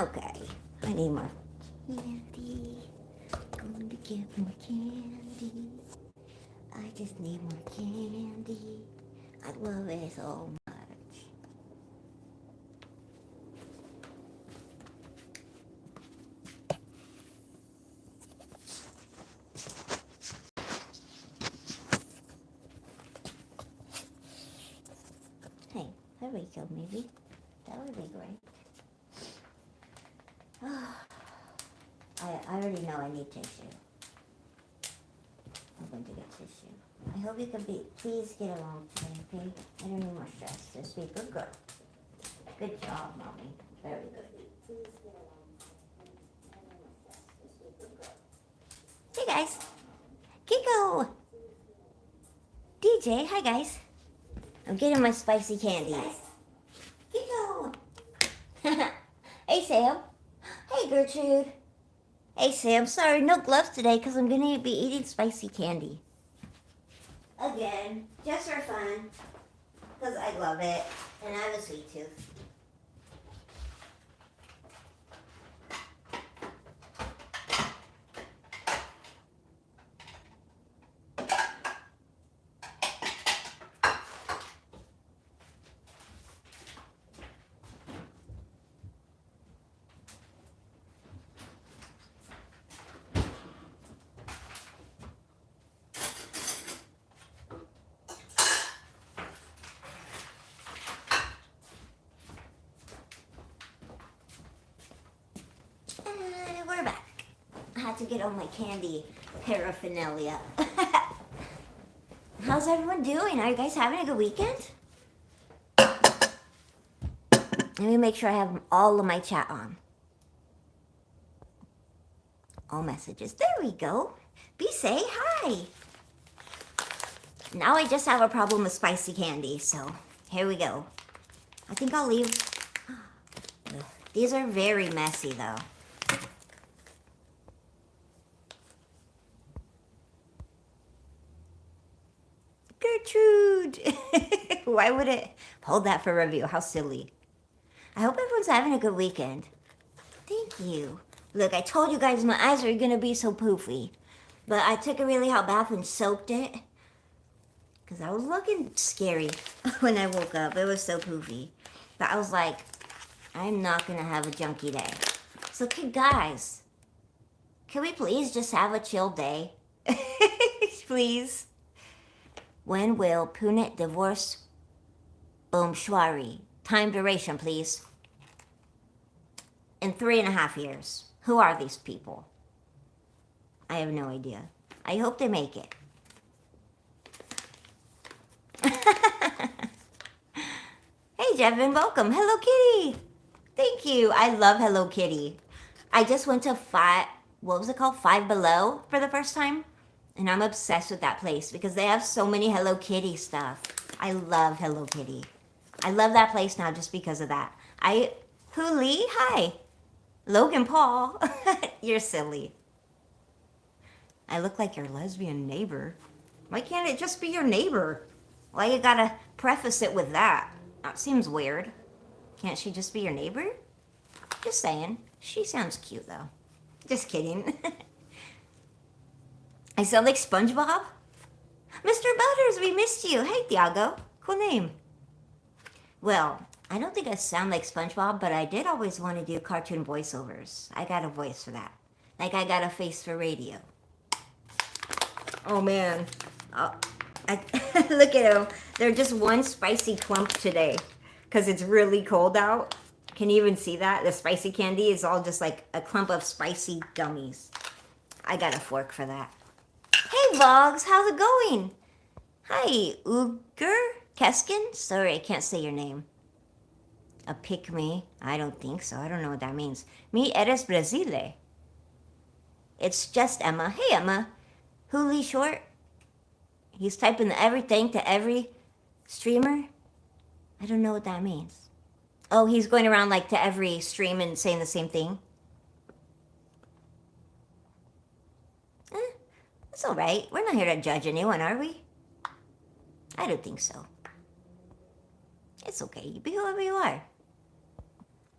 Okay, I need more candy. Going to get more candy. I just need more candy. I love it so much. Hey, there we go, maybe. That would be great. I already know I need tissue. I'm going to get tissue. I hope you can please get along today, okay? I don't need more stress. Just be a good girl. Good job, Mommy. Very good. Please get along. I don't need more stress. Just be a good girl. Hey, guys. Kiko. DJ, hi, guys. I'm getting my spicy candies. Kiko. Hey, Sam. Hey, Gertrude. Hey, Sam. Sorry, no gloves today because I'm going to be eating spicy candy. Again, just for fun, because I love it, and I have a sweet tooth. And we're back. I had to get all my candy paraphernalia. How's everyone doing? Are you guys having a good weekend? Let me make sure I have all of my chat on. All messages. There we go. Be say hi. Now I just have a problem with spicy candy, so here we go. I think I'll leave. These are very messy though. Gertrude! Why would it hold that for review? How silly. I hope everyone's having a good weekend. Thank you. Look, I told you guys my eyes are going to be so poofy. But I took a really hot bath and soaked it. Because I was looking scary when I woke up. It was so poofy. But I was like, I'm not going to have a junky day. So, guys, can we please just have a chill day? Please. When will Punet divorce Bomshwari? Time duration, please. In 3.5 years. Who are these people? I have no idea. I hope they make it. Hey, Jevin, welcome. Hello Kitty. Thank you. I love Hello Kitty. I just went to what was it called? Five Below for the first time. And I'm obsessed with that place because they have so many Hello Kitty stuff. I love Hello Kitty. I love that place now just because of that. Lee, hi. Logan Paul, you're silly. I look like your lesbian neighbor. Why can't it just be your neighbor? Why you gotta preface it with that? That seems weird. Can't she just be your neighbor? Just saying. She sounds cute though. Just kidding. I sound like SpongeBob? Mr. Butters, we missed you. Hey, Thiago. Cool name. Well, I don't think I sound like SpongeBob, but I did always want to do cartoon voiceovers. I got a voice for that. Like I got a face for radio. Oh, man. Look at them. They're just one spicy clump today because it's really cold out. Can you even see that? The spicy candy is all just like a clump of spicy gummies. I got a fork for that. Hey, Vlogs. How's it going? Hi, Uger Keskin? Sorry, I can't say your name. A pick me? I don't think so. I don't know what that means. Mi eres Brasile. It's just Emma. Hey, Emma. Huli Short. He's typing everything to every streamer. I don't know what that means. Oh, he's going around like to every stream and saying the same thing. It's all right. We're not here to judge anyone, are we? I don't think so. It's okay. You be whoever you are.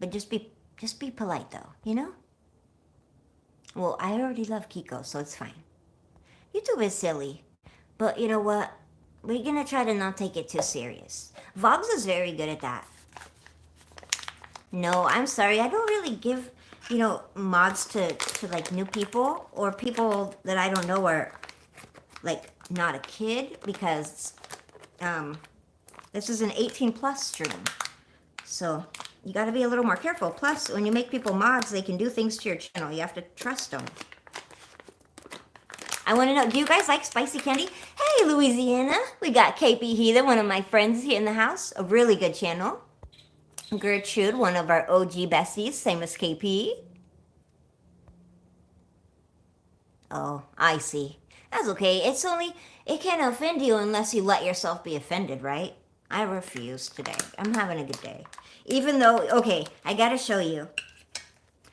But just be Just be polite though, you know? Well, I already love Kiko, so it's fine. YouTube is silly, but you know what? We're gonna try to not take it too serious. Vogs is very good at that. No, I'm sorry. I don't really give, mods to like new people or people that I don't know are like not a kid because this is an 18 plus stream. So you got to be a little more careful. Plus, when you make people mods, they can do things to your channel. You have to trust them. I want to know, do you guys like spicy candy? Hey, Louisiana. We got KP Heather, one of my friends here in the house. A really good channel. Gertrude, one of our OG besties, same as KP. Oh, I see. That's okay. It can't offend you unless you let yourself be offended, right? I refuse today. I'm having a good day. Even though, okay, I gotta show you.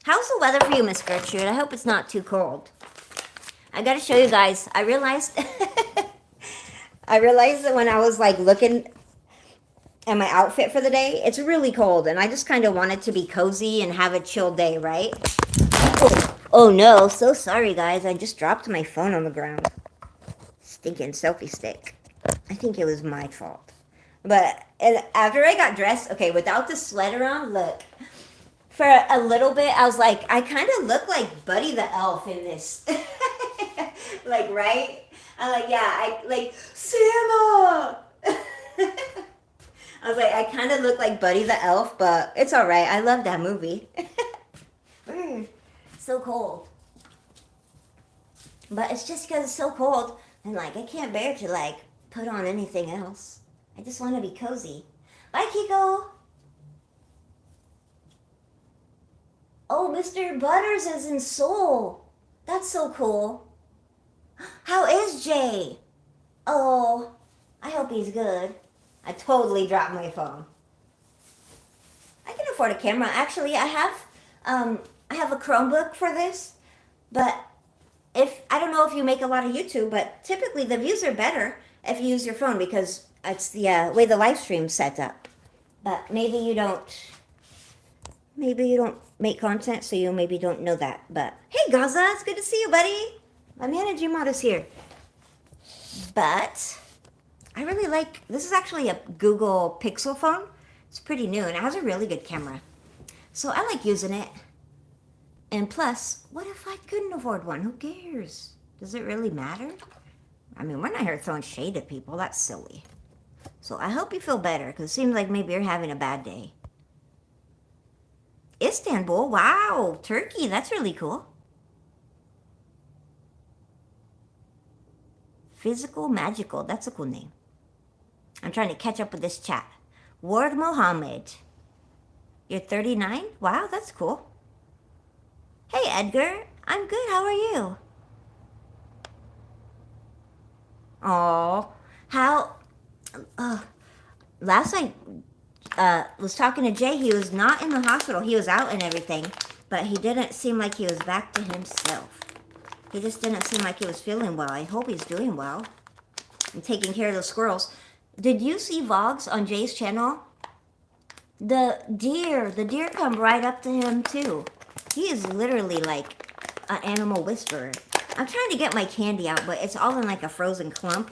How's the weather for you, Miss Gertrude? I hope it's not too cold. I gotta show you guys. I realized that when I was like looking at my outfit for the day, it's really cold and I just kind of wanted to be cozy and have a chill day, right? Oh no, so sorry guys. I just dropped my phone on the ground. Stinking selfie stick. I think it was my fault. But after I got dressed, okay, without the sweater on, look. For a little bit, I was like, I kind of look like Buddy the Elf in this. Like, right? I'm like, yeah, I like, Santa! I was like, I kind of look like Buddy the Elf, but it's all right. I love that movie. So cold. But it's just because it's so cold, and like, I can't bear to like put on anything else. I just want to be cozy. Bye, Kiko. Oh, Mr. Butters is in Seoul. That's so cool. How is Jay? Oh, I hope he's good. I totally dropped my phone. I can afford a camera. Actually, I have a Chromebook for this, but I don't know if you make a lot of YouTube, but typically the views are better if you use your phone because it's the way the live stream's set up. But maybe you don't make content, so you maybe don't know that. But hey, Gaza, it's good to see you, buddy. My manager mod is here. But I really like, this is actually a Google Pixel phone. It's pretty new and it has a really good camera. So I like using it. And plus, what if I couldn't afford one? Who cares? Does it really matter? I mean, we're not here throwing shade at people. That's silly. So I hope you feel better because it seems like maybe you're having a bad day. Istanbul, wow, Turkey, that's really cool. Physical Magical, that's a cool name. I'm trying to catch up with this chat. Ward Mohammed, you're 39? Wow, that's cool. Hey, Edgar, I'm good, how are you? Oh, last night, was talking to Jay. He was not in the hospital. He was out and everything, but he didn't seem like he was back to himself. He just didn't seem like he was feeling well. I hope he's doing well and taking care of the squirrels. Did you see vlogs on Jay's channel? The deer come right up to him too. He is literally like an animal whisperer. I'm trying to get my candy out, but it's all in like a frozen clump.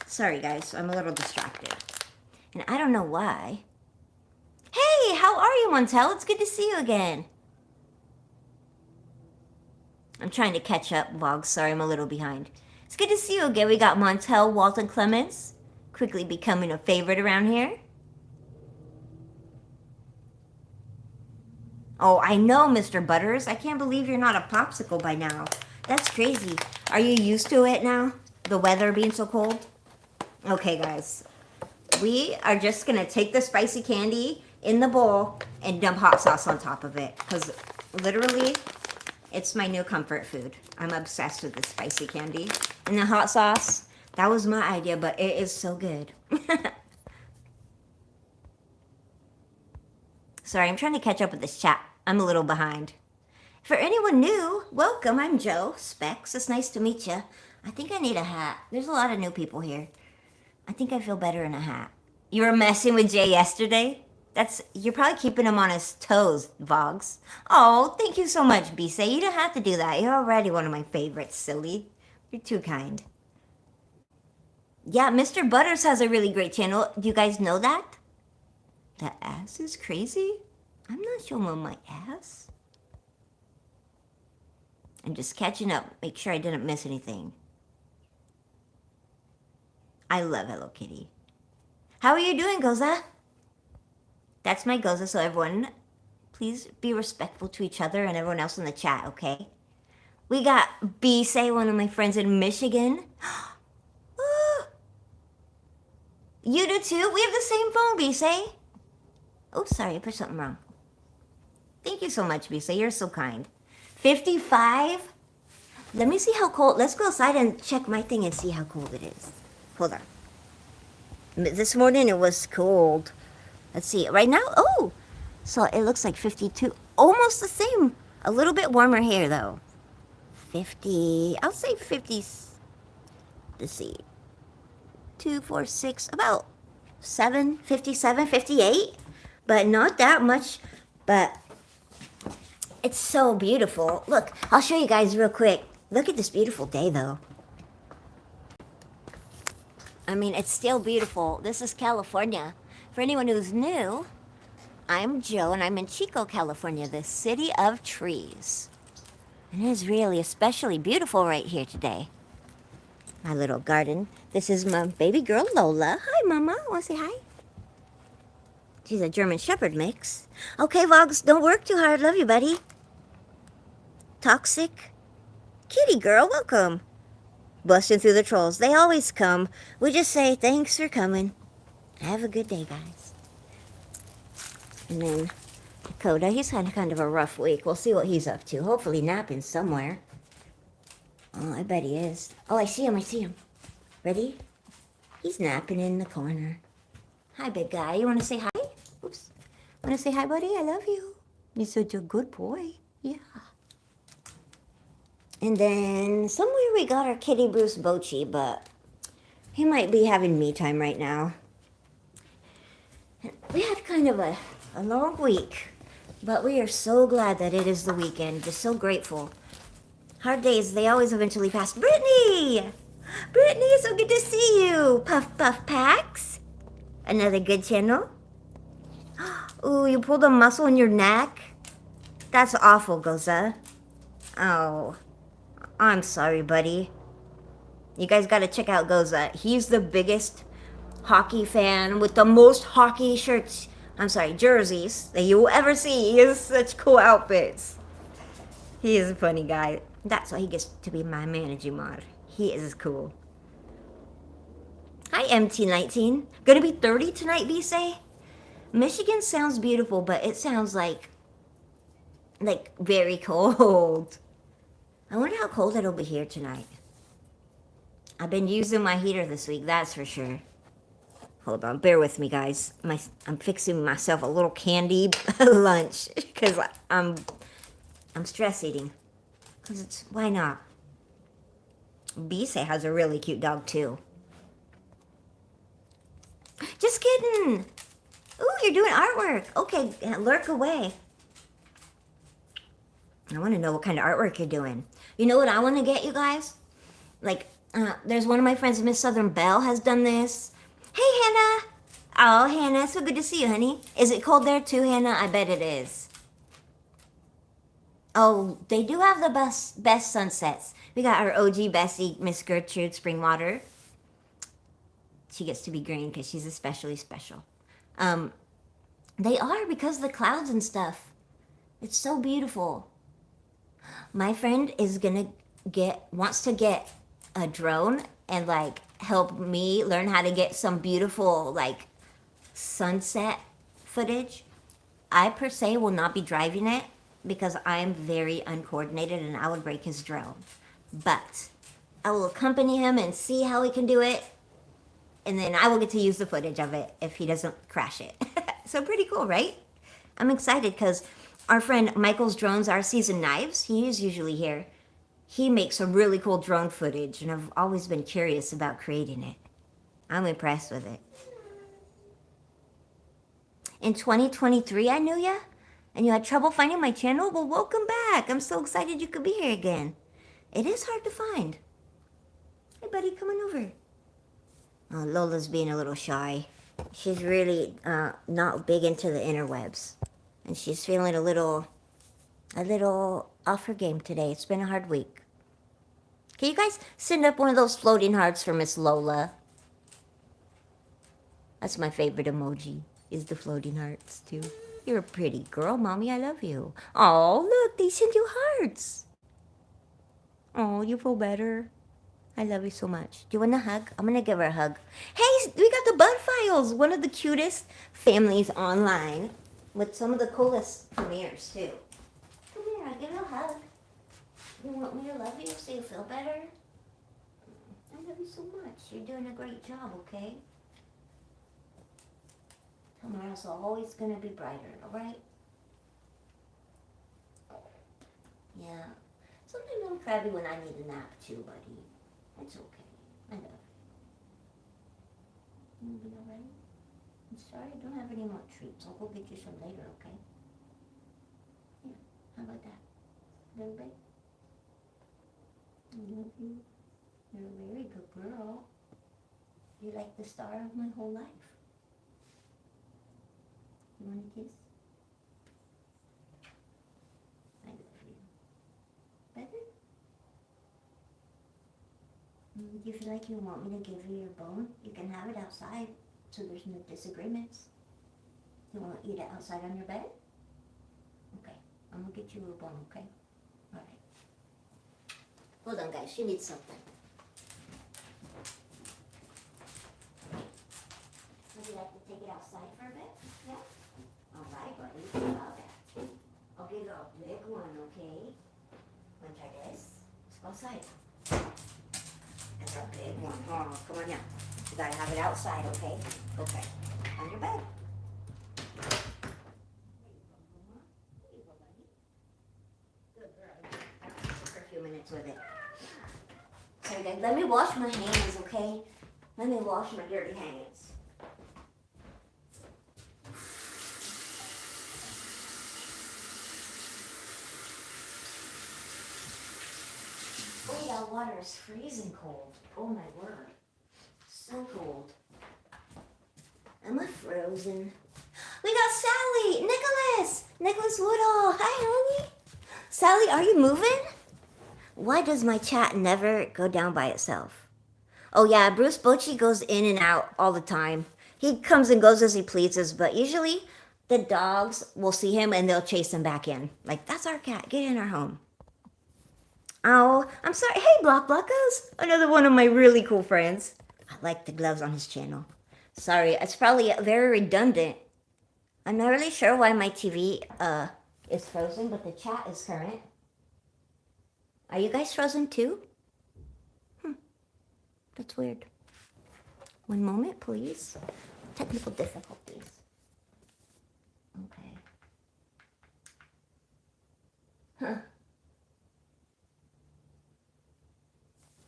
Sorry guys, I'm a little distracted. And I don't know why. Hey, how are you, Montel? It's good to see you again. I'm trying to catch up, vlogs. Sorry, I'm a little behind. It's good to see you again. We got Montel Walton Clemens, quickly becoming a favorite around here. Oh, I know, Mr. Butters. I can't believe you're not a popsicle by now. That's crazy. Are you used to it now? The weather being so cold? Okay, guys. We are just going to take the spicy candy in the bowl and dump hot sauce on top of it. Because literally, it's my new comfort food. I'm obsessed with the spicy candy. And the hot sauce, that was my idea, but it is so good. Sorry, I'm trying to catch up with this chat. I'm a little behind. For anyone new, welcome. I'm Joe, Specs. It's nice to meet you. I think I need a hat. There's a lot of new people here. I think I feel better in a hat. You were messing with Jay yesterday? You're probably keeping him on his toes, Vogs. Oh, thank you so much, Bisa. You don't have to do that. You're already one of my favorites, silly. You're too kind. Yeah, Mr. Butters has a really great channel. Do you guys know that? The ass is crazy? I'm not showing my ass. I'm just catching up. Make sure I didn't miss anything. I love Hello Kitty. How are you doing, Goza? That's my Goza, so everyone, please be respectful to each other and everyone else in the chat, okay? We got B-Say, one of my friends in Michigan. You do too? We have the same phone, B-Say. Oh, sorry, I put something wrong. Thank you so much, B-Say. You're so kind. 55? Let me see how cold. Let's go outside and check my thing and see how cold it is. Hold on. This morning it was cold. Let's see. Right now, oh, so it looks like 52. Almost the same. A little bit warmer here, though. 50. I'll say 50. Let's see. 2, 4, 6. About 7, 57, 58. But not that much. But it's so beautiful. Look, I'll show you guys real quick. Look at this beautiful day, though. I mean, it's still beautiful. This is California. For anyone who's new, I'm Joe, and I'm in Chico, California, the city of trees. And it is really especially beautiful right here today. My little garden. This is my baby girl, Lola. Hi, Mama. Want to say hi? She's a German Shepherd mix. Okay, Vogs, don't work too hard. Love you, buddy. Toxic. Kitty girl, welcome. Busting through the trolls. They always come. We just say thanks for coming. Have a good day, guys. And then Dakota, he's had kind of a rough week. We'll see what he's up to. Hopefully napping somewhere. Oh, I bet he is. Oh, I see him. Ready? He's napping in the corner. Hi, big guy. You want to say hi? Oops. Want to say hi, buddy? I love you. You're such a good boy. Yeah. And then somewhere we got our kitty Bruce Bochy, but he might be having me time right now. We had kind of a long week, but we are so glad that it is the weekend. Just so grateful. Hard days, they always eventually pass. Brittany! Brittany, so good to see you. Puff Puff Packs. Another good channel. Ooh, you pulled a muscle in your neck? That's awful, Goza. Oh, I'm sorry, buddy. You guys gotta check out Goza. He's the biggest hockey fan with the most hockey shirts. I'm sorry, jerseys that you will ever see. He has such cool outfits. He is a funny guy. That's why he gets to be my manager mod. He is cool. Hi, MT19. Gonna be 30 tonight, V-Say? Michigan sounds beautiful, but it sounds like very cold. I wonder how cold it'll be here tonight. I've been using my heater this week, that's for sure. Hold on, bear with me, guys. I'm fixing myself a little candy lunch because I'm stress eating. Cause why not? Bisa has a really cute dog too. Just kidding. Ooh, you're doing artwork. Okay, lurk away. I want to know what kind of artwork you're doing. You know what I want to get, you guys? There's one of my friends, Miss Southern Belle, has done this. Hey, Hannah. Oh, Hannah, so good to see you, honey. Is it cold there too, Hannah? I bet it is. Oh, they do have the best sunsets. We got our OG bestie, Miss Gertrude Springwater. She gets to be green because she's especially special. They are because of the clouds and stuff. It's so beautiful. My friend is wants to get a drone and help me learn how to get some beautiful sunset footage. I per se will not be driving it because I am very uncoordinated and I would break his drone. But I will accompany him and see how he can do it. And then I will get to use the footage of it if he doesn't crash it. So pretty cool, right? I'm excited because our friend Michael's Drones, RCs and Knives, he is usually here. He makes some really cool drone footage, and I've always been curious about creating it. I'm impressed with it. in 2023 I knew ya, and you had trouble finding my channel? Well, welcome back. I'm so excited you could be here again. It is hard to find. Hey, buddy, come on over. Oh, Lola's being a little shy. She's really not big into the interwebs, and she's feeling a little off her game today. It's been a hard week. Can you guys send up one of those floating hearts for Miss Lola? That's my favorite emoji, is the floating hearts, too. You're a pretty girl, Mommy. I love you. Oh, look, they send you hearts. Oh, you feel better? I love you so much. Do you want a hug? I'm going to give her a hug. Hey, we got the Bud Files, one of the cutest families online, with some of the coolest premieres, too. Come here, I'll give you a hug. You want me to love you so you feel better? I love you so much. You're doing a great job, okay? Tomorrow's always going to be brighter, alright? Yeah. Sometimes I'm crabby when I need a nap too, buddy. It's okay. I love you. You be alright? I'm sorry I don't have any more treats. I'll go get you some later, okay? Yeah. How about that? Little bit? I love you. You're a very good girl. You're like the star of my whole life. You want a kiss? I love you. Better? Do you feel like you want me to give you your bone? You can have it outside, so there's no disagreements. You want to eat it outside on your bed? Okay, I'm gonna get you a bone, okay? Alright. Hold on, guys, she needs something. Would you like to take it outside for a bit? Yeah? Alright, buddy, how about that? I'll give you a big one, okay? Wanna try this? Let's go outside. That's a big one. Oh, come on now. You gotta have it outside, okay? Okay. On your bed. There you go, buddy. Good girl. I can sit for a few minutes with it. Okay, guys, let me wash my hands, okay? Let me wash my dirty hands. Oh, that water is freezing cold. Oh my word. So cold. Am I frozen? We got Sally! Nicholas Woodall! Hi, honey! Sally, are you moving? Why does my chat never go down by itself? Oh yeah, Bruce Bochy goes in and out all the time. He comes and goes as he pleases, but usually the dogs will see him and they'll chase him back in. Like, that's our cat. Get in our home. Oh, I'm sorry. Hey, Blockers. Another one of my really cool friends. I like the gloves on his channel. Sorry, it's probably very redundant. I'm not really sure why my TV is frozen, but the chat is current. Are you guys frozen too? That's weird. One moment, please. Technical difficulties. Okay. Huh.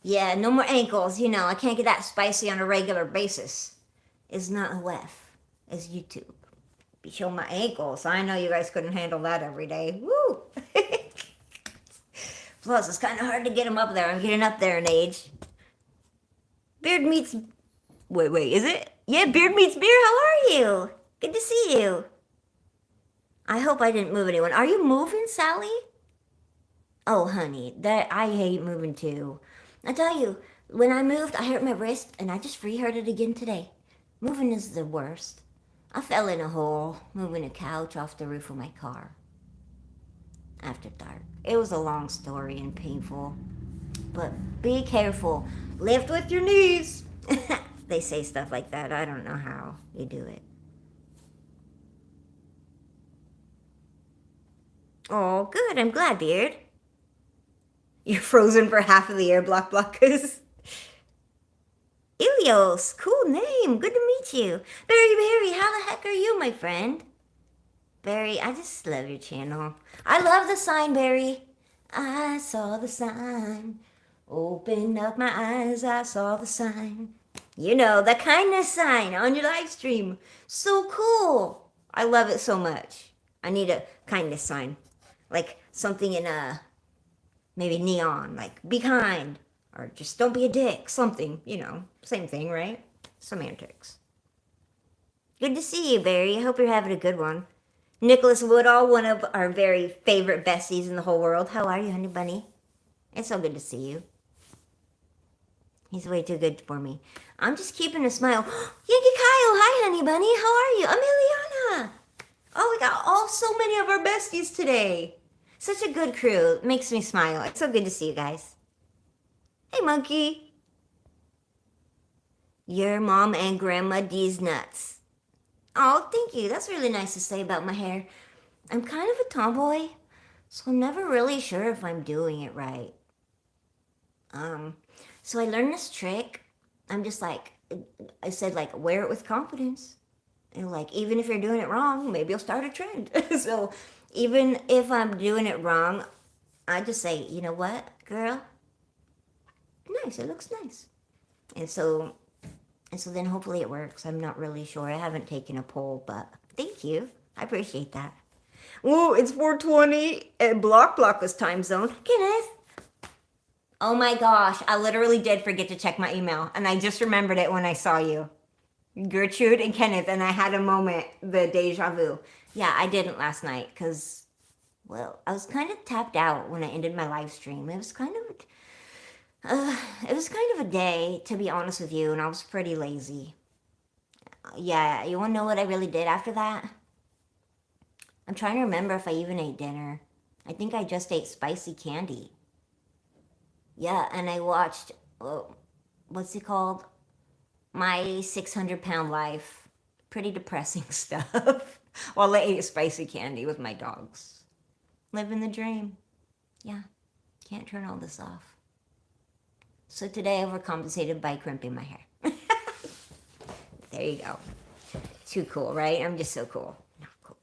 Yeah, no more ankles. You know, I can't get that spicy on a regular basis. It's not a WEF. It's YouTube. Be showing my ankles. I know you guys couldn't handle that every day. Woo! Plus, it's kind of hard to get them up there. I'm getting up there in age. Beard meets... Wait, is it? Yeah, Beard meets Beer. How are you? Good to see you. I hope I didn't move anyone. Are you moving, Sally? Oh, honey, I hate moving too. I tell you, when I moved, I hurt my wrist, and I just re-hurt it again today. Moving is the worst. I fell in a hole, moving a couch off the roof of my car. After dark. It was a long story and painful. But be careful. Lift with your knees. They say stuff like that. I don't know how you do it. Oh, good. I'm glad, Beard. You're frozen for half of the year, Blockers. Ilios, cool name. Good to meet you. Barry, how the heck are you, my friend? Barry, I just love your channel. I love the sign, Barry. I saw the sign. Open up my eyes, I saw the sign. You know, the kindness sign on your live stream. So cool. I love it so much. I need a kindness sign. Like something in a maybe neon, like be kind or just don't be a dick, something, same thing, right? Semantics. Good to see you, Barry. I hope you're having a good one. Nicholas Woodall, one of our very favorite besties in the whole world. How are you, honey bunny? It's so good to see you. He's way too good for me. I'm just keeping a smile. Yankee Kyle, hi, honey bunny. How are you? Emiliana. Oh, we got so many of our besties today. Such a good crew. It makes me smile. It's so good to see you guys. Hey, monkey. Your mom and grandma D's nuts. Oh, thank you. That's really nice to say about my hair. I'm kind of a tomboy, so I'm never really sure if I'm doing it right. So I learned this trick. I'm just like, I said, like, wear it with confidence. And like, even if you're doing it wrong, maybe you'll start a trend. So even if I'm doing it wrong, I just say, you know what, girl? Nice, it looks nice. And so then hopefully it works. I'm not really sure. I haven't taken a poll, but thank you. I appreciate that. Ooh, it's 4:20 at Block time zone. Kenneth. Oh my gosh, I literally did forget to check my email, and I just remembered it when I saw you. Gertrude and Kenneth, and I had a moment, the deja vu. Yeah, I didn't last night because, well, I was kind of tapped out when I ended my live stream. It was kind of a day, to be honest with you, and I was pretty lazy. Yeah, you want to know what I really did after that? I'm trying to remember if I even ate dinner. I think I just ate spicy candy. Yeah, and I watched, what's it called? My 600-pound life. Pretty depressing stuff. While I ate spicy candy with my dogs. Living the dream. Yeah, can't turn all this off. So today I overcompensated by crimping my hair. There you go. Too cool, right? I'm just so cool. Not cool.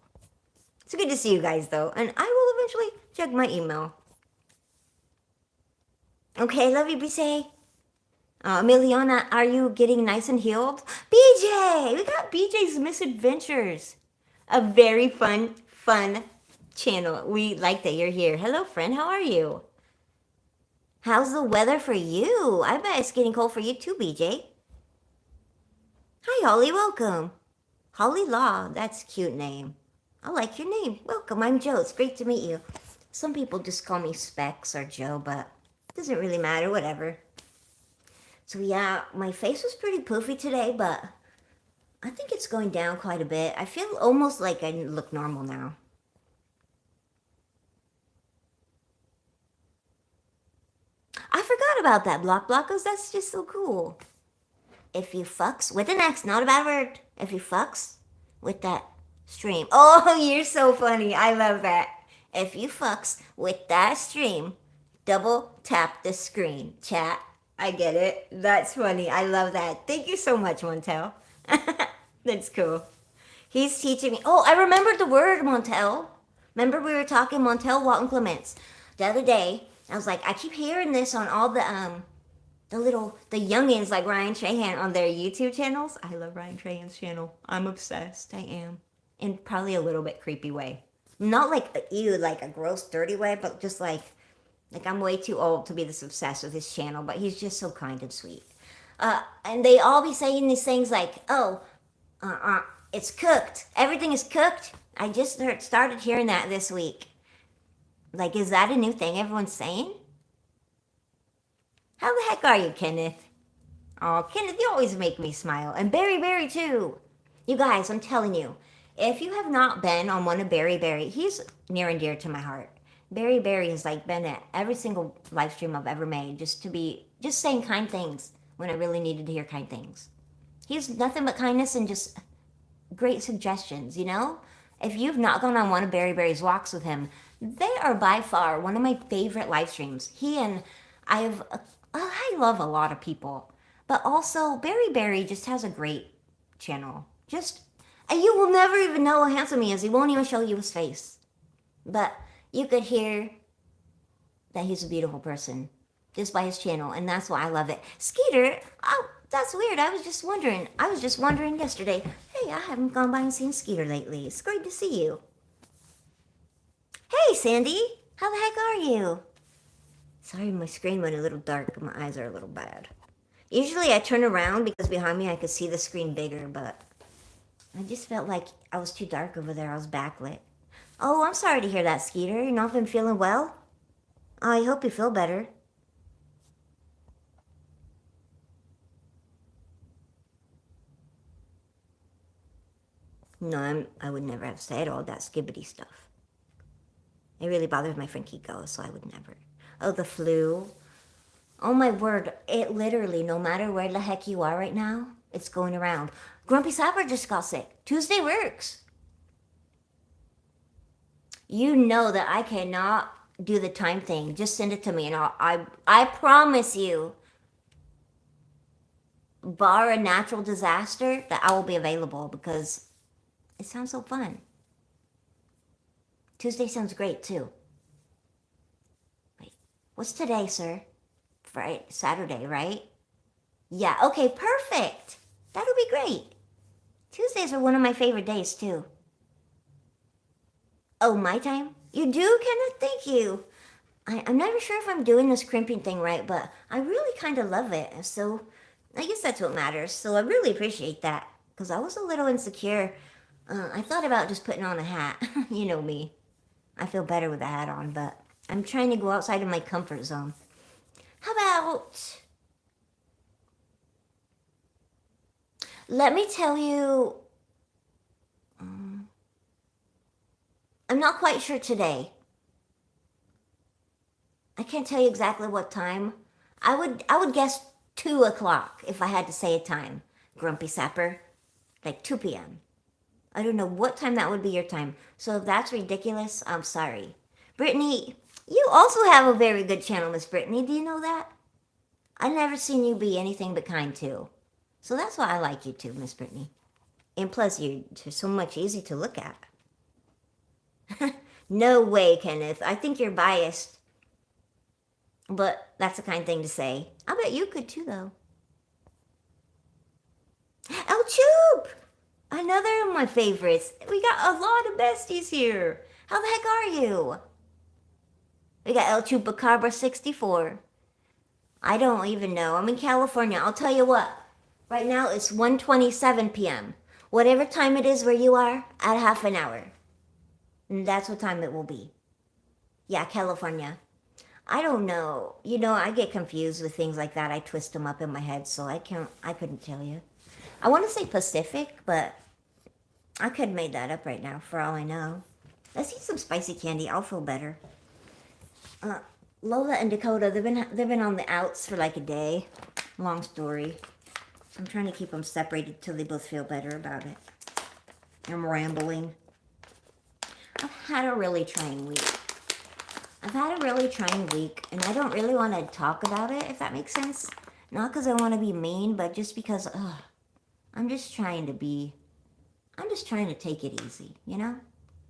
It's good to see you guys, though. And I will eventually check my email. Okay, love you, BJ. Emiliana, are you getting nice and healed? BJ! We got BJ's Misadventures. A very fun channel. We like that you're here. Hello, friend. How are you? How's the weather for you? I bet it's getting cold for you too, BJ. Hi, Holly. Welcome. Holly Law. That's a cute name. I like your name. Welcome. I'm Joe. It's great to meet you. Some people just call me Specs or Joe, but it doesn't really matter. Whatever. So yeah, my face was pretty poofy today, but I think it's going down quite a bit. I feel almost like I look normal now. I forgot about that, Blockers. That's just so cool. If you fucks with an X, not a bad word. If you fucks with that stream. Oh, you're so funny. I love that. If you fucks with that stream, double tap the screen. Chat. I get it. That's funny. I love that. Thank you so much, Montel. That's cool. He's teaching me. Oh, I remembered the word, Montel. Remember we were talking Montel Walton Clements the other day. I was like, I keep hearing this on all the youngins like Ryan Trahan on their YouTube channels. I love Ryan Trahan's channel. I'm obsessed. I am. In probably a little bit creepy way. Not like like a gross, dirty way, but just like I'm way too old to be this obsessed with his channel, but he's just so kind and sweet. And they all be saying these things like, it's cooked. Everything is cooked. I just started hearing that this week. Like, is that a new thing everyone's saying? How the heck are you, Kenneth? Oh, Kenneth, you always make me smile. And Barry too. You guys, I'm telling you, if you have not been on one of Barry, he's near and dear to my heart. Barry has like been at every single live stream I've ever made just saying kind things when I really needed to hear kind things. He's nothing but kindness and just great suggestions, If you've not gone on one of Barry's walks with him, they are by far one of my favorite live streams. I love a lot of people, but also Barry just has a great channel. And you will never even know how handsome he is. He won't even show you his face. But you could hear that he's a beautiful person just by his channel, and that's why I love it. Skeeter, That's weird. I was just wondering. I was just wondering yesterday. Hey, I haven't gone by and seen Skeeter lately. It's great to see you. Hey, Sandy. How the heck are you? Sorry, my screen went a little dark. My eyes are a little bad. Usually I turn around because behind me I could see the screen bigger, but I just felt like I was too dark over there. I was backlit. Oh, I'm sorry to hear that, Skeeter. You've not been feeling well? Oh, I hope you feel better. No, I would never have said all that skibbity stuff. It really bothers my friend Kiko, so I would never. Oh, the flu. Oh my word, it literally, no matter where the heck you are right now, it's going around. Grumpy Sapper just got sick. Tuesday works. You know that I cannot do the time thing. Just send it to me and I promise you, bar a natural disaster, that I will be available because it sounds so fun. Tuesday sounds great too. Wait, what's today, sir? Friday, Saturday, right? Yeah, okay, perfect. That'll be great. Tuesdays are one of my favorite days too. Oh, my time? You do, Kenneth? Thank you. I'm never sure if I'm doing this crimping thing right, but I really kind of love it. So I guess that's what matters. So I really appreciate that because I was a little insecure. I thought about just putting on a hat. You know me. I feel better with a hat on, but I'm trying to go outside of my comfort zone. How about... Let me tell you... I'm not quite sure today. I can't tell you exactly what time. I would guess 2 o'clock if I had to say a time. Grumpy Sapper. Like 2 p.m. I don't know what time that would be your time. So if that's ridiculous, I'm sorry. Brittany, you also have a very good channel, Miss Brittany. Do you know that? I've never seen you be anything but kind too. So that's why I like you too, Miss Brittany. And plus, you're so much easy to look at. No way, Kenneth. I think you're biased. But that's a kind thing to say. I bet you could too, though. El Choop! Another of my favorites. We got a lot of besties here. How the heck are you? We got El Chupacabra 64. I don't even know. I'm in California. I'll tell you what. Right now it's 1:27 p.m. Whatever time it is where you are, add half an hour. And that's what time it will be. Yeah, California. I don't know. You know, I get confused with things like that. I twist them up in my head, so I couldn't tell you. I want to say Pacific, but I could have made that up right now for all I know. Let's eat some spicy candy. I'll feel better. Lola and Dakota, they've been on the outs for like a day. Long story. I'm trying to keep them separated till they both feel better about it. I'm rambling. I've had a really trying week. And I don't really want to talk about it, if that makes sense. Not because I want to be mean, but just because, I'm just trying to take it easy, you know?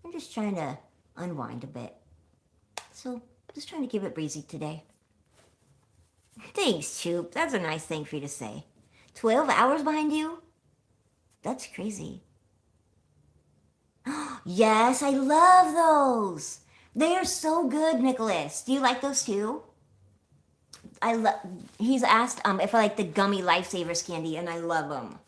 I'm just trying to unwind a bit. So, just trying to keep it breezy today. Thanks, Choop. That's a nice thing for you to say. 12 hours behind you? That's crazy. Yes, I love those. They are so good, Nicholas. Do you like those too? He's asked if I like the gummy Lifesavers candy, and I love them.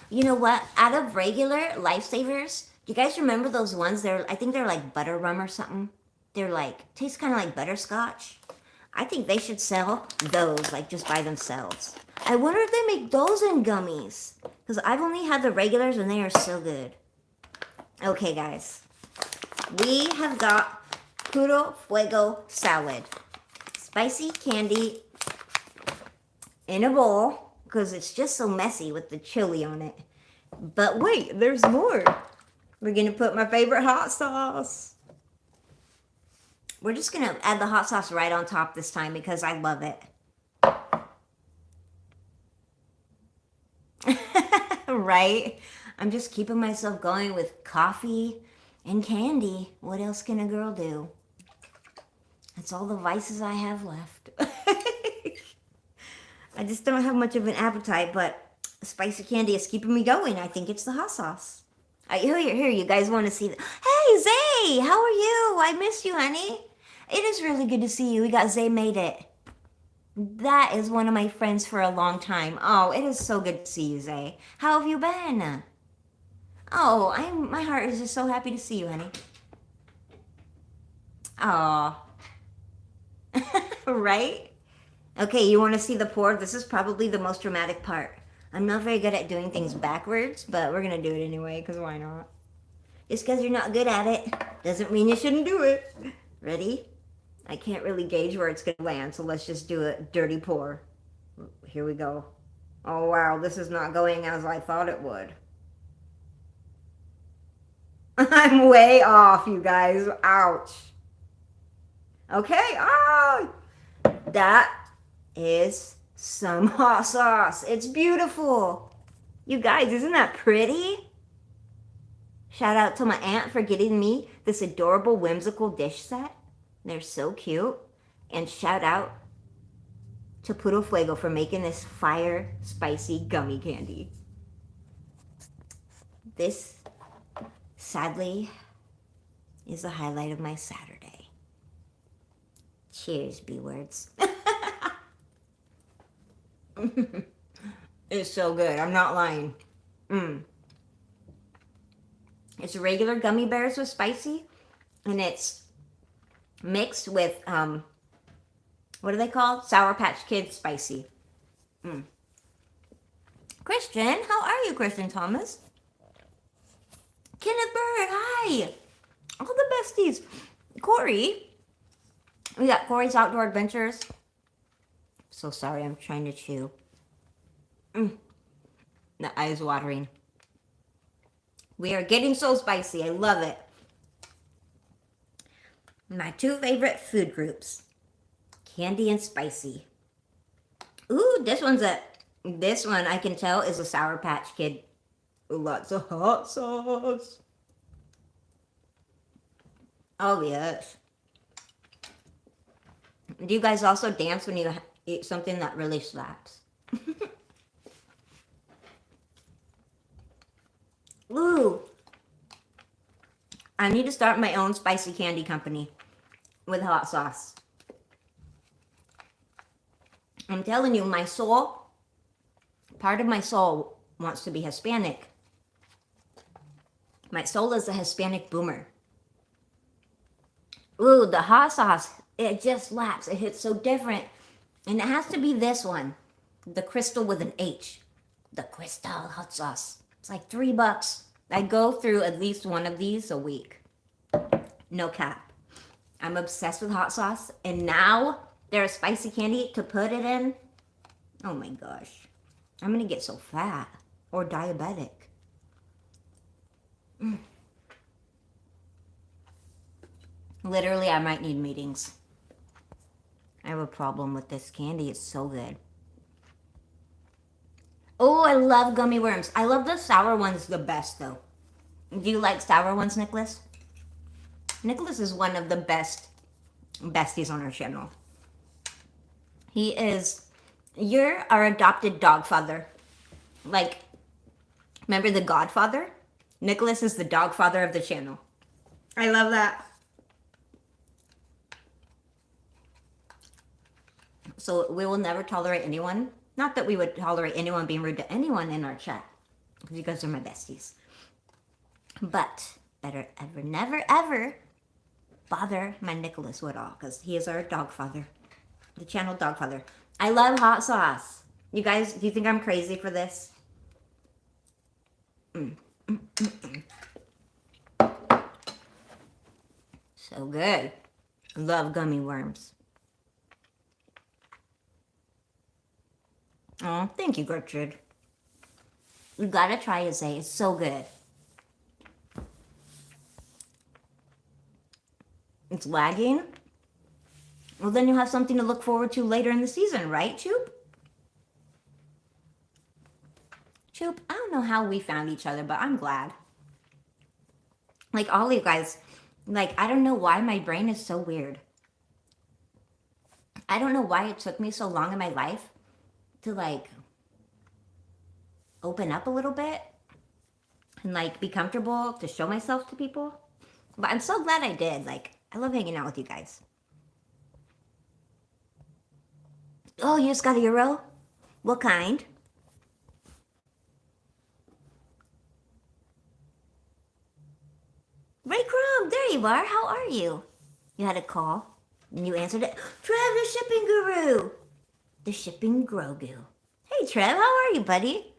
You know what? Out of regular Lifesavers, do you guys remember those ones? I think they're like butter rum or something. They're like, taste kind of like butterscotch. I think they should sell those like just by themselves. I wonder if they make those in gummies. Because I've only had the regulars and they are so good. Okay, guys. We have got Puro Fuego salad. Spicy candy in a bowl. Because it's just so messy with the chili on it. But wait, there's more. We're going to put my favorite hot sauce. We're just going to add the hot sauce right on top this time because I love it. Right? I'm just keeping myself going with coffee and candy. What else can a girl do? That's all the vices I have left. I just don't have much of an appetite, but spicy candy is keeping me going. I think it's the hot sauce. Here, you guys want to see? Hey, Zay, how are you? I miss you, honey. It is really good to see you. We got Zay made it. That is one of my friends for a long time. Oh, it is so good to see you, Zay. How have you been? Oh, my heart is just so happy to see you, honey. Oh, right? Okay, you want to see the pour? This is probably the most dramatic part. I'm not very good at doing things backwards, but we're going to do it anyway, because why not? Just because you're not good at it doesn't mean you shouldn't do it. Ready? I can't really gauge where it's going to land, so let's just do a dirty pour. Here we go. Oh, wow, this is not going as I thought it would. I'm way off, you guys. Ouch. Okay, oh, that is some hot sauce. It's beautiful. You guys, isn't that pretty? Shout out to my aunt for getting me this adorable whimsical dish set. They're so cute. And shout out to Puro Fuego for making this fire spicy gummy candy. This, sadly, is the highlight of my Saturday. Cheers, B-words. It's so good. I'm not lying. It's regular gummy bears with spicy, and it's mixed with, what are they called? Sour Patch Kids spicy. Christian, how are you, Christian Thomas? Kenneth Bird, hi. All the besties. Corey. We got Corey's Outdoor Adventures. So sorry, I'm trying to chew. The eyes watering. We are getting so spicy. I love it. My two favorite food groups. Candy and spicy. Ooh, this one I can tell is a Sour Patch Kid. Lots of hot sauce. Oh, yes. Do you guys also dance when you eat something that really slaps? Ooh. I need to start my own spicy candy company with hot sauce. I'm telling you, my soul, part of my soul wants to be Hispanic. My soul is a Hispanic boomer. Ooh, the hot sauce, it just slaps. It hits so different. And it has to be this one, the Crystal with an H. The Crystal hot sauce. It's like $3. I go through at least one of these a week. No cap. I'm obsessed with hot sauce. And now there's spicy candy to put it in. Oh my gosh. I'm going to get so fat or diabetic. Literally, I might need meetings. I have a problem with this candy. It's so good. Oh, I love gummy worms. I love the sour ones the best, though. Do you like sour ones, Nicholas? Nicholas is one of the best besties on our channel. He is, you're our adopted dog father. Like, remember The Godfather? Nicholas is the dog father of the channel. I love that. So we will never tolerate anyone. Not that we would tolerate anyone being rude to anyone in our chat. Because you guys are my besties. But better ever, never, ever bother my Nicholas at all. Because he is our dog father. The channel dog father. I love hot sauce. You guys, do you think I'm crazy for this? So good. Love gummy worms. Oh, thank you, Gertrude. You gotta try it, Zay. It's so good. It's lagging? Well, then you'll have something to look forward to later in the season, right, Choop? Choop, I don't know how we found each other, but I'm glad. Like, all of you guys, like, I don't know why my brain is so weird. I don't know why it took me so long in my life to like open up a little bit and like be comfortable to show myself to people. But I'm so glad I did. Like, I love hanging out with you guys. Oh, you just got a euro? What kind? Ray Crumb, there you are. How are you? You had a call and you answered it. Trev, the shipping guru. The shipping grogu. Hey, Trev, how are you, buddy?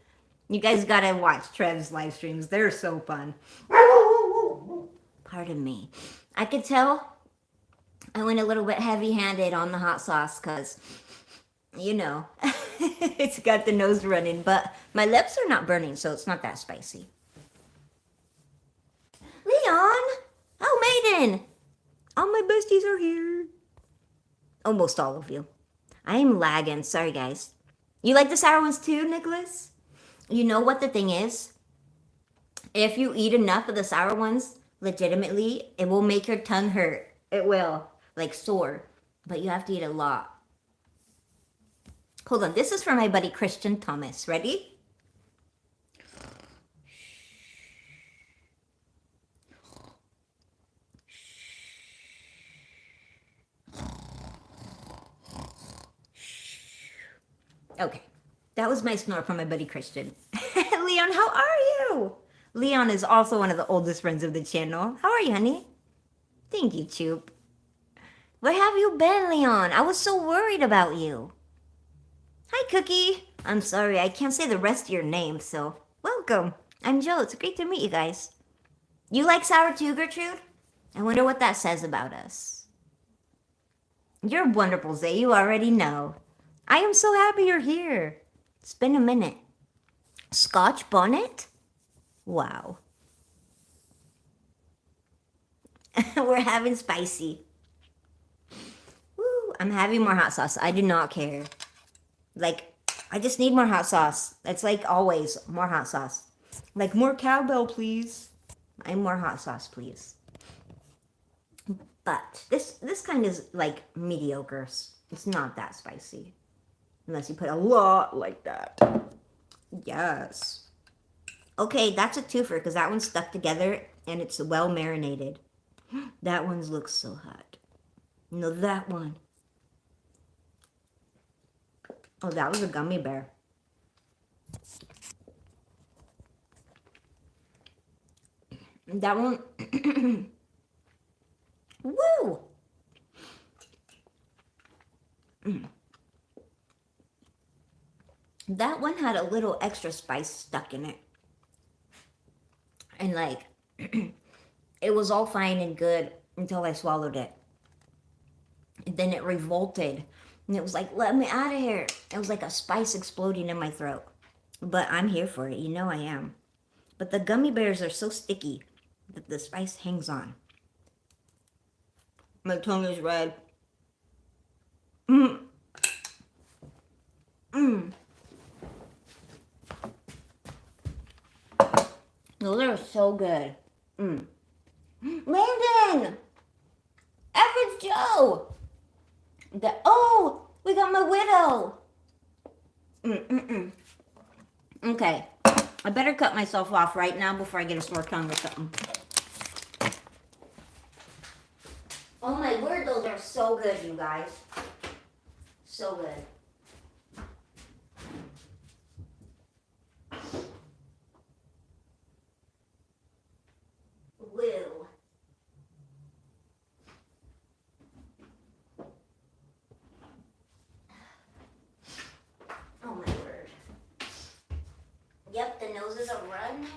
You guys gotta watch Trev's live streams. They're so fun. Pardon me. I could tell I went a little bit heavy-handed on the hot sauce because, you know, it's got the nose running, but my lips are not burning, so it's not that spicy. Leon! Oh, Maiden! All my besties are here. Almost all of you. I am lagging. Sorry, guys. You like the sour ones too, Nicholas? You know what the thing is? If you eat enough of the sour ones, legitimately, it will make your tongue hurt. It will. Like sore. But you have to eat a lot. Hold on. This is for my buddy Christian Thomas. Ready? Okay. That was my snore from my buddy Christian. Leon, how are you? Leon is also one of the oldest friends of the channel. How are you, honey? Thank you, Choop. Where have you been, Leon? I was so worried about you. Hi, Cookie. I'm sorry, I can't say the rest of your name, so welcome. I'm Joe. It's great to meet you guys. You like sour too, Gertrude? I wonder what that says about us. You're wonderful, Zay. You already know. I am so happy you're here. It's been a minute. Scotch bonnet? Wow. We're having spicy. Woo, I'm having more hot sauce. I do not care. Like, I just need more hot sauce. It's like always, more hot sauce. Like, more cowbell, please. I'm more hot sauce, please. But this kind is like mediocre. It's not that spicy. Unless you put a lot like that. Yes. Okay, that's a twofer because that one's stuck together and it's well marinated. That one looks so hot. No, that one. Oh, that was a gummy bear. That one. Woo! That one had a little extra spice stuck in it. And like, it was all fine and good until I swallowed it. And then it revolted. And it was like, let me out of here. It was like a spice exploding in my throat. But I'm here for it. You know I am. But the gummy bears are so sticky that the spice hangs on. My tongue is red. Mmm. Mmm. Those are so good. Mmm. Landon! Average Joe! Oh, we got my widow. Okay, I better cut myself off right now before I get a sore tongue or something. Oh my word, those are so good, you guys. So good. Woo. Oh my word. Yep, the noses are running.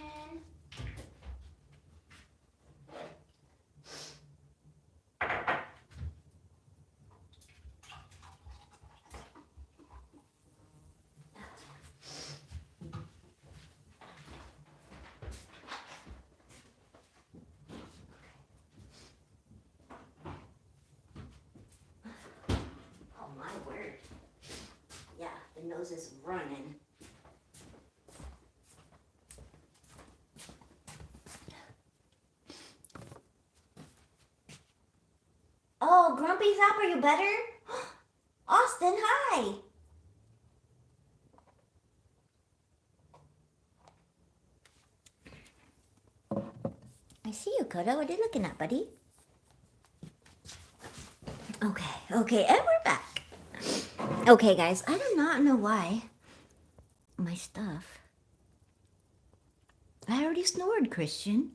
Oh my word. Yeah, the nose is running. Oh, Grumpy Zap, are you better? Austin, hi. I see you, Kodo. What are you looking at, buddy? Okay, and we're back. Okay, guys, I do not know why my stuff. I already snored, Christian.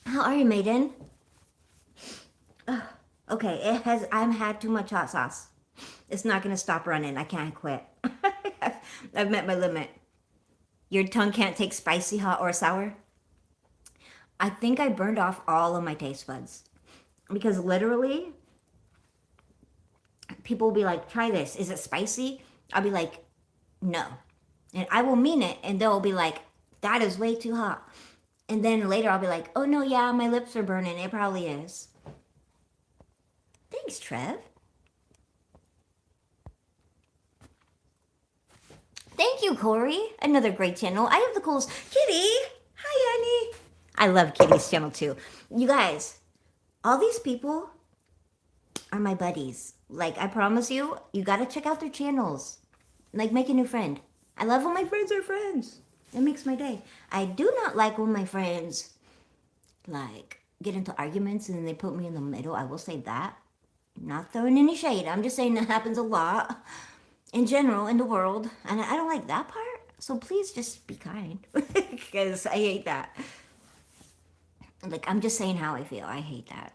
How are you, maiden? Okay, I've had too much hot sauce. It's not gonna stop running. I can't quit. I've met my limit. Your tongue can't take spicy, hot, or sour. I think I burned off all of my taste buds. Because literally, people will be like, try this. Is it spicy? I'll be like, no. And I will mean it. And they'll be like, that is way too hot. And then later I'll be like, oh no, yeah, my lips are burning. It probably is. Thanks, Trev. Thank you, Corey. Another great channel. I have the coolest. Kitty! Hi, honey. I love Kitty's channel too. You guys, all these people are my buddies. Like, I promise you, you gotta check out their channels. Like, make a new friend. I love when my friends are friends. It makes my day. I do not like when my friends, like, get into arguments and they put me in the middle. I will say that. I'm not throwing any shade. I'm just saying that happens a lot in general in the world. And I don't like that part. So please just be kind. Because I hate that. Like, I'm just saying how I feel. I hate that.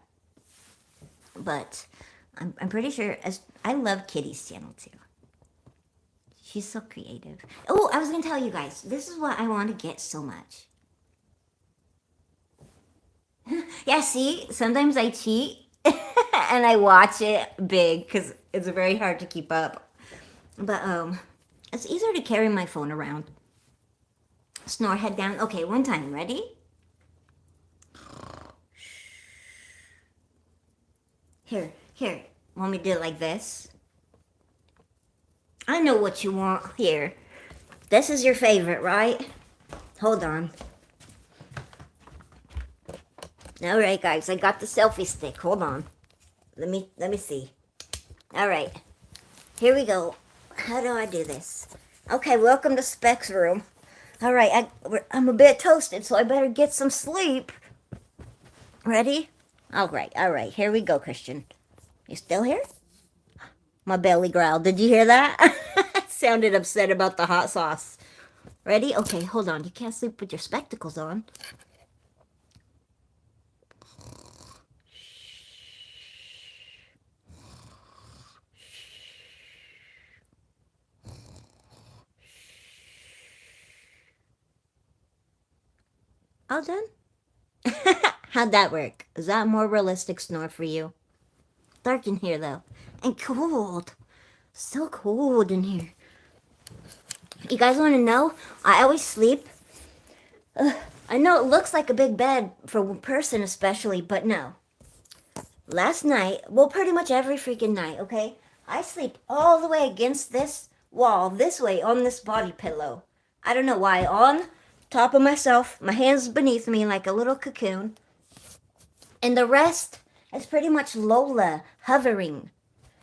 But I'm pretty sure, I love Kitty's channel too. She's so creative. Oh, I was going to tell you guys. This is what I want to get so much. Yeah, see? Sometimes I cheat. And I watch it big. Because it's very hard to keep up. But, it's easier to carry my phone around. Snore head down. Okay, one time. Ready? Here. Want me to do it like this? I know what you want. Here. This is your favorite, right? Hold on. Alright, guys. I got the selfie stick. Hold on. Let me see. Alright. Here we go. How do I do this? Okay, welcome to Specs room. Alright, I'm a bit toasted, so I better get some sleep. Ready? Alright. Here we go, Christian. You still here? My belly growled. Did you hear that? Sounded upset about the hot sauce. Ready? Okay, hold on. You can't sleep with your spectacles on. All done? How'd that work? Is that a more realistic snore for you? Dark in here, though. And cold. So cold in here. You guys want to know? I always sleep. I know it looks like a big bed for one person especially, but no. Last night, well, pretty much every freaking night, okay? I sleep all the way against this wall, this way, on this body pillow. I don't know why. On top of myself, my hands beneath me like a little cocoon. And the rest is pretty much Lola hovering.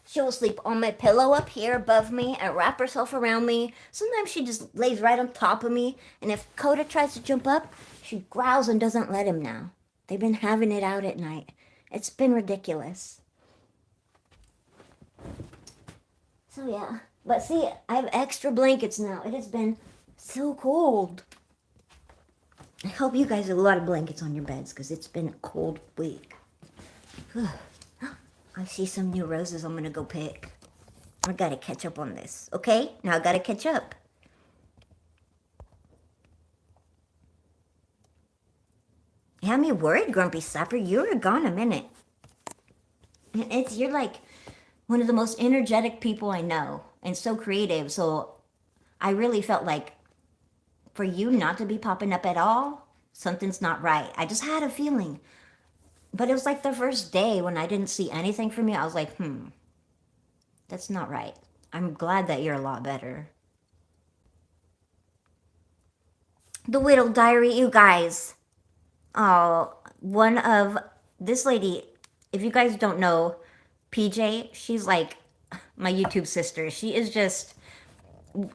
She will sleep on my pillow up here above me and wrap herself around me. Sometimes she just lays right on top of me. And if Coda tries to jump up, she growls and doesn't let him now. They've been having it out at night. It's been ridiculous. So yeah. But see, I have extra blankets now. It has been so cold. I hope you guys have a lot of blankets on your beds because it's been a cold week. I see some new roses I'm going to go pick. I got to catch up on this. Okay? Now I got to catch up. You had me worried, Grumpy Slapper. You were gone a minute. You're like one of the most energetic people I know. And so creative. So I really felt like for you not to be popping up at all, something's not right. I just had a feeling. But it was like the first day when I didn't see anything from you. I was like, that's not right. I'm glad that you're a lot better. The Whittle Diary, you guys. Oh, one of this lady, if you guys don't know, PJ, she's like my YouTube sister. She is just,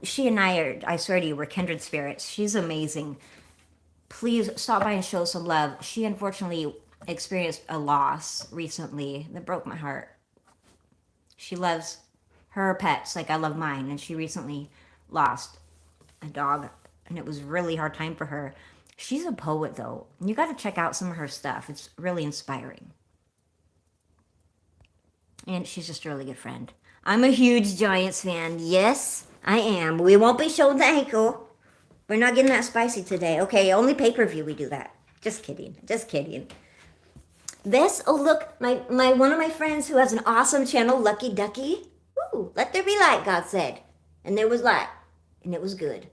she and I swear to you, we're kindred spirits. She's amazing. please stop by and show some love. She unfortunately experienced a loss recently that broke my heart. She loves her pets like I love mine, and she recently lost a dog, and it was a really hard time for her. She's a poet, though. You got to check out some of her stuff. It's really inspiring. And she's just a really good friend. I'm a huge Giants fan. Yes, I am. We won't be showing the ankle. We're not getting that spicy today. Okay, only pay-per-view we do that. Just kidding. Just kidding. This, oh look, my one of my friends who has an awesome channel, Lucky Ducky. Ooh, let there be light, God said. And there was light. And it was good.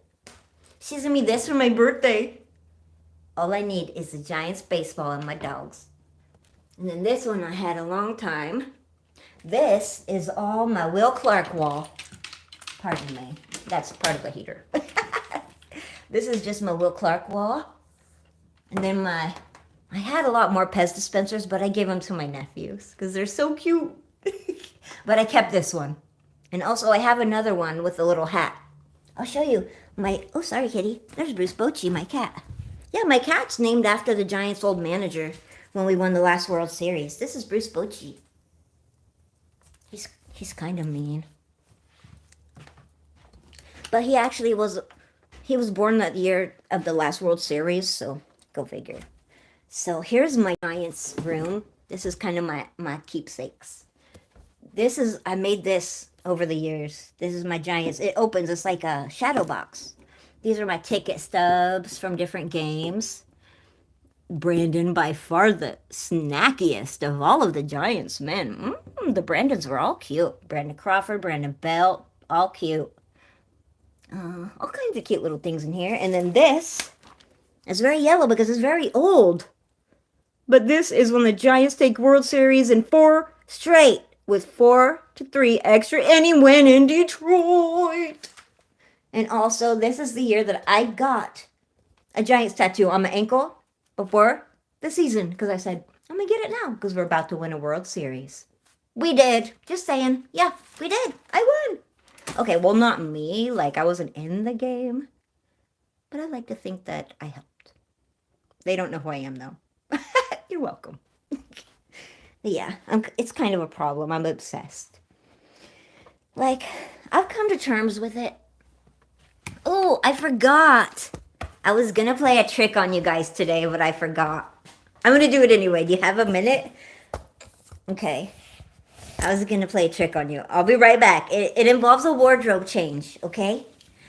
She sent me this for my birthday. All I need is the Giants baseball and my dogs. And then this one I had a long time. This is all my Will Clark wall. Pardon me. That's part of the heater. This is just my Will Clark wall. And then I had a lot more Pez dispensers, but I gave them to my nephews because they're so cute. But I kept this one. And also I have another one with a little hat. I'll show you my, oh sorry kitty, there's Bruce Bochy, my cat. Yeah, my cat's named after the Giants' old manager when we won the last World Series. This is Bruce Bochy. He's kind of mean. But he actually was born that year of the last World Series, so go figure. So here's my Giants room. This is kind of my keepsakes. I made this over the years. This is my Giants. It opens, it's like a shadow box. These are my ticket stubs from different games. Brandon, by far the snackiest of all of the Giants men. The Brandons were all cute. Brandon Crawford, Brandon Belt, all cute. All kinds of cute little things in here. And then this is very yellow because it's very old. But this is when the Giants take World Series in 4 straight with 4-3 extra inning win in Detroit. And also, this is the year that I got a Giants tattoo on my ankle before the season because I said, I'm going to get it now because we're about to win a World Series. We did. Just saying. Yeah, we did. I won. Okay, well, not me. Like, I wasn't in the game. But I like to think that I helped. They don't know who I am, though. You're welcome. Yeah, it's kind of a problem. I'm obsessed. Like, I've come to terms with it. Oh, I forgot. I was going to play a trick on you guys today, but I forgot. I'm going to do it anyway. Do you have a minute? Okay. I was going to play a trick on you. I'll be right back. It involves a wardrobe change, okay?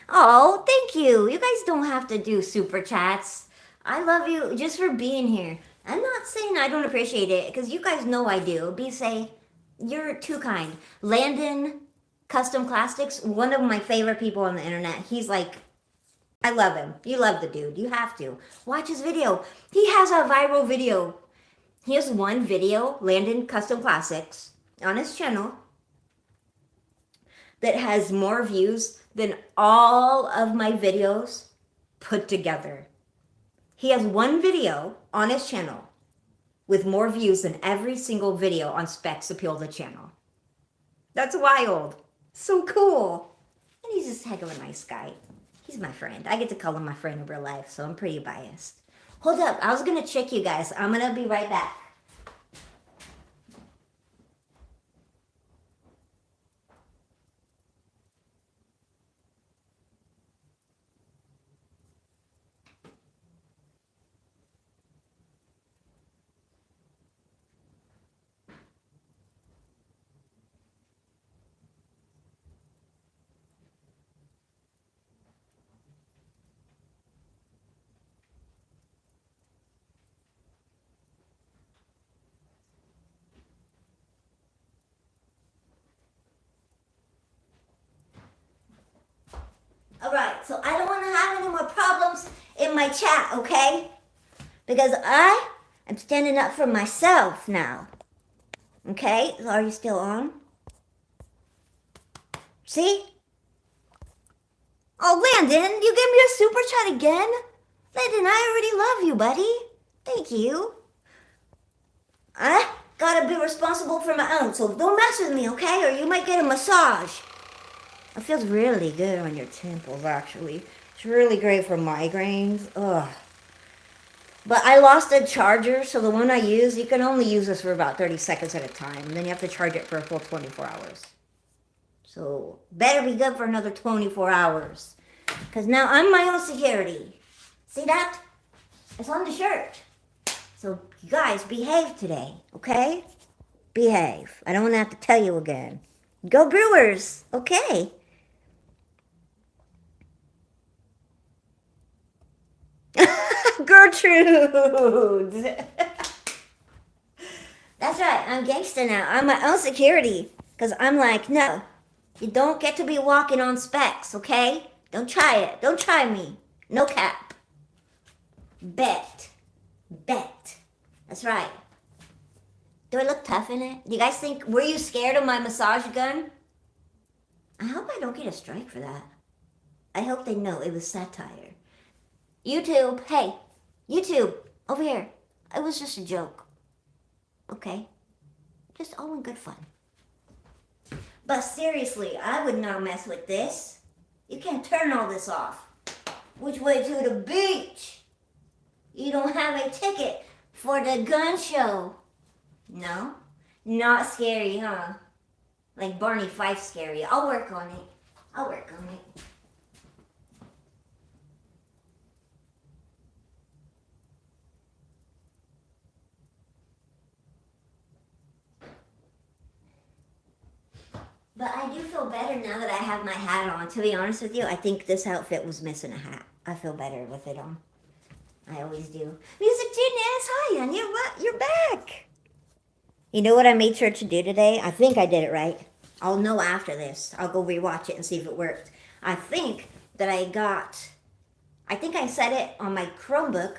Oh, thank you. You guys don't have to do super chats. I love you just for being here. I'm not saying I don't appreciate it, because you guys know I do. You're too kind. Landon Custom Classics, one of my favorite people on the internet. He's like, I love him. You love the dude. You have to. Watch his video. He has a viral video. He has one video, Landon Custom Classics, on his channel that has more views than all of my videos put together. He has one video on his channel with more views than every single video on Specs Appeal the channel. That's wild. So cool. And he's just a heck of a nice guy. He's my friend. I get to call him my friend in real life, so I'm pretty biased. Hold up. I was going to trick you guys. I'm going to be right back. Alright, so I don't want to have any more problems in my chat, okay? Because I am standing up for myself now. Okay? So are you still on? See? Oh, Landon, you gave me a super chat again? Landon, I already love you, buddy. Thank you. I gotta be responsible for my own, so don't mess with me, okay? Or you might get a massage. It feels really good on your temples, actually. It's really great for migraines. Ugh. But I lost a charger, so the one I use, you can only use this for about 30 seconds at a time. And then you have to charge it for a full 24 hours. So better be good for another 24 hours. Because now I'm my own security. See that? It's on the shirt. So you guys, behave today, okay? Behave. I don't want to have to tell you again. Go Brewers, okay? Gertrude. That's right. I'm gangster now. I'm my own security. Because I'm like, no, you don't get to be walking on specs, okay? Don't try it. Don't try me. No cap. Bet. Bet. That's right. Do I look tough in it? Do you guys think, were you scared of my massage gun? I hope I don't get a strike for that. I hope they know it was satire. YouTube, hey, YouTube, over here. It was just a joke. Okay? Just all in good fun. But seriously, I would not mess with this. You can't turn all this off. Which way to the beach? You don't have a ticket for the gun show. No? Not scary, huh? Like Barney Fife scary. I'll work on it. I'll work on it. But I do feel better now that I have my hat on. To be honest with you, I think this outfit was missing a hat. I feel better with it on. I always do. Music Genius, hi, and you're back. You know what I made sure to do today? I think I did it right. I'll know after this. I'll go rewatch it and see if it worked. I think that I set it on my Chromebook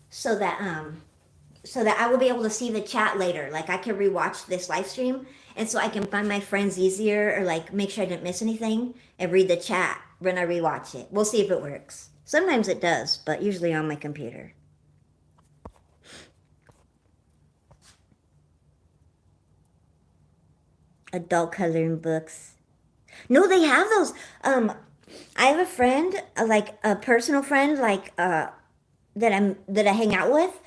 so that I will be able to see the chat later. Like I can rewatch this live stream, and so I can find my friends easier, or like make sure I didn't miss anything and read the chat when I rewatch it. We'll see if it works. Sometimes it does, but usually on my computer. Adult coloring books. No, they have those. I have a friend, like a personal friend, like that I hang out with,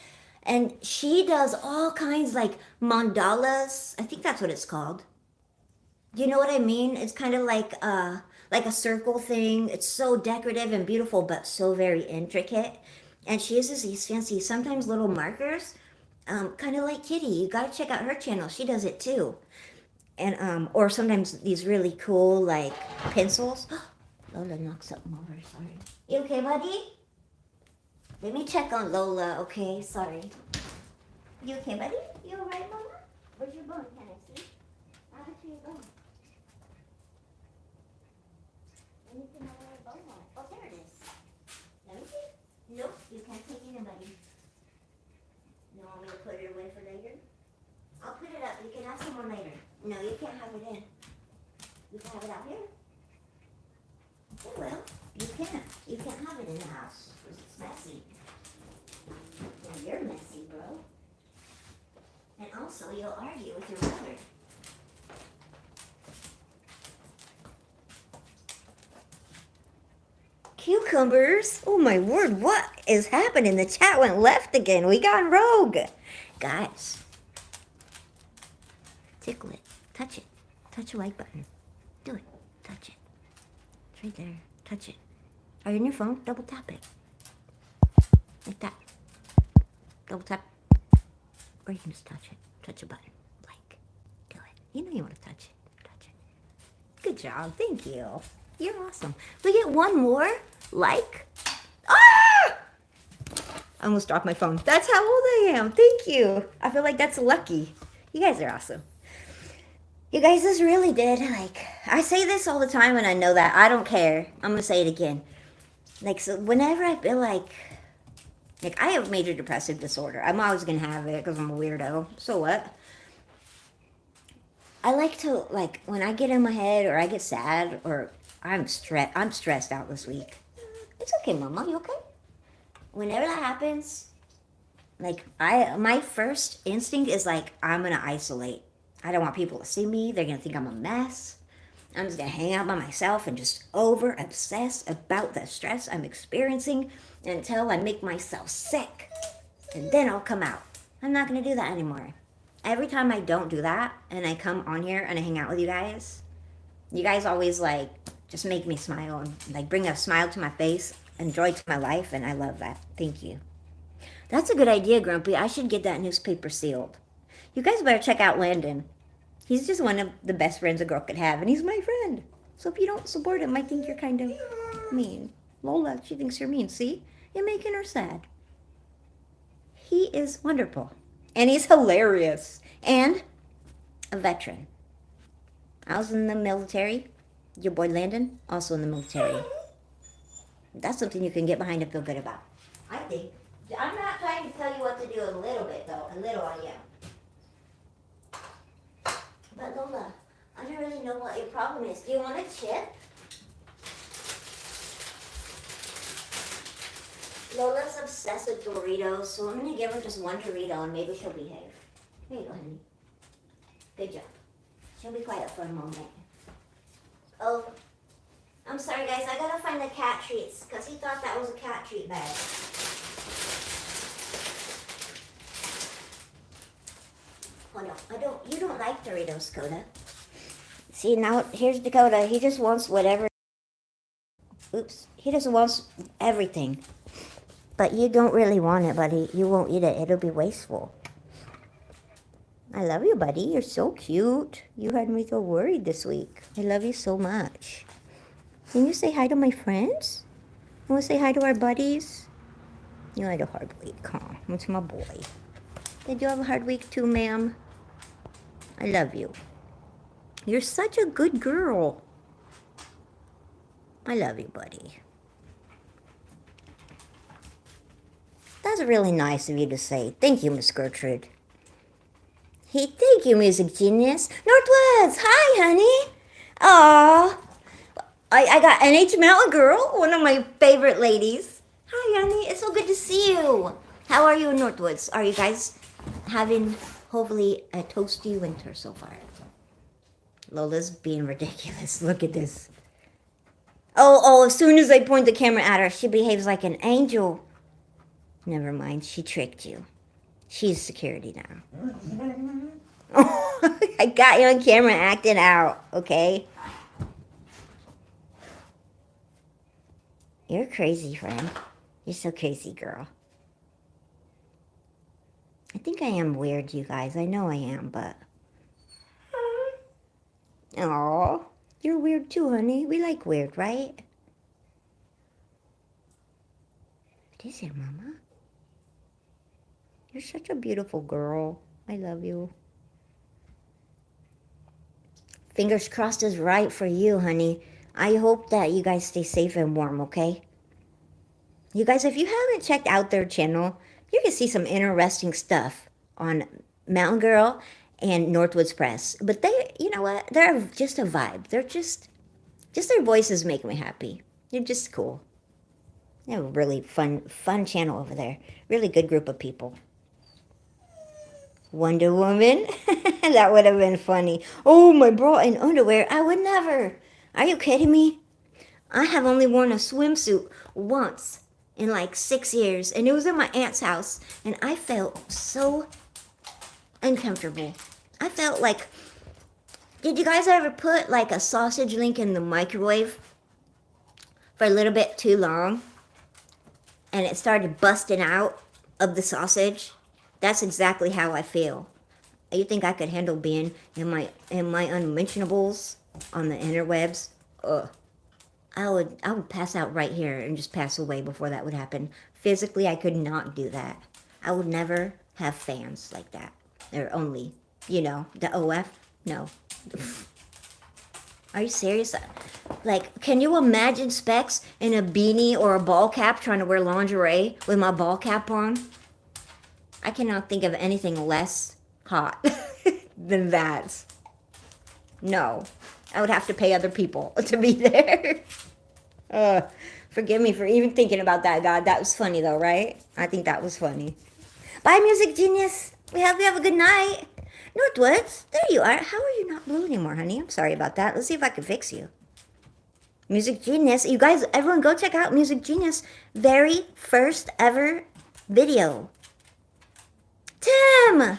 and she does all kinds like mandalas. I think that's what it's called. Do you know what I mean? It's kind of like a circle thing. It's so decorative and beautiful, but so very intricate. And she uses these fancy, sometimes little markers, kind of like Kitty. You gotta check out her channel. She does it too. And or sometimes these really cool like pencils. Lola knocked something over. Sorry. You okay, buddy? Let me check on Lola. Okay, sorry. You okay, buddy? You all right, Mama? Where's your bone? Can I see? I want to see your bone. Let me see my little bone. Oh, there it is. Let me see. Nope, you can't take it in, buddy. You want me to put it away for later? I'll put it up. You can have some more later. No, you can't have it in. You can have it out here. Oh, well, you can't. You can't have it in the house because it's messy. Well, you're messy, bro. And also, you'll argue with your brother. Cucumbers? Oh my word, what is happening? The chat went left again. We got rogue. Guys, tickle it. Touch it. Touch the like button. Do it. Touch it. It's right there. Touch it. Are you on your phone? Double tap it. Like that. Double tap. Or you can just touch it. Touch a button. Like. Do it. You know you want to touch it. Touch it. Good job. Thank you. You're awesome. We get one more like. Ah! I almost dropped my phone. That's how old I am. Thank you. I feel like that's lucky. You guys are awesome. You guys, this really did, like, I say this all the time and I know that. I don't care. I'm going to say it again. Like, so whenever I feel like I have major depressive disorder. I'm always going to have it because I'm a weirdo. So what? I like to, like, when I get in my head or I get sad or I'm stressed out this week. It's okay, Mama. You okay? Whenever that happens, like, my first instinct is, like, I'm going to isolate. I don't want people to see me. They're going to think I'm a mess. I'm just going to hang out by myself and just over-obsess about the stress I'm experiencing until I make myself sick. and then I'll come out. I'm not going to do that anymore. Every time I don't do that and I come on here and I hang out with you guys always like just make me smile and like bring a smile to my face and joy to my life, and I love that. Thank you. That's a good idea, Grumpy. I should get that newspaper sealed. You guys better check out Landon. He's just one of the best friends a girl could have, and he's my friend. So if you don't support him, I think you're kind of mean. Lola, she thinks you're mean. See? You're making her sad. He is wonderful. And he's hilarious. And a veteran. I was in the military. Your boy Landon, also in the military. That's something you can get behind and feel good about. I think. I'm not trying to tell you what to do a little bit, though. A little I am. But Lola, I don't really know what your problem is. Do you want a chip? Lola's obsessed with Doritos, so I'm going to give her just one Dorito and maybe she'll behave. Here you go, honey. Good job. She'll be quiet for a moment. Oh, I'm sorry, guys. I got to find the cat treats because he thought that was a cat treat bag. Oh, no. You don't like Doritos, Coda. See, now here's Dakota. He just wants whatever. Oops. He just wants everything. But you don't really want it, buddy. You won't eat it. It'll be wasteful. I love you, buddy. You're so cute. You had me so worried this week. I love you so much. Can you say hi to my friends? You want to say hi to our buddies? You had a hard week, huh? It's my boy. Did you have a hard week too, ma'am? I love you. You're such a good girl. I love you, buddy. That's really nice of you to say. Thank you, Miss Gertrude. Hey, thank you, Music Genius. Northwoods, hi, honey. Aw. I got NH Mountain Girl, one of my favorite ladies. Hi, honey. It's so good to see you. How are you in Northwoods? Are you guys having, hopefully, a toasty winter so far? Lola's being ridiculous. Look at this. Oh, as soon as I point the camera at her, she behaves like an angel. Never mind, she tricked you. She's security now. Oh, I got you on camera acting out, okay? You're crazy, friend. You're so crazy, girl. I think I am weird, you guys. I know I am, but... Aw, you're weird too, honey. We like weird, right? What is it, Mama? You're such a beautiful girl. I love you. Fingers crossed is right for you, honey. I hope that you guys stay safe and warm, okay? You guys, if you haven't checked out their channel, you can see some interesting stuff on Mountain Girl and Northwoods Press. But they, you know what? They're just a vibe. They're just their voices make me happy. They're just cool. They have a really fun channel over there. Really good group of people. Wonder Woman? That would have been funny. Oh, my bra and underwear. I would never. Are you kidding me? I have only worn a swimsuit once in like 6 years, and it was at my aunt's house, and I felt so uncomfortable. I felt like, did you guys ever put like a sausage link in the microwave for a little bit too long, and it started busting out of the sausage? That's exactly how I feel. You think I could handle being in my unmentionables on the interwebs? Ugh. I would pass out right here and just pass away before that would happen. Physically, I could not do that. I would never have fans like that. They're only, the OF? No. Are you serious? Like, can you imagine Specs in a beanie or a ball cap trying to wear lingerie with my ball cap on? I cannot think of anything less hot than that. No. I would have to pay other people to be there. Forgive me for even thinking about that, God. That was funny, though, right? I think that was funny. Bye, Music Genius. We have a good night. Northwoods, there you are. How are you not blue anymore, honey? I'm sorry about that. Let's see if I can fix you. Music Genius. You guys, everyone go check out Music Genius' very first ever video. Tim!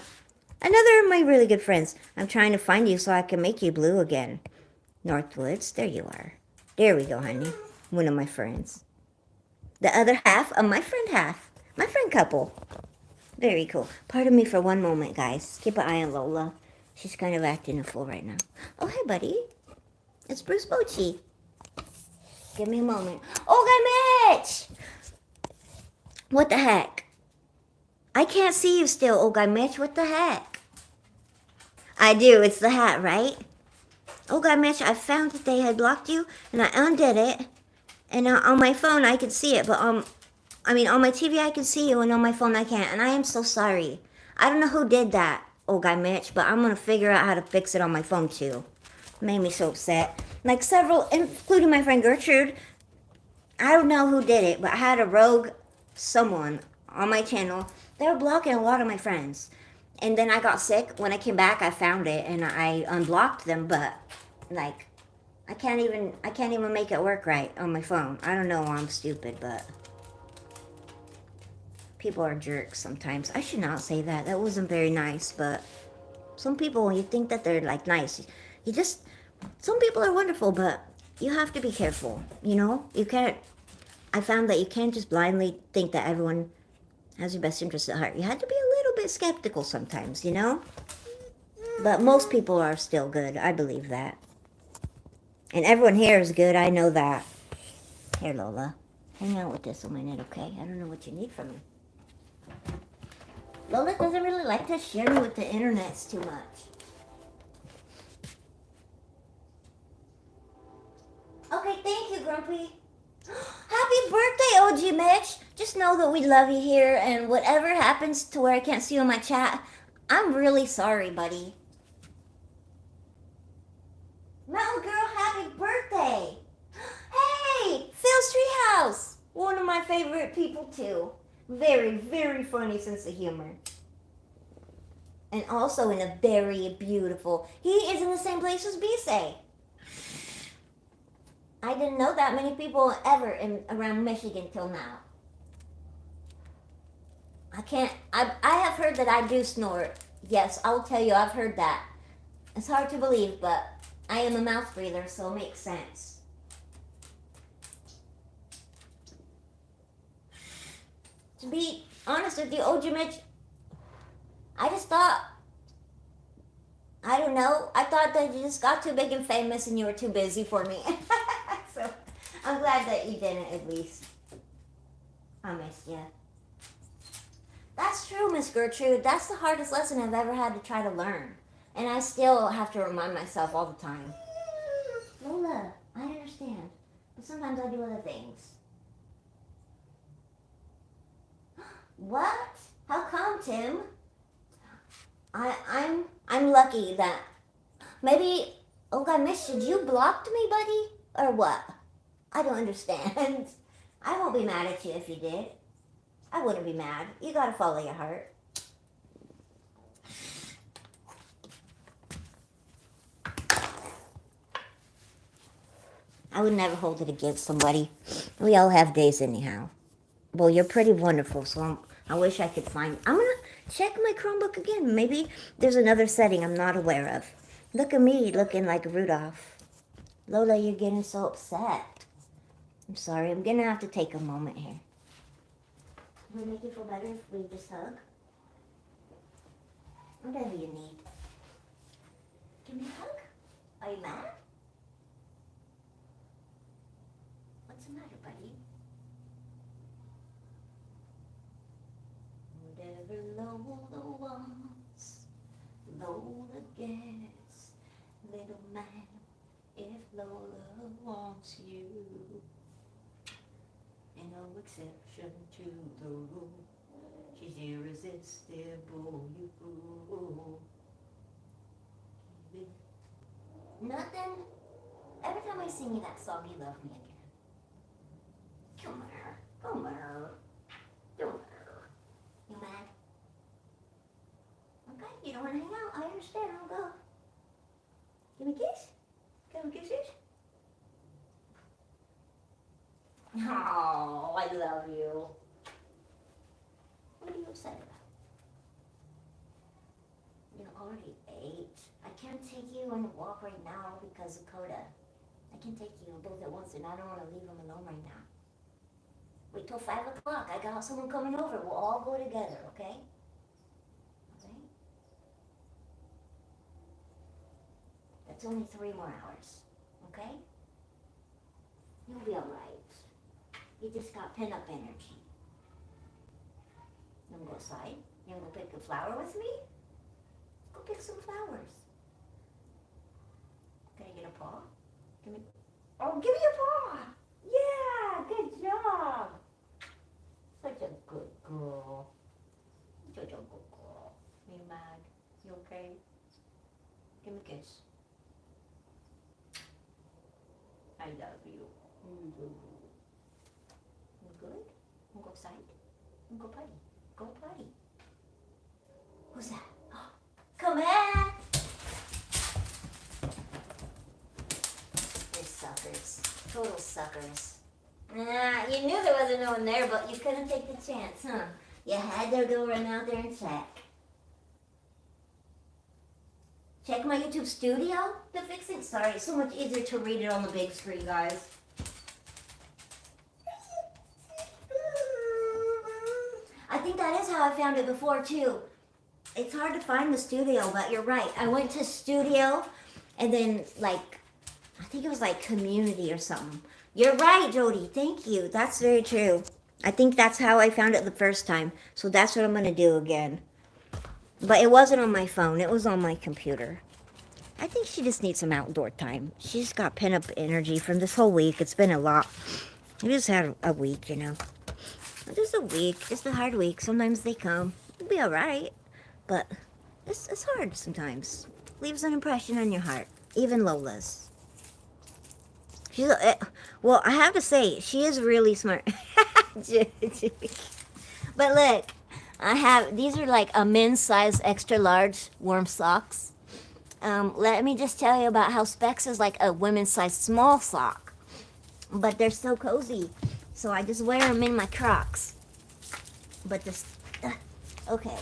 Another of my really good friends. I'm trying to find you so I can make you blue again. Northwoods, there you are. There we go, honey. One of my friends. The other half of my friend half. My friend couple. Very cool. Pardon me for one moment, guys. Keep an eye on Lola. She's kind of acting a fool right now. Oh, hey, buddy. It's Bruce Bochy. Give me a moment. Oh, Guy Mitch! What the heck? I can't see you still, oh, Guy Mitch. What the heck? I do. It's the hat, right? Oh, Guy Mitch, I found that they had blocked you, and I undid it. And on my phone, I could see it, but on my TV, I can see you, and on my phone, I can't. And I am so sorry. I don't know who did that, oh, Guy Mitch, but I'm going to figure out how to fix it on my phone, too. Made me so upset. Like several, including my friend Gertrude, I don't know who did it, but I had a rogue someone on my channel. They were blocking a lot of my friends. And then I got sick. When I came back, I found it, and I unblocked them, but, like, I can't even make it work right on my phone. I don't know, I'm stupid, but people are jerks sometimes. I should not say that. That wasn't very nice, but some people, you think that they're, like, nice. Some people are wonderful, but you have to be careful, you know? I found that you can't just blindly think that everyone has your best interest at heart. You have to be a little bit skeptical sometimes, you know? But most people are still good. I believe that. And everyone here is good. I know that. Here, Lola. Hang out with this on my net, okay? I don't know what you need from me. Lola doesn't really like to share me with the internets too much. Okay, thank you, Grumpy. Happy birthday, OG Mitch. Just know that we love you here, and whatever happens to where I can't see you in my chat, I'm really sorry, buddy. Mountain Girl, happy birthday. Hey, Phil's Treehouse. One of my favorite people, too. Very, very funny sense of humor. And also in a very beautiful... He is in the same place as Bisay. I didn't know that many people ever around Michigan till now. I have heard that I do snort. Yes, I'll tell you, I've heard that. It's hard to believe, but I am a mouth breather, so it makes sense. To be honest with you, OG Mitch, I just thought, I don't know, I thought that you just got too big and famous and you were too busy for me. So, I'm glad that you didn't, at least. I missed you. That's true, Miss Gertrude. That's the hardest lesson I've ever had to try to learn. And I still have to remind myself all the time. Lola, I understand. But sometimes I do other things. What? How come, Tim? I'm lucky that maybe, oh God, Miss, did you blocked me, buddy? Or what? I don't understand. I won't be mad at you if you did. I wouldn't be mad. You gotta follow your heart. I would never hold it against somebody. We all have days anyhow. Well, you're pretty wonderful, so I wish I could find... I'm gonna check my Chromebook again. Maybe there's another setting I'm not aware of. Look at me looking like Rudolph. Lola, you're getting so upset. I'm sorry. I'm gonna have to take a moment here. Would it make you feel better if we just hug? Whatever you need. Give me a hug? Are you mad? What's the matter, buddy? Whatever Lola wants, Lola gets. Little man, if Lola wants you. And no exception to the rule. She's irresistible, you fool. Nothing. Every time I sing you that song, you love me again. Come here. Come here. Come here. You mad? Okay, you don't want to hang out. I understand. I'll go. Give me a kiss. Give me kisses. Oh, I love you. What are you upset about? walk right now because of Coda. I can take you both at once, and I don't want to leave him alone right now. Wait till 5 o'clock. I got someone coming over. We'll all go together, okay? Okay? That's only 3 more hours, okay? You'll be alright. You just got pent-up energy. You wanna go outside? You wanna go pick a flower with me? Go pick some flowers. Can I get a paw? Give me... Oh, give me a paw! Yeah, good job! Such a good girl. Such a good girl. Are you mad? You okay? Give me a kiss. I love you. You good? Wanna go outside? Wanna go potty? Go potty. Who's that? Oh, come here! They're suckers. Total suckers. Nah, you knew there wasn't no one there, but you couldn't take the chance, huh? You had to go run out there and check. Check my YouTube studio to fix it. Sorry, it's so much easier to read it on the big screen, guys. I think that is how I found it before, too. It's hard to find the studio, but you're right. I went to studio, and then, like, I think it was, like, community or something. You're right, Jody. Thank you. That's very true. I think that's how I found it the first time. So that's what I'm going to do again. But it wasn't on my phone. It was on my computer. I think she just needs some outdoor time. She's got pent-up energy from this whole week. It's been a lot. We just had a week, you know. Just a week. Just a hard week. Sometimes they come. It'll be all right. But it's hard sometimes. Leaves an impression on your heart. Even Lola's. She's, well, I have to say, she is really smart. But look, these are like a men's size extra large warm socks. Let me just tell you about how Specs is like a women's size small sock. But they're so cozy. So I just wear them in my Crocs. But this, okay.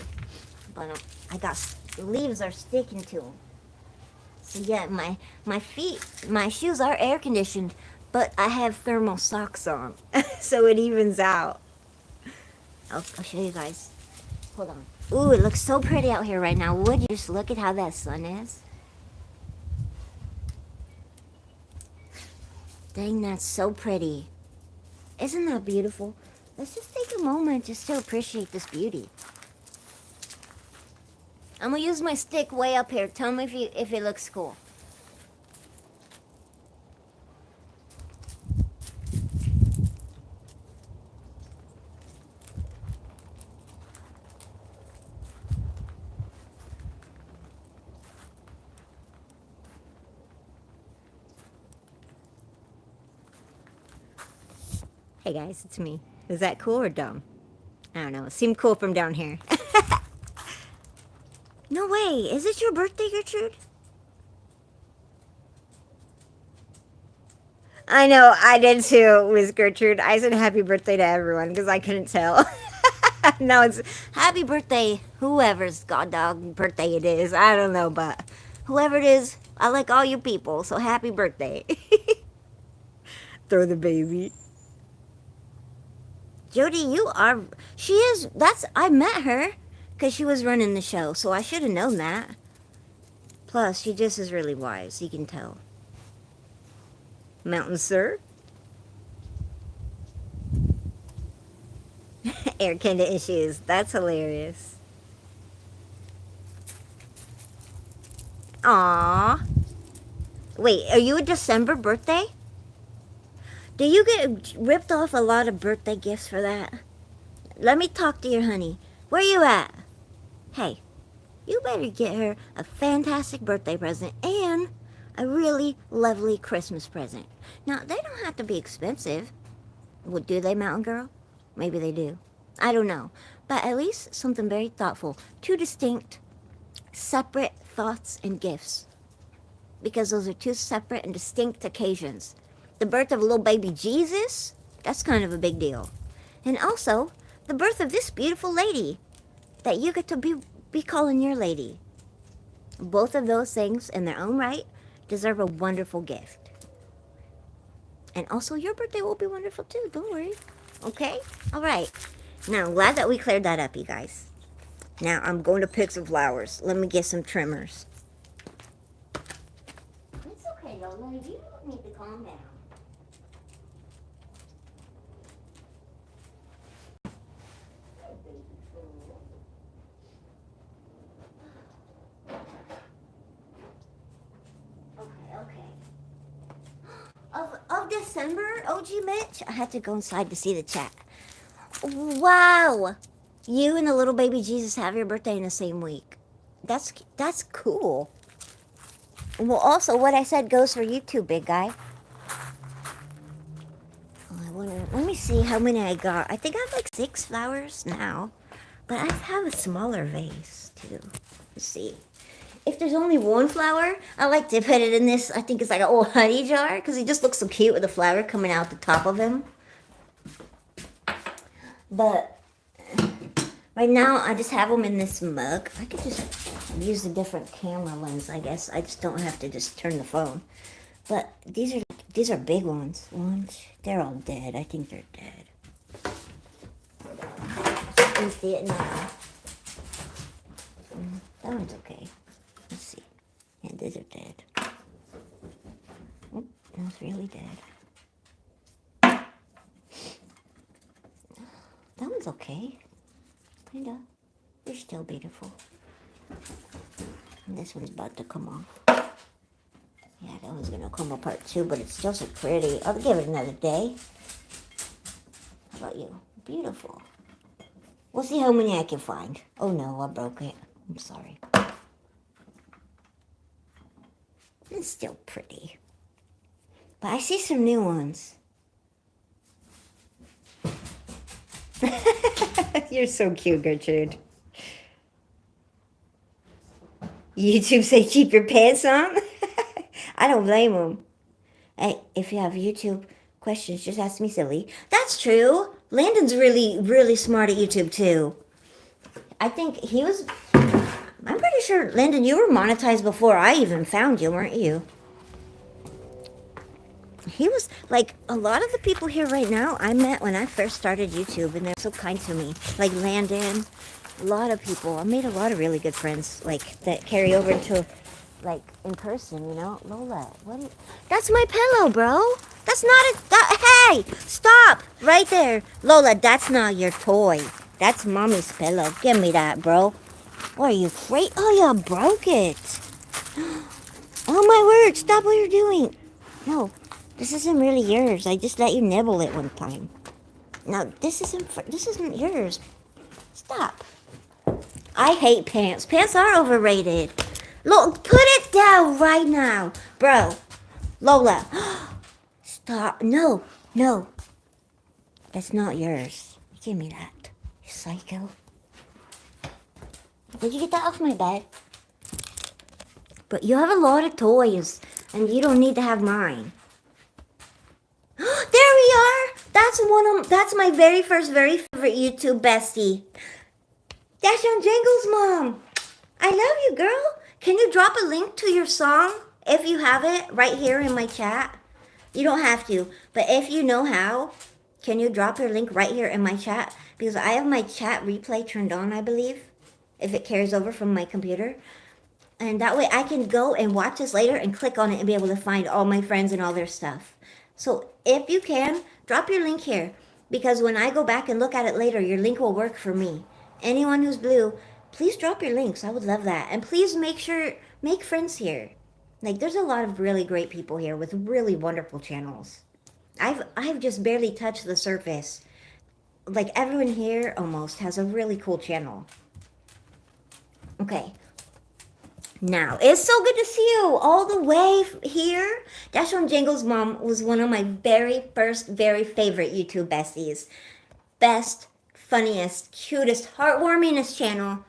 But I got, the leaves are sticking to them. So yeah, my feet, my shoes are air conditioned, but I have thermal socks on. So it evens out. I'll show you guys. Hold on. Ooh, it looks so pretty out here right now. Would you just look at how that sun is? Dang, that's so pretty. Isn't that beautiful? Let's just take a moment just to appreciate this beauty. I'm gonna use my stick way up here. Tell me if it looks cool. Hey guys, it's me. Is that cool or dumb? I don't know. It seemed cool from down here. No way. Is it your birthday, Gertrude? I know. I did too, Miss Gertrude. I said happy birthday to everyone because I couldn't tell. No, it's happy birthday, whoever's god dog birthday it is. I don't know, but whoever it is, I like all you people. So happy birthday. Throw the baby. Jody, you are, she is, I met her because she was running the show, so I should have known that. Plus, she just is really wise, you can tell. Mountain Sir. Air Kenda issues, that's hilarious. Aww. Wait, are you a December birthday? Do you get ripped off a lot of birthday gifts for that? Let me talk to your honey. Where you at? Hey, you better get her a fantastic birthday present and a really lovely Christmas present. Now, they don't have to be expensive. Well, do they, Mountain Girl? Maybe they do. I don't know. But at least something very thoughtful. 2 distinct, separate thoughts and gifts. Because those are 2 separate and distinct occasions. The birth of little baby Jesus, that's kind of a big deal. And also, the birth of this beautiful lady that you get to be calling your lady. Both of those things in their own right deserve a wonderful gift. And also, your birthday will be wonderful too. Don't worry. Okay? All right. Now, I'm glad that we cleared that up, you guys. Now, I'm going to pick some flowers. Let me get some trimmers. It's okay, Lola. You don't need to calm down. Of December, OG Mitch, I had to go inside to see the chat. Wow, you and the little baby Jesus have your birthday in the same week. That's cool. Well, also what I said goes for you too, big guy. Oh, let me see how many I got. I think I have like 6 flowers now, but I have a smaller vase too. Let's see. If there's only one flower, I like to put it in this, I think it's like an old honey jar, because he just looks so cute with the flower coming out the top of him. But right now, I just have them in this mug. I could just use a different camera lens, I guess. I just don't have to just turn the phone. But these are big ones. They're all dead. I think they're dead. You can see it now. That one's okay. Let's see. Yeah, these are dead. Oh, that's really dead. That one's okay. Kinda. They're still beautiful. And this one's about to come off. Yeah, that one's gonna come apart too, but it's still so pretty. I'll give it another day. How about you? Beautiful. We'll see how many I can find. Oh no, I broke it. I'm sorry. It's still pretty. But I see some new ones. You're so cute, Gertrude. YouTube say keep your pants on? I don't blame them. Hey, if you have YouTube questions, just ask me, silly. That's true. Landon's really, really smart at YouTube, too. I think he was... I'm pretty sure, Landon, you were monetized before I even found you, weren't you? He was, like, a lot of the people here right now I met when I first started YouTube, and they're so kind to me. Like Landon, a lot of people. I made a lot of really good friends, like, that carry over into, like, in person, you know? Lola, that's my pillow, bro. That's not hey, stop right there. Lola, that's not your toy. That's mommy's pillow. Give me that, bro. What are you afraid? Oh, you broke it. Oh, my word. Stop what you're doing. No, this isn't really yours. I just let you nibble it one time. No, this isn't yours. Stop. I hate pants. Pants are overrated. Look, put it down right now. Bro. Lola. Stop. No. That's not yours. Give me that. You psycho. Did you get that off my bed? But you have a lot of toys, and you don't need to have mine. There we are. That's my very favorite YouTube bestie. That's Young Jangle's mom. I love you, girl. Can you drop a link to your song if you have it right here in my chat? You don't have to, but if you know how, can you drop your link right here in my chat? Because I have my chat replay turned on, I believe, if it carries over from my computer. And that way I can go and watch this later and click on it and be able to find all my friends and all their stuff. So if you can, drop your link here. Because when I go back and look at it later, your link will work for me. Anyone who's blue, please drop your links. I would love that. And please make friends here. Like, there's a lot of really great people here with really wonderful channels. I've just barely touched the surface. Like, everyone here almost has a really cool channel. Okay. Now, it's so good to see you all the way here. Dash on Jangle's mom was one of my very favorite YouTube besties. Best, funniest, cutest, heartwarmingest channel.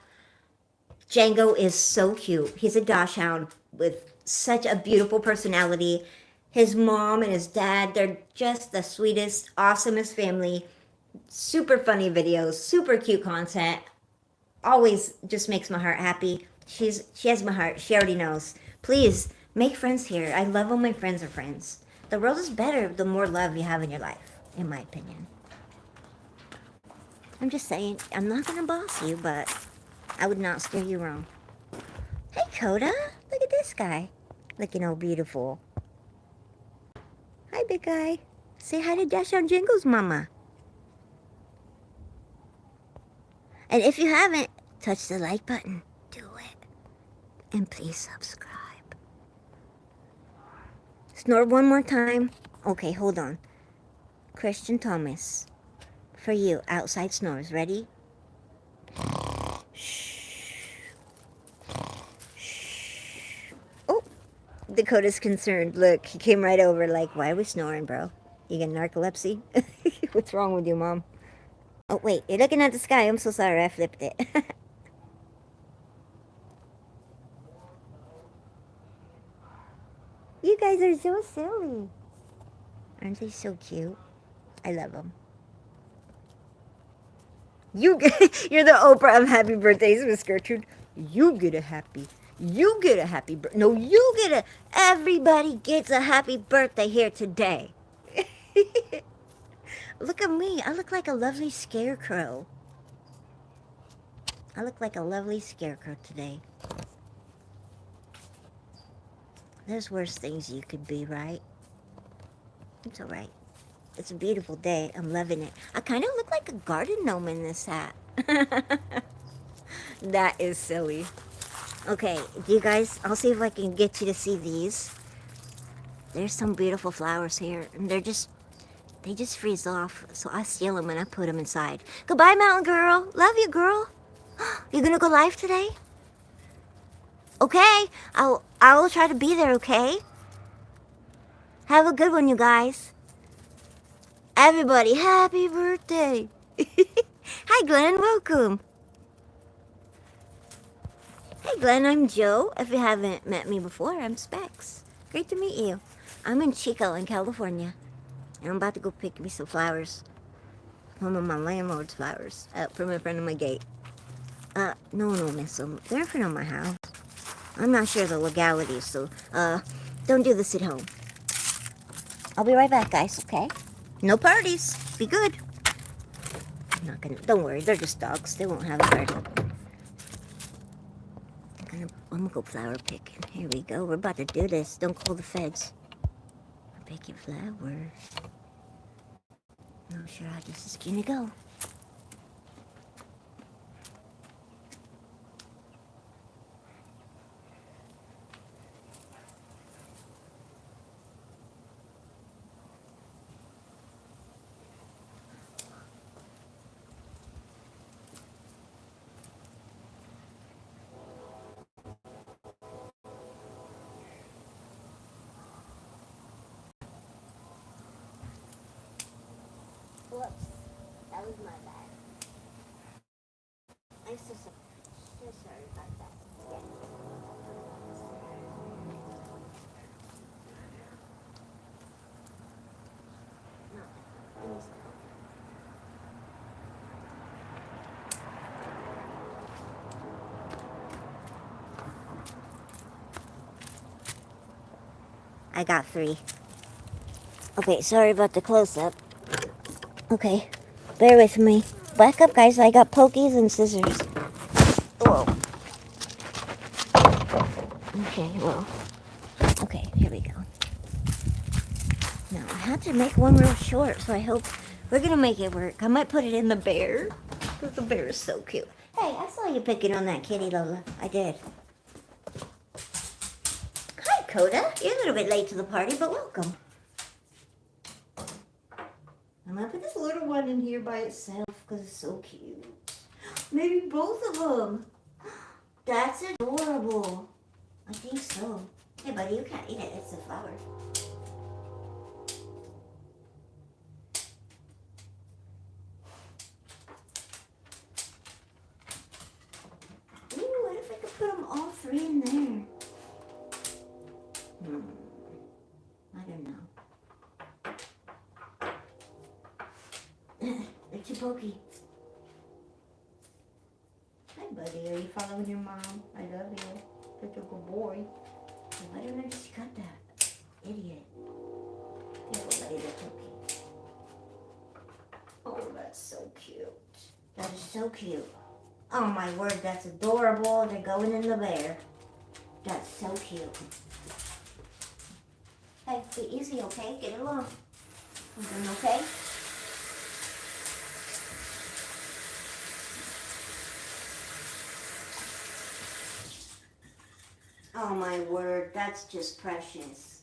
Django is so cute. He's a dachshund with such a beautiful personality. His mom and his dad, they're just the sweetest, awesomest family. Super funny videos, super cute content. Always just makes my heart happy. She has my heart. She already knows. Please Make friends here. I love when my friends are friends. The world is better the more love you have in your life, in my opinion. I'm just saying, I'm not gonna boss you, but I would not steer you wrong. Hey, Coda. Look at this guy. Looking all beautiful. Hi, big guy. Say hi to Dash on Jingles, mama. And if you haven't, touch the like button. Do it. And please subscribe. Snore one more time. Okay, hold on. Christian Thomas. For you, outside snores. Ready? Oh, Dakota's concerned. Look, he came right over like, why are we snoring, bro? You got narcolepsy? What's wrong with you, Mom? Oh, wait, you're looking at the sky. I'm so sorry, I flipped it. You guys are so silly. Aren't they so cute? I love them. You're the Oprah of happy birthdays, Miss Gertrude. You get a happy. You get a happy birthday. No, you get a. Everybody gets a happy birthday here today. Look at me. I look like a lovely scarecrow. I look like a lovely scarecrow today. There's worse things you could be, right? It's alright. It's a beautiful day. I'm loving it. I kind of look like a garden gnome in this hat. That is silly. Okay, you guys, I'll see if I can get you to see these. There's some beautiful flowers here, and they just freeze off, so I steal them and I put them inside. Goodbye, mountain girl. Love you, girl. You gonna go live today? Okay, I will try to be there, okay? Have a good one, you guys. Everybody, happy birthday. Hi, Glenn, welcome. Hey, Glenn, I'm Joe. If you haven't met me before, I'm Specs. Great to meet you. I'm in Chico, in California. And I'm about to go pick me some flowers. Some of my landlord's flowers out from in front of my gate. No, miss them. They're in front of my house. I'm not sure the legalities, so, don't do this at home. I'll be right back, guys, okay? No parties. Be good. I'm not gonna, don't worry, they're just dogs. They won't have a party. I'm gonna go flower picking. Here we go. We're about to do this. Don't call the feds. We're picking flowers. Not sure how this is gonna go. Whoops. That was my bad. I'm so sorry about that. Yeah. No, give me some. I got 3. Okay, sorry about the close-up. Okay, bear with me. Back up, guys. I got pokies and scissors. Whoa. Okay, well. Okay, here we go. Now, I had to make one real short, so I hope we're going to make it work. I might put it in the bear, because the bear is so cute. Hey, I saw you picking on that kitty, Lola. I did. Hi, Coda. You're a little bit late to the party, but welcome. I'm gonna put this little one in here by itself because it's so cute. Maybe both of them. That's adorable. I think so. Hey, buddy, you can't eat it. It's a flower. Ooh, what if I could put them all 3 in there? I don't know. They're too pokey. Hi, buddy. Are you following your mom? I love you. Such a good boy. Why don't I just cut that? Idiot. Here's what that's okay. Oh, that's so cute. That is so cute. Oh my word, that's adorable. They're going in the bear. That's so cute. Hey, be easy, okay? Get along. Everything okay? Oh my word, that's just precious.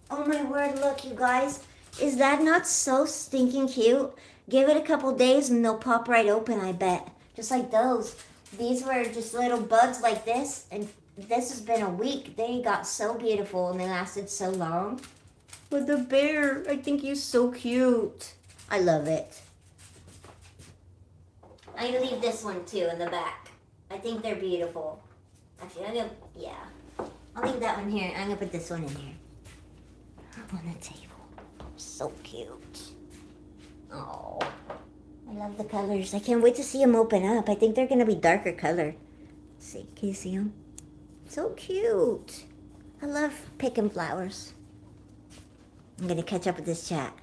Oh my word, look you guys. Is that not so stinking cute? Give it a couple days and they'll pop right open, I bet. Just like those. These were just little buds like this, and this has been a week. They got so beautiful and they lasted so long. But the bear, I think he's so cute. I love it. I'm gonna leave this one too in the back. I think they're beautiful. Actually, I'll leave that one here. I'm gonna put this one in here. On the table. So cute. Oh, I love the colors. I can't wait to see them open up. I think they're gonna be darker color. Let's see, can you see them? So cute. I love picking flowers. I'm gonna catch up with this chat.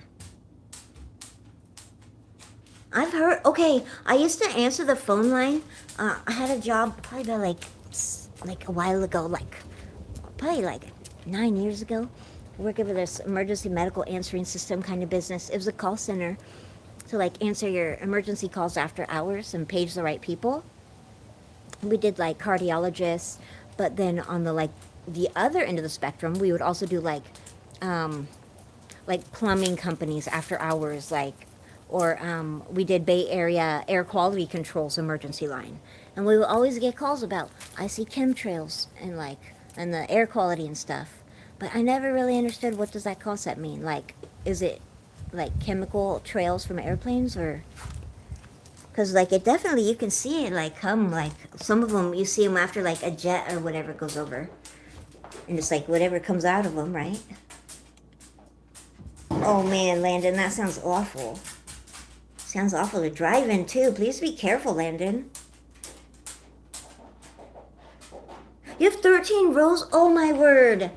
I've heard, okay, I used to answer the phone line. I had a job probably about like a while ago, probably like 9 years ago, working with this emergency medical answering system kind of business. It was a call center to like answer your emergency calls after hours and page the right people. We did like cardiologists, but then on the other end of the spectrum, we would also do like plumbing companies after hours, or we did Bay Area air quality controls emergency line. And we would always get calls about, I see chemtrails and the air quality and stuff. But I never really understood, what does that concept mean? Like, is it like chemical trails from airplanes, or? Because it definitely, you can see it come, some of them, you see them after a jet or whatever goes over. And it's whatever comes out of them, right? Oh man, Landon, that sounds awful. Sounds awful to drive in too. Please be careful, Landon. You have 13 rows? Oh my word.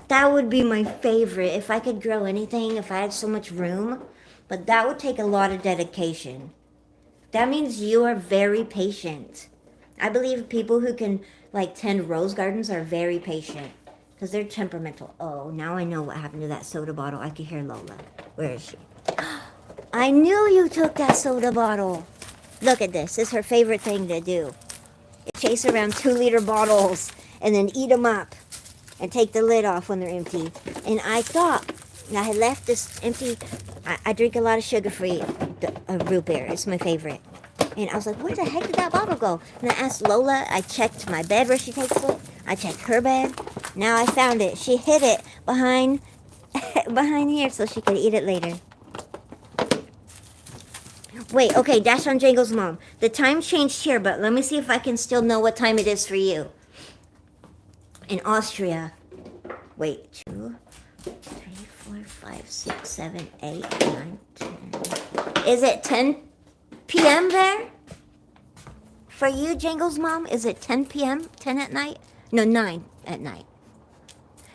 That would be my favorite. If I could grow anything, if I had so much room. But that would take a lot of dedication. That means you are very patient. I believe people who can tend rose gardens are very patient. Because they're temperamental. Oh, now I know what happened to that soda bottle. I can hear Lola. Where is she? I knew you took that soda bottle. Look at this. It's her favorite thing to do. Chase around 2-liter bottles and then eat them up and take the lid off when they're empty. And I thought I had left this empty. I drink a lot of sugar-free root beer. It's my favorite. And I was like, where the heck did that bottle go? And I asked Lola. I checked my bed where she takes it. I checked her bed. Now I found it. She hid it behind here so she could eat it later. Wait, okay, Dash on Jangle's mom. The time changed here, but let me see if I can still know what time it is for you. In Austria. Wait, 2, 3, 4, 5, 6, 7, 8, 9, 10. Is it 10 p.m. there? For you, Jangle's mom, is it 10 p.m.? 10 at night? No, 9 at night.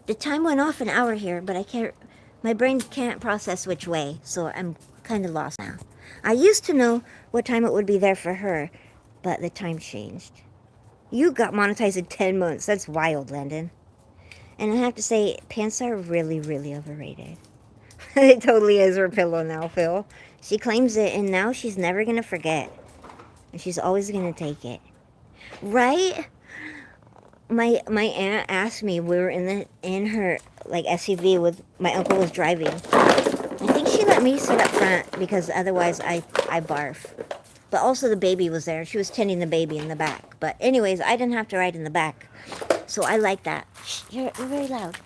The time went off an hour here, but my brain can't process which way, so I'm kind of lost now. I used to know what time it would be there for her, but the time changed. You got monetized in 10 months. That's wild, Landon. And I have to say, pants are really, really overrated. It totally is her pillow now, Phil. She claims it, and now she's never going to forget. And she's always going to take it. Right? My aunt asked me, we were in her SUV with my uncle was driving. I think she let me sit up front because otherwise I barf. But also the baby was there. She was tending the baby in the back. But anyways, I didn't have to ride in the back. So I like that. Shh, you're very loud.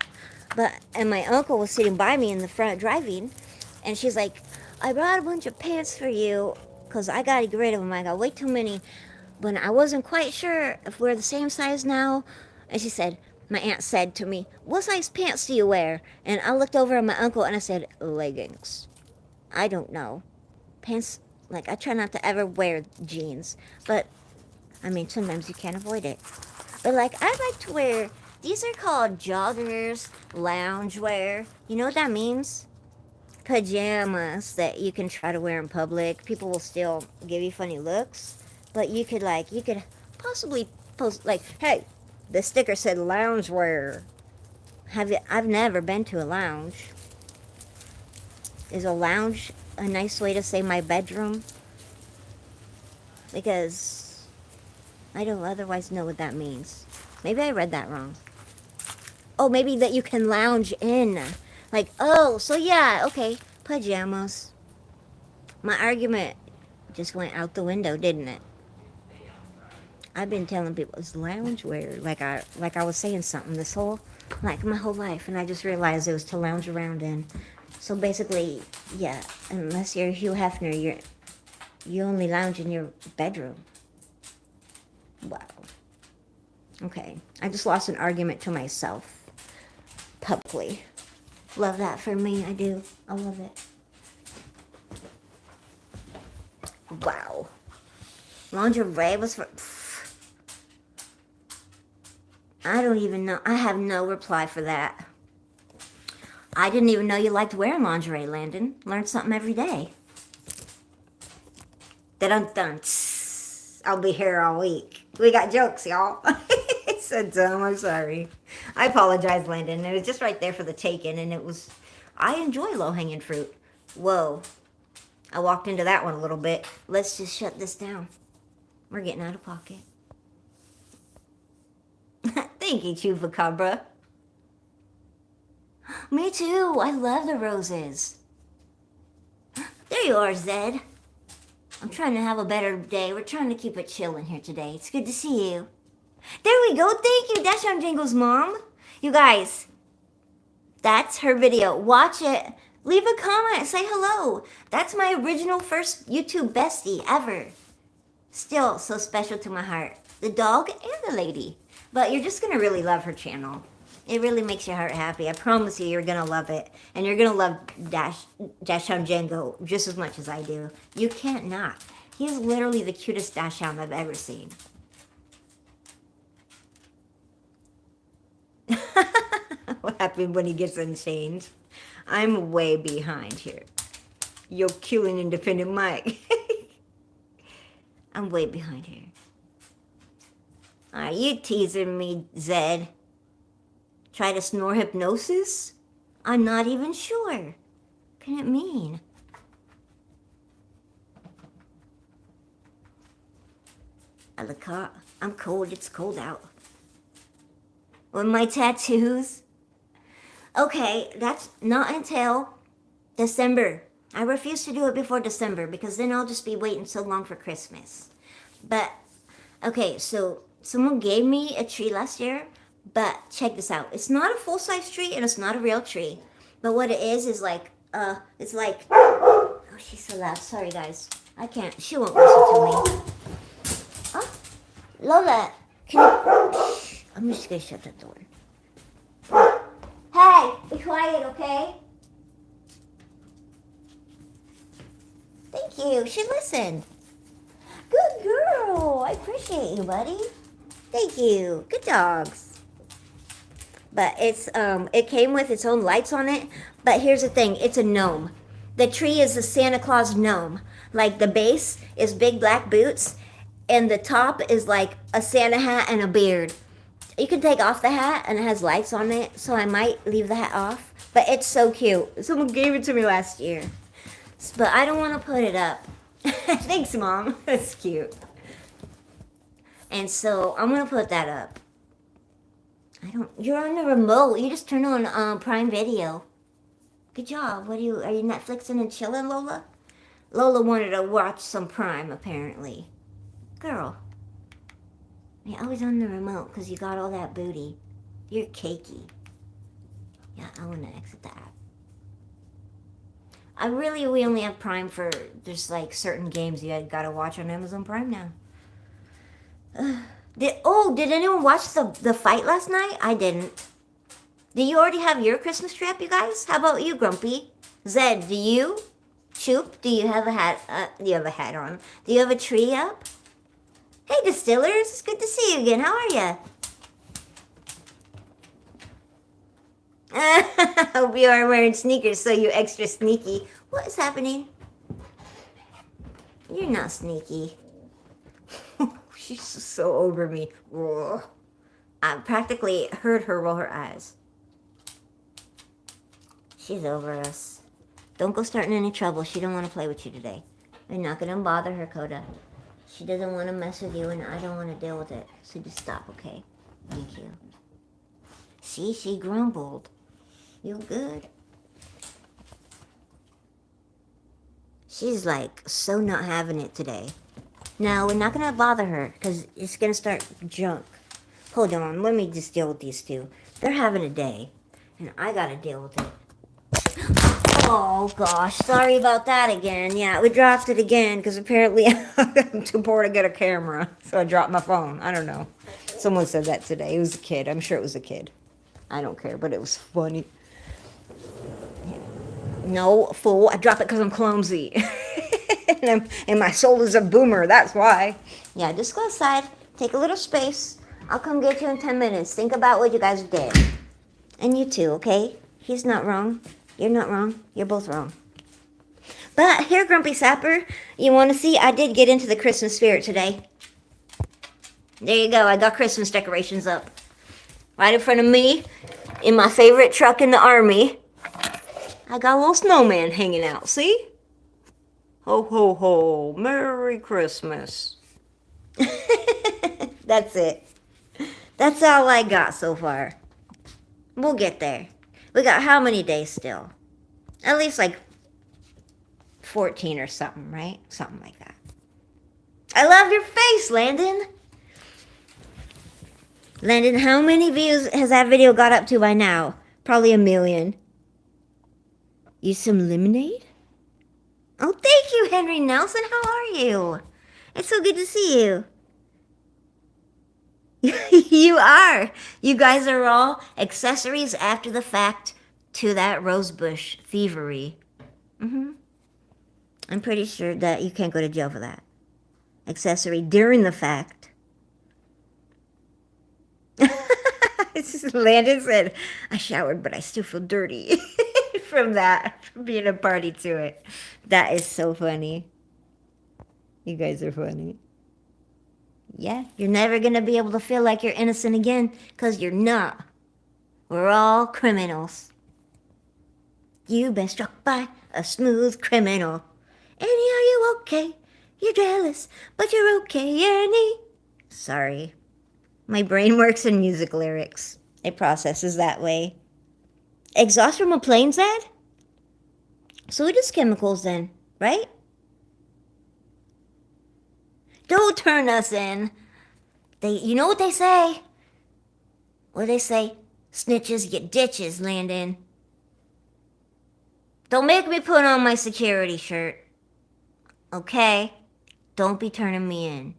And my uncle was sitting by me in the front driving. And she's like, I brought a bunch of pants for you because I got to get rid of them. I got way too many. But I wasn't quite sure if we're the same size now. And she said, my aunt said to me, what size pants do you wear? And I looked over at my uncle and I said, leggings. I don't know. Pants, I try not to ever wear jeans. But, I mean, sometimes you can't avoid it. But, I like to wear, These are called joggers, loungewear. You know what that means? Pajamas that you can try to wear in public. People will still give you funny looks, but you could possibly post like, hey, the sticker said loungewear. I've never been to a lounge. Is a lounge a nice way to say my bedroom? Because I don't otherwise know what that means. Maybe I read that wrong. Oh, maybe that you can lounge in. Like, oh, so yeah, okay, pajamas. My argument just went out the window, didn't it? I've been telling people it's loungewear, like I was saying something my whole life, and I just realized it was to lounge around in. So basically, yeah, unless you're Hugh Hefner, you only lounge in your bedroom. Wow. Okay, I just lost an argument to myself publicly. Love that for me, I do. I love it. Wow. Lingerie was for... I don't even know. I have no reply for that. I didn't even know you liked wearing lingerie, Landon. Learn something every day. Dun-dun-dun. I'll be here all week. We got jokes, y'all. It's so dumb. I'm sorry. I apologize, Landon. It was just right there for the taking, and it was... I enjoy low-hanging fruit. Whoa. I walked into that one a little bit. Let's just shut this down. We're getting out of pocket. Thank you, Chupacabra. Me too. I love the roses. There you are, Zed. I'm trying to have a better day. We're trying to keep it chill in here today. It's good to see you. There we go. Thank you, Dash on Jingle's mom. You guys, that's her video. Watch it. Leave a comment. Say hello. That's my original first YouTube bestie ever. Still so special to my heart. The dog and the lady. But you're just going to really love her channel. It really makes your heart happy. I promise you, you're going to love it. And you're going to love Dashhound Django just as much as I do. You can't not. He is literally the cutest Dashhound I've ever seen. What happened when he gets unchained? I'm way behind here. You're killing Independent Mike. I'm way behind here. Are you teasing me, Zed? Try to snore hypnosis? I'm not even sure. What can it mean? I look hot. I'm cold. It's cold out. With my tattoos? Okay, that's not until December. I refuse to do it before December because then I'll just be waiting so long for Christmas. But, okay, so someone gave me a tree last year, but check this out. It's not a full-size tree and it's not a real tree. But what it is like, it's like, oh, she's so loud. Sorry, guys. I can't, she won't listen to me. Oh, Lola, can you, shh, I'm just gonna shut that door. Hey, be quiet, okay? Thank you. She listened. Good girl. I appreciate you, buddy. Thank you. Good dogs. But it's it came with its own lights on it. But here's the thing. It's a gnome. The tree is a Santa Claus gnome. Like the base is big black boots, and the top is like a Santa hat and a beard. You can take off the hat, and it has lights on it, so I might leave the hat off. But it's so cute. Someone gave it to me last year. But I don't want to put it up. Thanks, Mom. That's cute. And so I'm going to put that up. You're on the remote. You just turned on Prime Video. Good job. Are you Netflixing and chilling, Lola? Lola wanted to watch some Prime, apparently. Girl. You're always on the remote because you got all that booty. You're cakey. Yeah, I want to exit that. We only have Prime for just like certain games you gotta watch on Amazon Prime now. Did anyone watch the fight last night? I didn't. Do you already have your Christmas tree up, you guys? How about you, Grumpy? Zed, do you? Choop, do you have a hat? Do you have a hat on? Do you have a tree up? Hey, Distillers, it's good to see you again. How are ya? Hope you are wearing sneakers so you extra sneaky. What is happening? You're not sneaky. She's so over me. Ugh. I practically heard her roll her eyes. She's over us. Don't go starting any trouble. She don't want to play with you today. You're not going to bother her, Coda. She doesn't want to mess with you, and I don't want to deal with it. So just stop, okay? Thank you. See, she grumbled. You good? She's like so not having it today. No, we're not going to bother her because it's going to start junk. Hold on, let me just deal with these two. They're having a day, and I got to deal with it. Oh, gosh, sorry about that again. Yeah, we dropped it again because apparently I'm too poor to get a camera, so I dropped my phone. I don't know. Someone said that today. It was a kid. I'm sure it was a kid. I don't care, but it was funny. No, fool, I dropped it because I'm clumsy. and my soul is a boomer, that's why. Yeah, just go outside, take a little space. I'll come get you in 10 minutes. Think about what you guys did. And you too, okay? He's not wrong. You're not wrong. You're both wrong. But here, Grumpy Sapper, you want to see? I did get into the Christmas spirit today. There you go. I got Christmas decorations up. Right in front of me, in my favorite truck in the army. I got a little snowman hanging out, see? Ho, ho, ho. Merry Christmas. That's it. That's all I got so far. We'll get there. We got how many days still? At least like 14 or something, right? Something like that. I love your face, Landon. Landon, how many views has that video got up to by now? Probably 1 million. You some lemonade? Oh, thank you, Henry Nelson. How are you? It's so good to see you. You are. You guys are all accessories after the fact to that rosebush thievery. I'm pretty sure that you can't go to jail for that. Accessory during the fact. Landon said, I showered, but I still feel dirty from that, from being a party to it. That is so funny. You guys are funny. Yeah, you're never going to be able to feel like you're innocent again, because you're not. We're all criminals. You've been struck by a smooth criminal. Annie, are you okay? You're jealous, but you're okay, Annie. Sorry. My brain works in music lyrics. It processes that way. Exhaust from a plane, Zed? So it is chemicals then, right? Don't turn us in. You know what they say? What do they say? Snitches get ditches, Landon. Don't make me put on my security shirt. Okay? Don't be turning me in.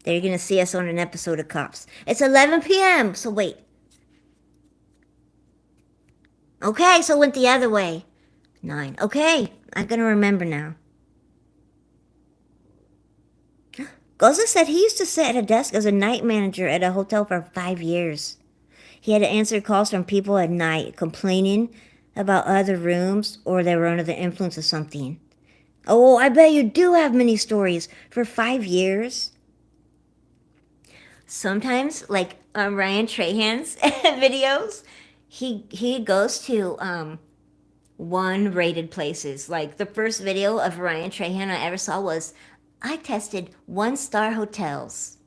They're gonna see us on an episode of Cops. It's 11 p.m., so wait. Okay, so it went the other way. 9. Okay, I'm gonna remember now. Goza said he used to sit at a desk as a night manager at a hotel for 5 years. He had to answer calls from people at night complaining about other rooms or they were under the influence of something. Oh, I bet you do have many stories. For 5 years? Sometimes, like Ryan Trahan's videos, he goes to 1-rated places. Like the first video of Ryan Trahan I ever saw was, I tested 1-star hotels.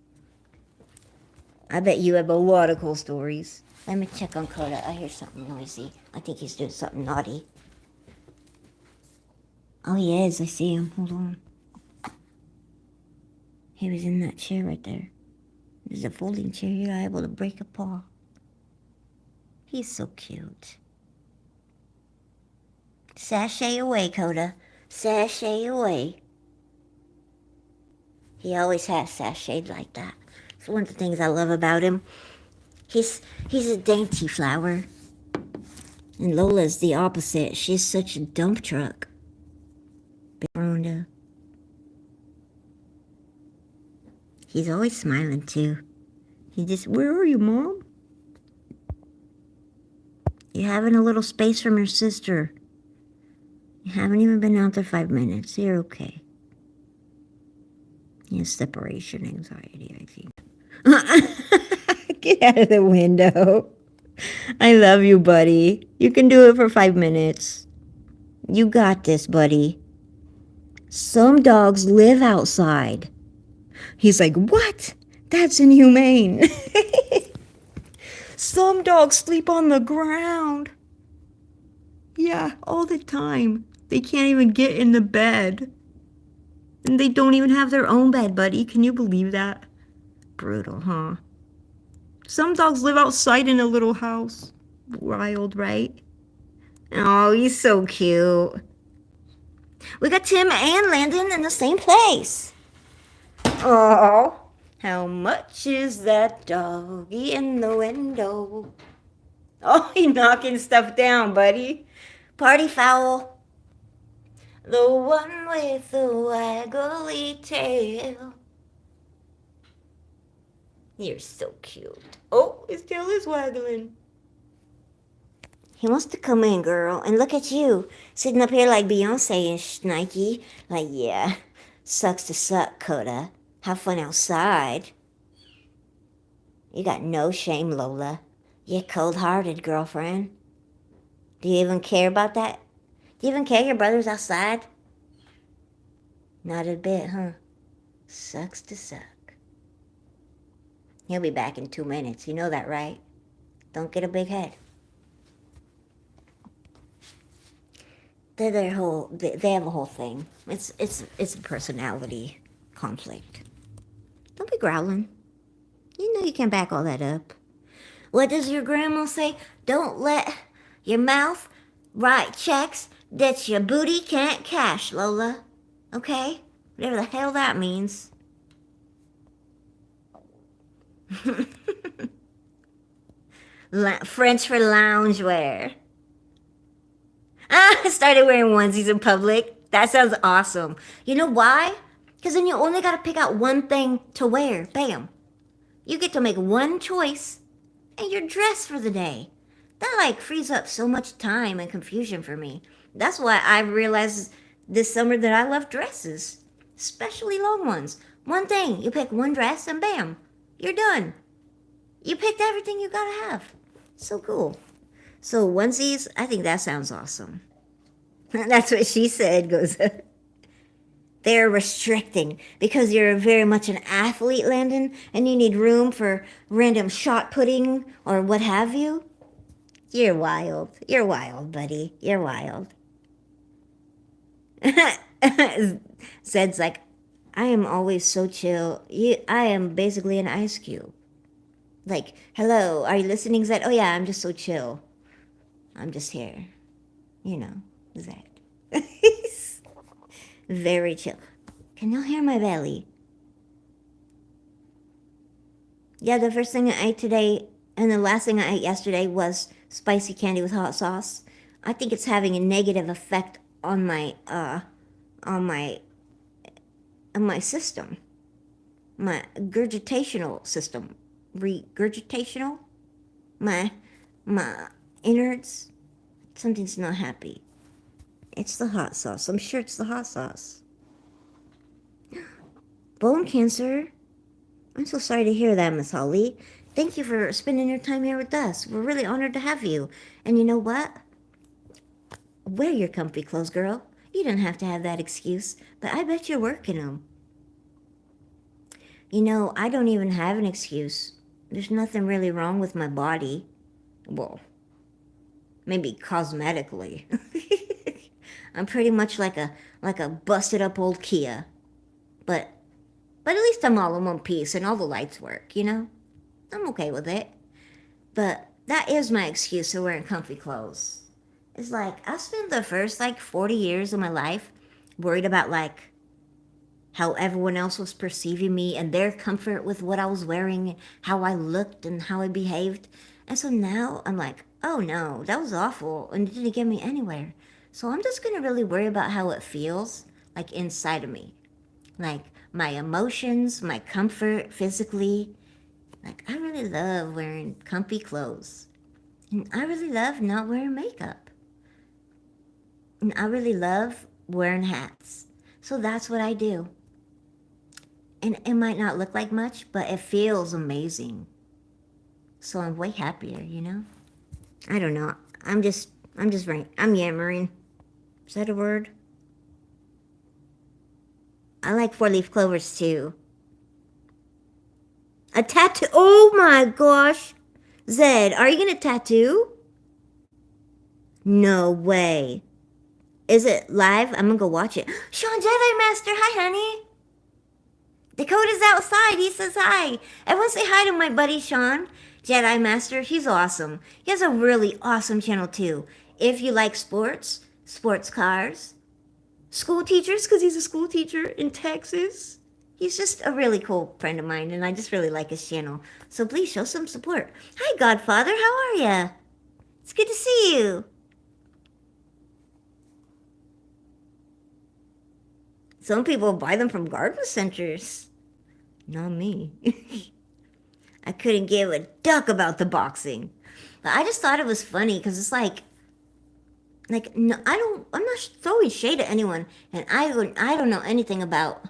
I bet you have a lot of cool stories. Let me check on Coda. I hear something noisy. I think he's doing something naughty. Oh, he is. I see him. Hold on. He was in that chair right there. There's a folding chair. You're able to break a paw. He's so cute. Sashay away, Coda. Sashay away. He always has sashayed like that. It's one of the things I love about him. He's a dainty flower. And Lola's the opposite. She's such a dump truck. Rhonda. He's always smiling too. Where are you, Mom? You're having a little space from your sister. You haven't even been out there 5 minutes. You're okay. You have separation anxiety, I think. Get out of the window. I love you, buddy. You can do it for 5 minutes. You got this, buddy. Some dogs live outside. He's like, what? That's inhumane. Some dogs sleep on the ground. Yeah, all the time. They can't even get in the bed. And they don't even have their own bed, buddy. Can you believe that? Brutal, huh? Some dogs live outside in a little house. Wild, right? Oh, he's so cute. We got Tim and Landon in the same place. Oh, how much is that doggy in the window? Oh, you're knocking stuff down, buddy. Party foul. The one with the waggly tail. You're so cute. Oh, his tail is waggling. He wants to come in, girl. And look at you, sitting up here like Beyonce and Nike. Like, yeah, sucks to suck, Coda. Have fun outside. You got no shame, Lola. You're cold-hearted, girlfriend. Do you even care about that? Do you even care your brother's outside? Not a bit, huh? Sucks to suck. He'll be back in 2 minutes. You know that, right? Don't get a big head. They have a whole thing. It's a personality conflict. Don't be growling. You know you can't back all that up. What does your grandma say? Don't let your mouth write checks that your booty can't cash, Lola. Okay? Whatever the hell that means. French for loungewear. I started wearing onesies in public. That sounds awesome. You know why? Because then you only got to pick out one thing to wear. Bam. You get to make one choice and you're dressed for the day. That frees up so much time and confusion for me. That's why I realized this summer that I love dresses, especially long ones. One thing, you pick one dress and bam, you're done. You picked everything you gotta have. So cool. So onesies, I think that sounds awesome. That's what she said, goes, they're restricting because you're very much an athlete, Landon, and you need room for random shot putting or what have you. You're wild. You're wild, buddy. You're wild. Zed's like, I am always so chill. I am basically an ice cube. Like, hello, are you listening, Zed? Oh yeah, I'm just so chill. I'm just here. You know, Zed. Very chill. Can y'all hear my belly? Yeah, the first thing I ate today and the last thing I ate yesterday was spicy candy with hot sauce. I think it's having a negative effect on my system. My gurgitational system. Regurgitational? My innards. Something's not happy. It's the hot sauce. I'm sure it's the hot sauce. Bone cancer. I'm so sorry to hear that, Miss Holly. Thank you for spending your time here with us. We're really honored to have you. And you know what? Wear your comfy clothes, girl. You don't have to have that excuse, but I bet you're working them. You know, I don't even have an excuse. There's nothing really wrong with my body. Well, maybe cosmetically. I'm pretty much like a busted up old Kia. But at least I'm all in one piece and all the lights work, you know? I'm okay with it. But that is my excuse for wearing comfy clothes. It's like, I spent the first 40 years of my life worried about how everyone else was perceiving me and their comfort with what I was wearing, how I looked and how I behaved. And so now I'm like, oh no, that was awful and it didn't get me anywhere. So I'm just going to really worry about how it feels inside of me. My emotions, my comfort physically. I really love wearing comfy clothes. And I really love not wearing makeup. And I really love wearing hats. So that's what I do. And it might not look like much, but it feels amazing. So I'm way happier, you know? I don't know. I'm yammering. Is that a word? I like four-leaf clovers too. A tattoo. Oh my gosh. Zed, are you gonna tattoo? No way. Is it live? I'm gonna go watch it. Sean Jedi Master, hi honey. Dakota's outside. He says hi. Everyone say hi to my buddy Sean, Jedi Master. He's awesome. He has a really awesome channel too. If you like sports, sports cars, school teachers, because he's a school teacher in Texas. He's just a really cool friend of mine, and I just really like his channel. So please show some support. Hi, Godfather. How are ya? It's good to see you. Some people buy them from garden centers. Not me. I couldn't give a duck about the boxing. But I just thought it was funny because it's like no, I'm not throwing shade at anyone, and I don't know anything about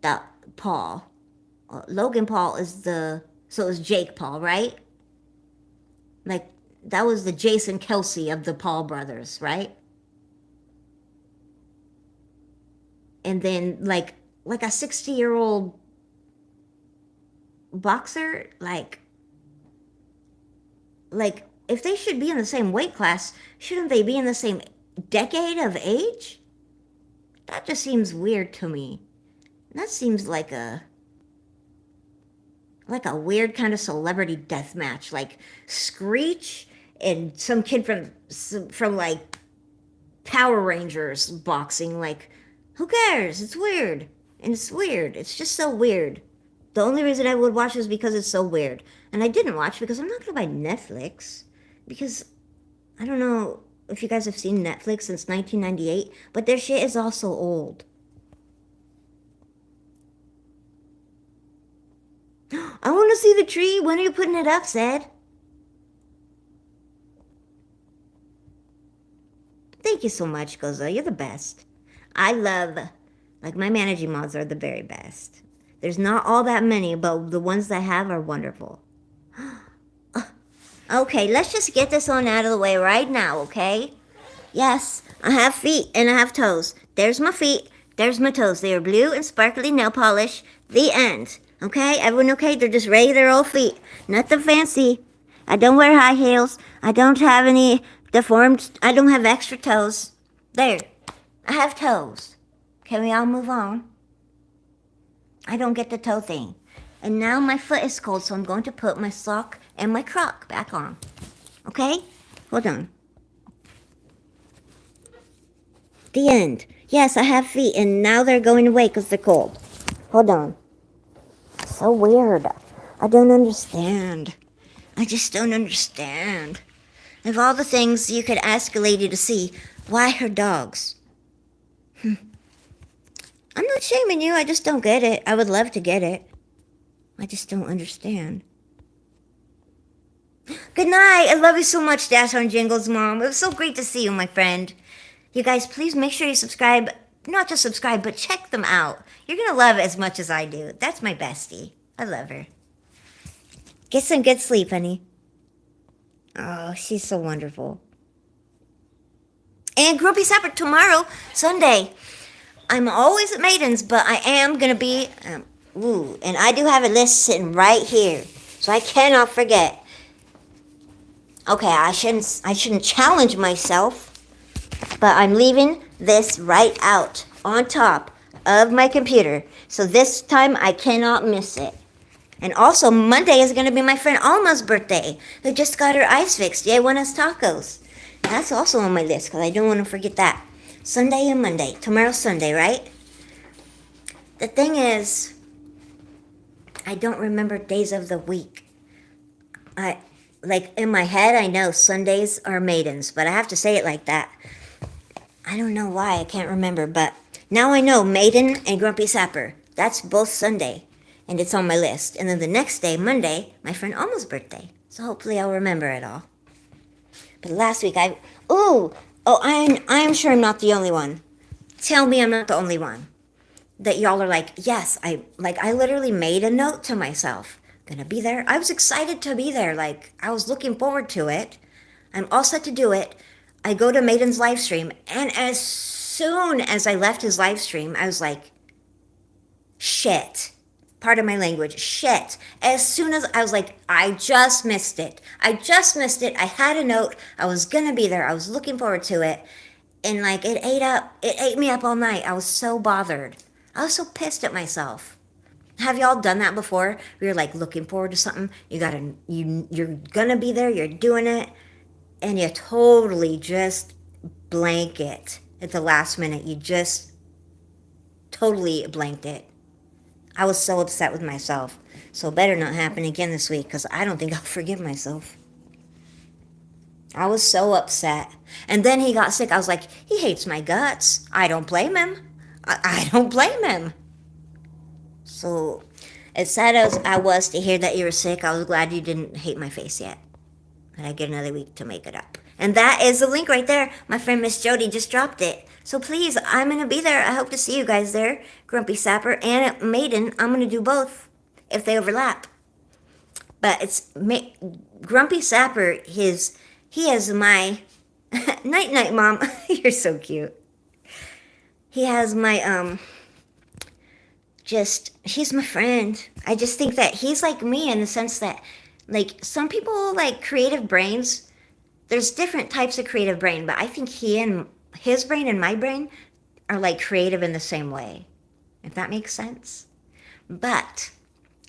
that Paul. Logan Paul is so it's Jake Paul, right? Like that was the Jason Kelsey of the Paul brothers, right? And then like a 60-year-old boxer, like if they should be in the same weight class, shouldn't they be in the same decade of age? That just seems weird to me. That seems like a weird kind of celebrity death match, like Screech and some kid from like Power Rangers boxing. Like, who cares? It's weird, and it's weird. It's just so weird. The only reason I would watch is because it's so weird, and I didn't watch because I'm not gonna buy Netflix because I don't know if you guys have seen Netflix since 1998, but their shit is also old. I want to see the tree. When are you putting it up, Zed? Thank you so much, Gozo. You're the best. I love, like, my managing mods are the very best. There's not all that many, but the ones that I have are wonderful. Okay, let's just get this on out of the way right now, okay? Yes, I have feet and I have toes. There's my feet. There's my toes. They are blue and sparkly nail polish. The end. Okay? Everyone okay? They're just regular old feet. Nothing fancy. I don't wear high heels. I don't have any deformed. I don't have extra toes. There. I have toes. Can we all move on? I don't get the toe thing. And now my foot is cold, so I'm going to put my sock and my croc back on. Okay? Hold on. The end. Yes, I have feet, and now they're going away because they're cold. Hold on. So weird. I don't understand. I just don't understand. Of all the things you could ask a lady to see, why her dogs? I'm not shaming you. I just don't get it. I would love to get it. I just don't understand. Good night. I love you so much, Dash on Jingles, Mom. It was so great to see you, my friend. You guys, please make sure you subscribe. Not just subscribe, but check them out. You're going to love it as much as I do. That's my bestie. I love her. Get some good sleep, honey. Oh, she's so wonderful. And Grumpy Sapper tomorrow, Sunday. I'm always at Maiden's, but I am going to be... and I do have a list sitting right here. So I cannot forget. Okay, I shouldn't challenge myself. But I'm leaving this right out on top of my computer. So this time I cannot miss it. And also Monday is going to be my friend Alma's birthday, who just got her eyes fixed. Yay, Buenas Tacos. That's also on my list because I don't want to forget that. Sunday and Monday. Tomorrow's Sunday, right? The thing is, I don't remember days of the week. In my head, I know Sundays are Maidens, but I have to say it like that. I don't know why, I can't remember, but now I know Maiden and Grumpy Sapper. That's both Sunday, and it's on my list. And then the next day, Monday, my friend Alma's birthday. So hopefully I'll remember it all. But last week I'm sure I'm not the only one. Tell me I'm not the only one. That y'all are like, yes, I literally made a note to myself. Gonna be there. I was excited to be there. Like, I was looking forward to it. I'm all set to do it. I go to Maiden's live stream, and as soon as I left his live stream, I was like, shit. Part of my language, shit. As soon as I was like, I just missed it. I just missed it. I had a note. I was gonna be there. I was looking forward to it. And like, it ate me up all night. I was so bothered. I was so pissed at myself. Have y'all done that before? You're like looking forward to something. You're gonna be there. You're doing it, and you totally just blank it at the last minute. You just totally blanked it. I was so upset with myself. So it better not happen again this week, because I don't think I'll forgive myself. I was so upset. And then he got sick. I was like, he hates my guts. I don't blame him. I don't blame him. So, as sad as I was to hear that you were sick, I was glad you didn't hate my face yet. And I get another week to make it up. And that is the link right there. My friend Miss Jody just dropped it. So please, I'm going to be there. I hope to see you guys there. Grumpy Sapper and Maiden. I'm going to do both if they overlap. But it's Grumpy Sapper, he has my... Night-night, Mom. You're so cute. He has my, he's my friend. I just think that he's like me in the sense that, like, some people, like, creative brains, there's different types of creative brain, but I think his brain and my brain are, like, creative in the same way, if that makes sense. But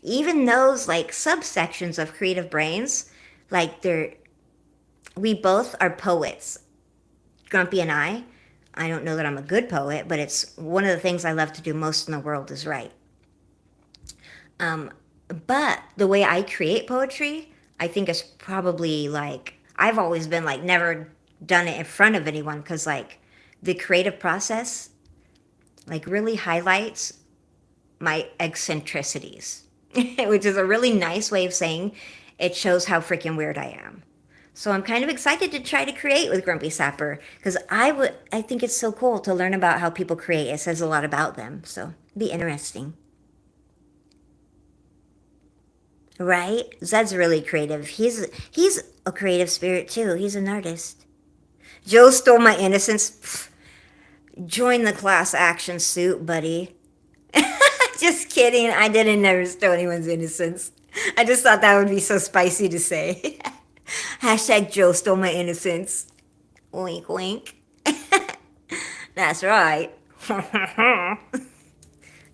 even those, like, subsections of creative brains, like, we both are poets. Grumpy and I don't know that I'm a good poet, but it's one of the things I love to do most in the world is write. But the way I create poetry, I think is probably like, I've always been like, never done it in front of anyone, because like the creative process like really highlights my eccentricities, which is a really nice way of saying it shows how freaking weird I am. So I'm kind of excited to try to create with Grumpy Sapper, because I think it's so cool to learn about how people create. It says a lot about them, so it'd be interesting. Right? Zed's really creative. He's a creative spirit too. He's an artist. Joe stole my innocence. Pfft. Join the class action suit, buddy. Just kidding. I didn't never steal anyone's innocence. I just thought that would be so spicy to say. Hashtag Joe stole my innocence. Wink, wink. That's right.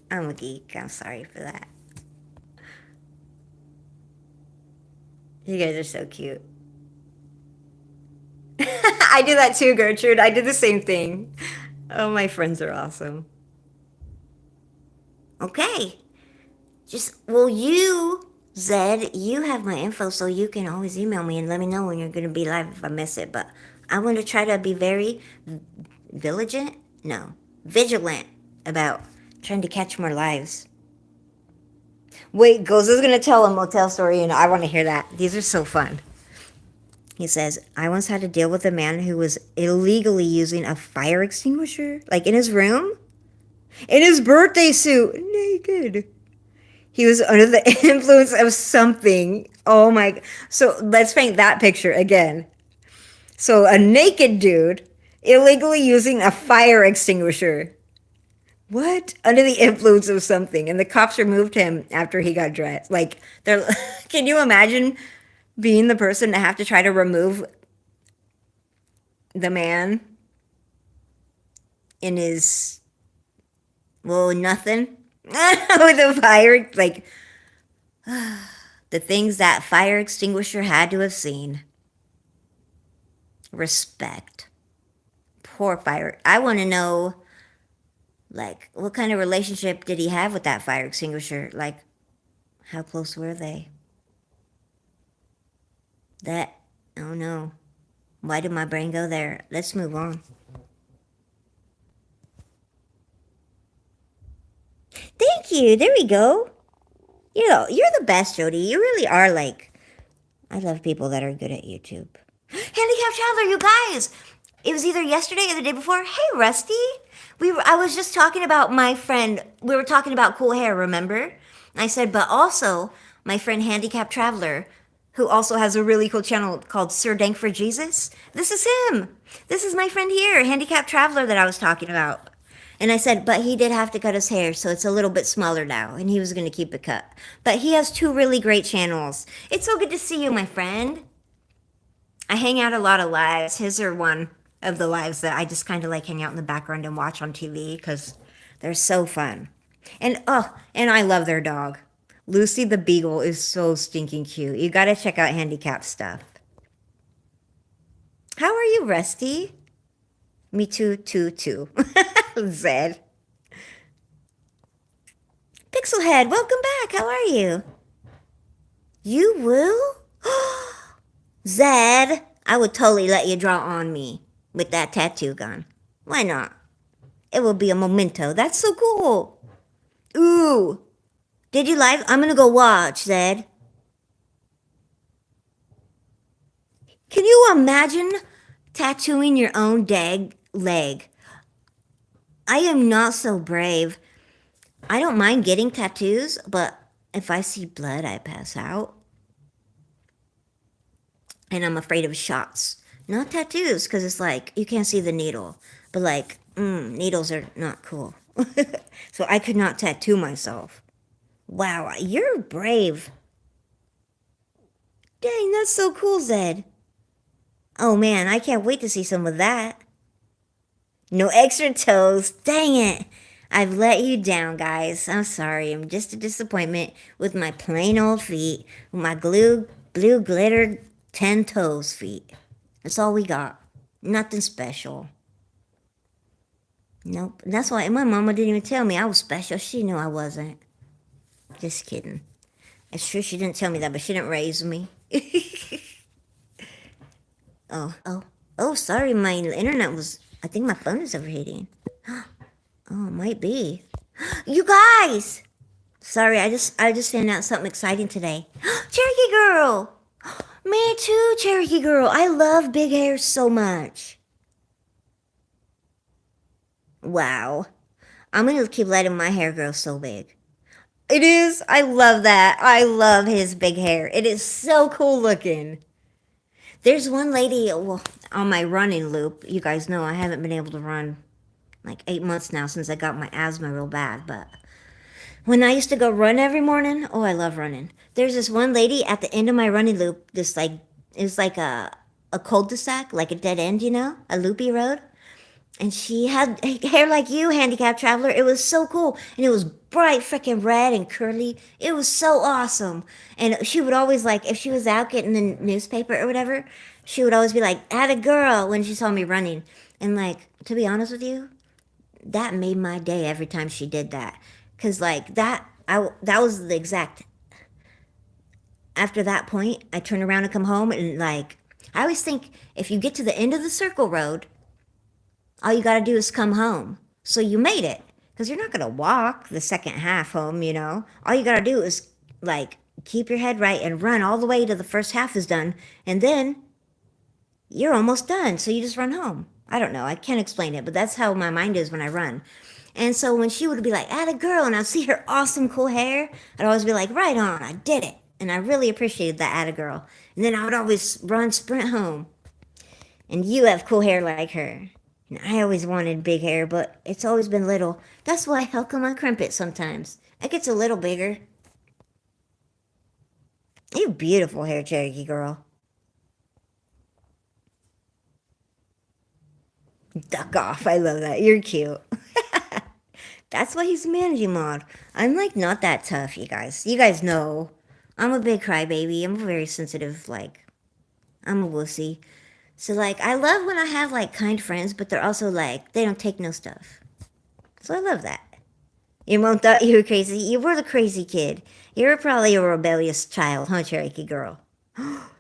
I'm a geek. I'm sorry for that. You guys are so cute. I do that too, Gertrude. I did the same thing. Oh, my friends are awesome. Okay. Zed, you have my info, so you can always email me and let me know when you're going to be live if I miss it. But I want to try to be very vigilant about trying to catch more lives. Wait, Goza's going to tell a motel story, and I want to hear that. These are so fun. He says, I once had to deal with a man who was illegally using a fire extinguisher, like in his room, in his birthday suit, naked. He was under the influence of something. Oh my. So let's paint that picture again. So a naked dude illegally using a fire extinguisher. What? Under the influence of something. And the cops removed him after he got dressed. Like, can you imagine being the person to have to try to remove the man in his, well, nothing? With a fire, like, the things that fire extinguisher had to have seen. Respect. Poor fire. I want to know, like, what kind of relationship did he have with that fire extinguisher? Like, how close were they? Oh no. Why did my brain go there? Let's move on. Thank you. There we go. You're the best, Jody. You really are like, I love people that are good at YouTube. Handicap Traveler, you guys. It was either yesterday or the day before. Hey, Rusty. I was just talking about my friend. We were talking about cool hair, remember? I said, but also my friend Handicap Traveler, who also has a really cool channel called Sir Dank for Jesus. This is him. This is my friend here, Handicap Traveler, that I was talking about. And I said, but he did have to cut his hair, so it's a little bit smaller now, and he was going to keep it cut. But he has two really great channels. It's so good to see you, my friend. I hang out a lot of lives. His are one of the lives that I just kind of like hang out in the background and watch on TV because they're so fun. And I love their dog. Lucy the Beagle is so stinking cute. You got to check out Handicap stuff. How are you, Rusty? Me too, too. Zed. Pixelhead, welcome back. How are you? You will? Zed, I would totally let you draw on me with that tattoo gun. Why not? It will be a memento. That's so cool. Ooh. Did you live? I'm going to go watch, Zed. Can you imagine tattooing your own leg? I am not so brave. I don't mind getting tattoos, but if I see blood, I pass out. And I'm afraid of shots. Not tattoos, because it's like, you can't see the needle. But like, needles are not cool. So I could not tattoo myself. Wow, you're brave. Dang, that's so cool, Zed. Oh man, I can't wait to see some of that. No extra toes. Dang it. I've let you down, guys. I'm sorry. I'm just a disappointment with my plain old feet. With my blue glittered 10 toes feet. That's all we got. Nothing special. Nope. That's why my mama didn't even tell me I was special. She knew I wasn't. Just kidding. It's true she didn't tell me that, but she didn't raise me. Oh, sorry. My internet was... I think my phone is overheating. Oh, it might be. You guys! Sorry, I just found out something exciting today. Cherokee Girl! Me too, Cherokee Girl. I love big hair so much. Wow. I'm going to keep letting my hair grow so big. It is. I love that. I love his big hair. It is so cool looking. There's one lady, well, on my running loop. You guys know I haven't been able to run like 8 months now since I got my asthma real bad. But when I used to go run every morning, oh, I love running. There's this one lady at the end of my running loop. This like, it was like a cul-de-sac, like a dead end, you know, a loopy road. And she had hair like you, Handicap Traveler. It was so cool. And it was bright freaking red and curly. It was so awesome. And she would always like, if she was out getting the newspaper or whatever, she would always be like, "Atta girl," when she saw me running. And like, to be honest with you, that made my day every time she did that. Cause like that was the exact, after that point, I turn around and come home and like, I always think if you get to the end of the circle road, all you gotta do is come home. So you made it. Because you're not gonna walk the second half home, you know? All you gotta do is, like, keep your head right and run all the way to the first half is done. And then you're almost done. So you just run home. I don't know. I can't explain it, but that's how my mind is when I run. And so when she would be like, "Atta girl," and I'd see her awesome cool hair, I'd always be like, "Right on, I did it." And I really appreciated that "atta girl." And then I would always sprint home. And you have cool hair like her. And I always wanted big hair, but it's always been little. That's why how come I crimp it sometimes? It gets a little bigger. You have beautiful hair, Cherokee Girl. Duck off. I love that. You're cute. That's why he's a managing mod. I'm like not that tough, you guys. You guys know. I'm a big crybaby. I'm very sensitive, like, I'm a wussy. So, like, I love when I have, like, kind friends, but they're also, like, they don't take no stuff. So I love that. Your mom thought you were crazy. You were the crazy kid. You were probably a rebellious child, huh, Cherokee Girl?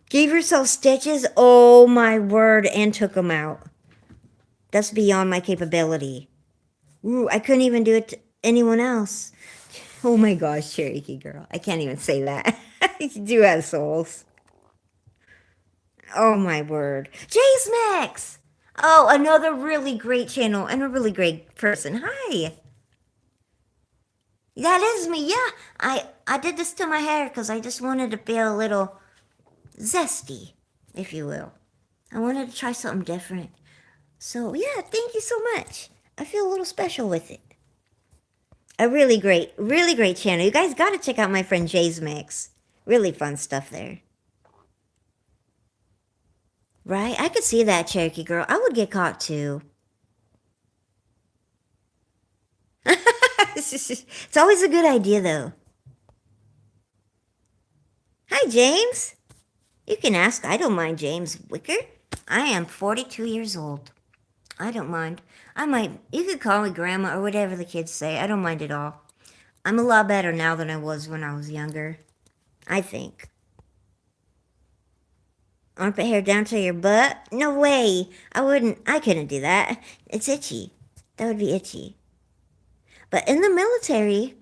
Gave yourself stitches? Oh, my word, and took them out. That's beyond my capability. Ooh, I couldn't even do it to anyone else. Oh, my gosh, Cherokee Girl. I can't even say that. You do have souls. Oh my word. Jay's Max! Oh, another really great channel and a really great person. Hi. That is me. Yeah. I did this to my hair because I just wanted to feel a little zesty, if you will. I wanted to try something different. So, yeah, thank you so much. I feel a little special with it. A really great channel. You guys got to check out my friend Jay's Mix. Really fun stuff there. Right? I could see that, Cherokee girl. I would get caught too. It's always a good idea, though. Hi, James. You can ask. I don't mind, James Wicker. I am 42 years old. I don't mind. You could call me grandma or whatever the kids say. I don't mind at all. I'm a lot better now than I was when I was younger. I think. Armpit hair down to your butt? No way. I couldn't do that. It's itchy. That would be itchy. But in the military,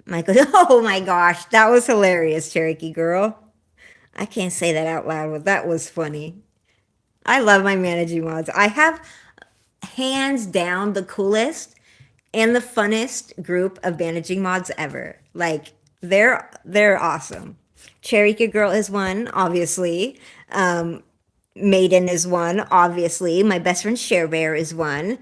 Michael, oh my gosh, that was hilarious, Cherokee girl. I can't say that out loud, but that was funny. I love my managing mods. I have hands down the coolest and the funnest group of managing mods ever. Like they're awesome. Cherokee Girl is one, obviously. Maiden is one, obviously. My best friend Share Bear is one.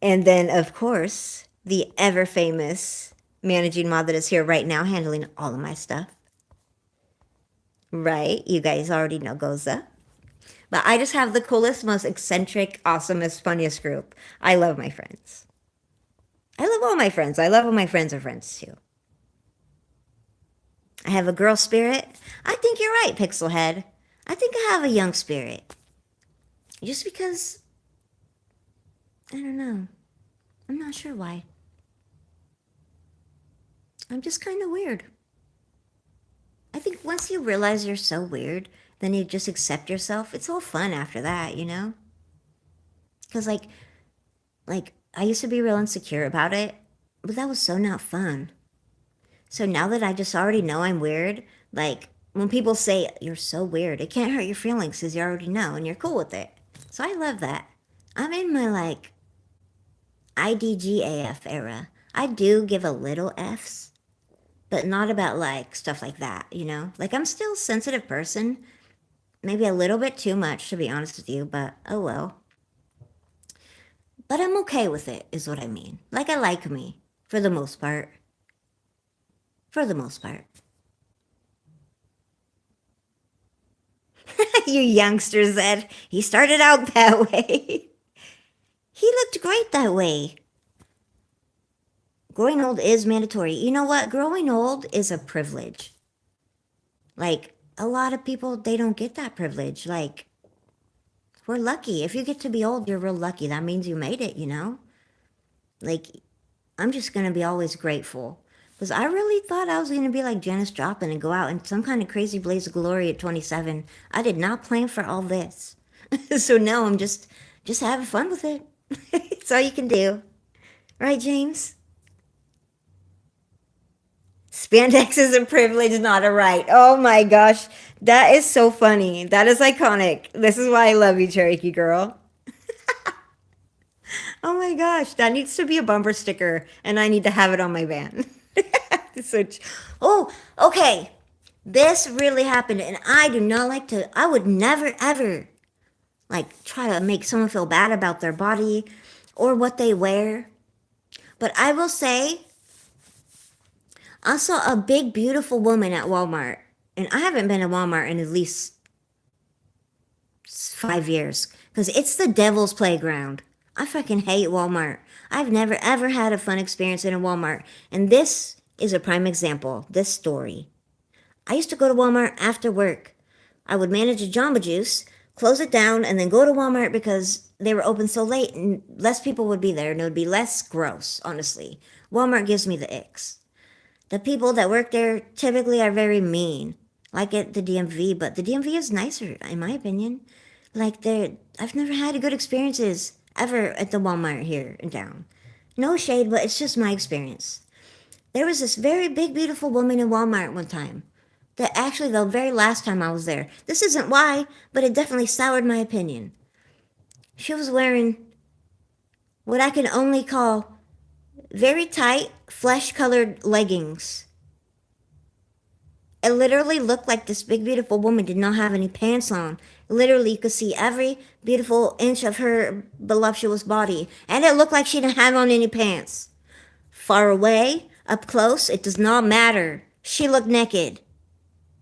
And then, of course, the ever famous managing mod that is here right now handling all of my stuff. Right? You guys already know Goza. But I just have the coolest, most eccentric, awesomest, funniest group. I love my friends. I love all my friends. I love all my friends are friends too. I have a girl spirit. I think you're right, Pixelhead. I think I have a young spirit. Just because, I don't know. I'm not sure why. I'm just kind of weird. I think once you realize you're so weird, then you just accept yourself. It's all fun after that, you know? Because, like, I used to be real insecure about it, but that was so not fun. So now that I just already know I'm weird, like, when people say, you're so weird, it can't hurt your feelings because you already know and you're cool with it. So I love that. I'm in my, like, IDGAF era. I do give a little F's, but not about, like, stuff like that, you know? Like, I'm still a sensitive person. Maybe a little bit too much, to be honest with you, but oh well. But I'm okay with it, is what I mean. Like, I like me, for the most part. For the most part. You youngsters said he started out that way. He looked great that way. Growing old is mandatory. You know what? Growing old is a privilege. Like, a lot of people, they don't get that privilege. Like, we're lucky. If you get to be old, you're real lucky. That means you made it, you know? Like, I'm just going to be always grateful. Because I really thought I was going to be like Janis Joplin and go out in some kind of crazy blaze of glory at 27. I did not plan for all this. So now I'm just having fun with it. It's all you can do. Right, James? Spandex is a privilege, not a right. Oh my gosh. That is so funny. That is iconic. This is why I love you, Cherokee girl. Oh my gosh. That needs to be a bumper sticker, and I need to have it on my van. So, oh, okay. This really happened, and I do not like to, I would never, ever, like, try to make someone feel bad about their body or what they wear. But I will say, I saw a big, beautiful woman at Walmart, and I haven't been to Walmart in at least 5 years because it's the devil's playground. I fucking hate Walmart. I've never ever had a fun experience in a Walmart, and this is a prime example. This story. I used to go to Walmart after work. I would manage a Jamba Juice, close it down, and then go to Walmart because they were open so late and less people would be there and it would be less gross, honestly. Walmart gives me the icks. The people that work there typically are very mean, like at the DMV, but the DMV is nicer, in my opinion. Like, I've never had good experiences ever at the Walmart here in town. No shade, but it's just my experience. There was this very big, beautiful woman in Walmart one time. The very last time I was there. This isn't why, but it definitely soured my opinion. She was wearing what I can only call very tight, flesh-colored leggings. It literally looked like this big, beautiful woman did not have any pants on. Literally, you could see every beautiful inch of her voluptuous body. And it looked like she didn't have on any pants. Far away, up close, it does not matter. She looked naked.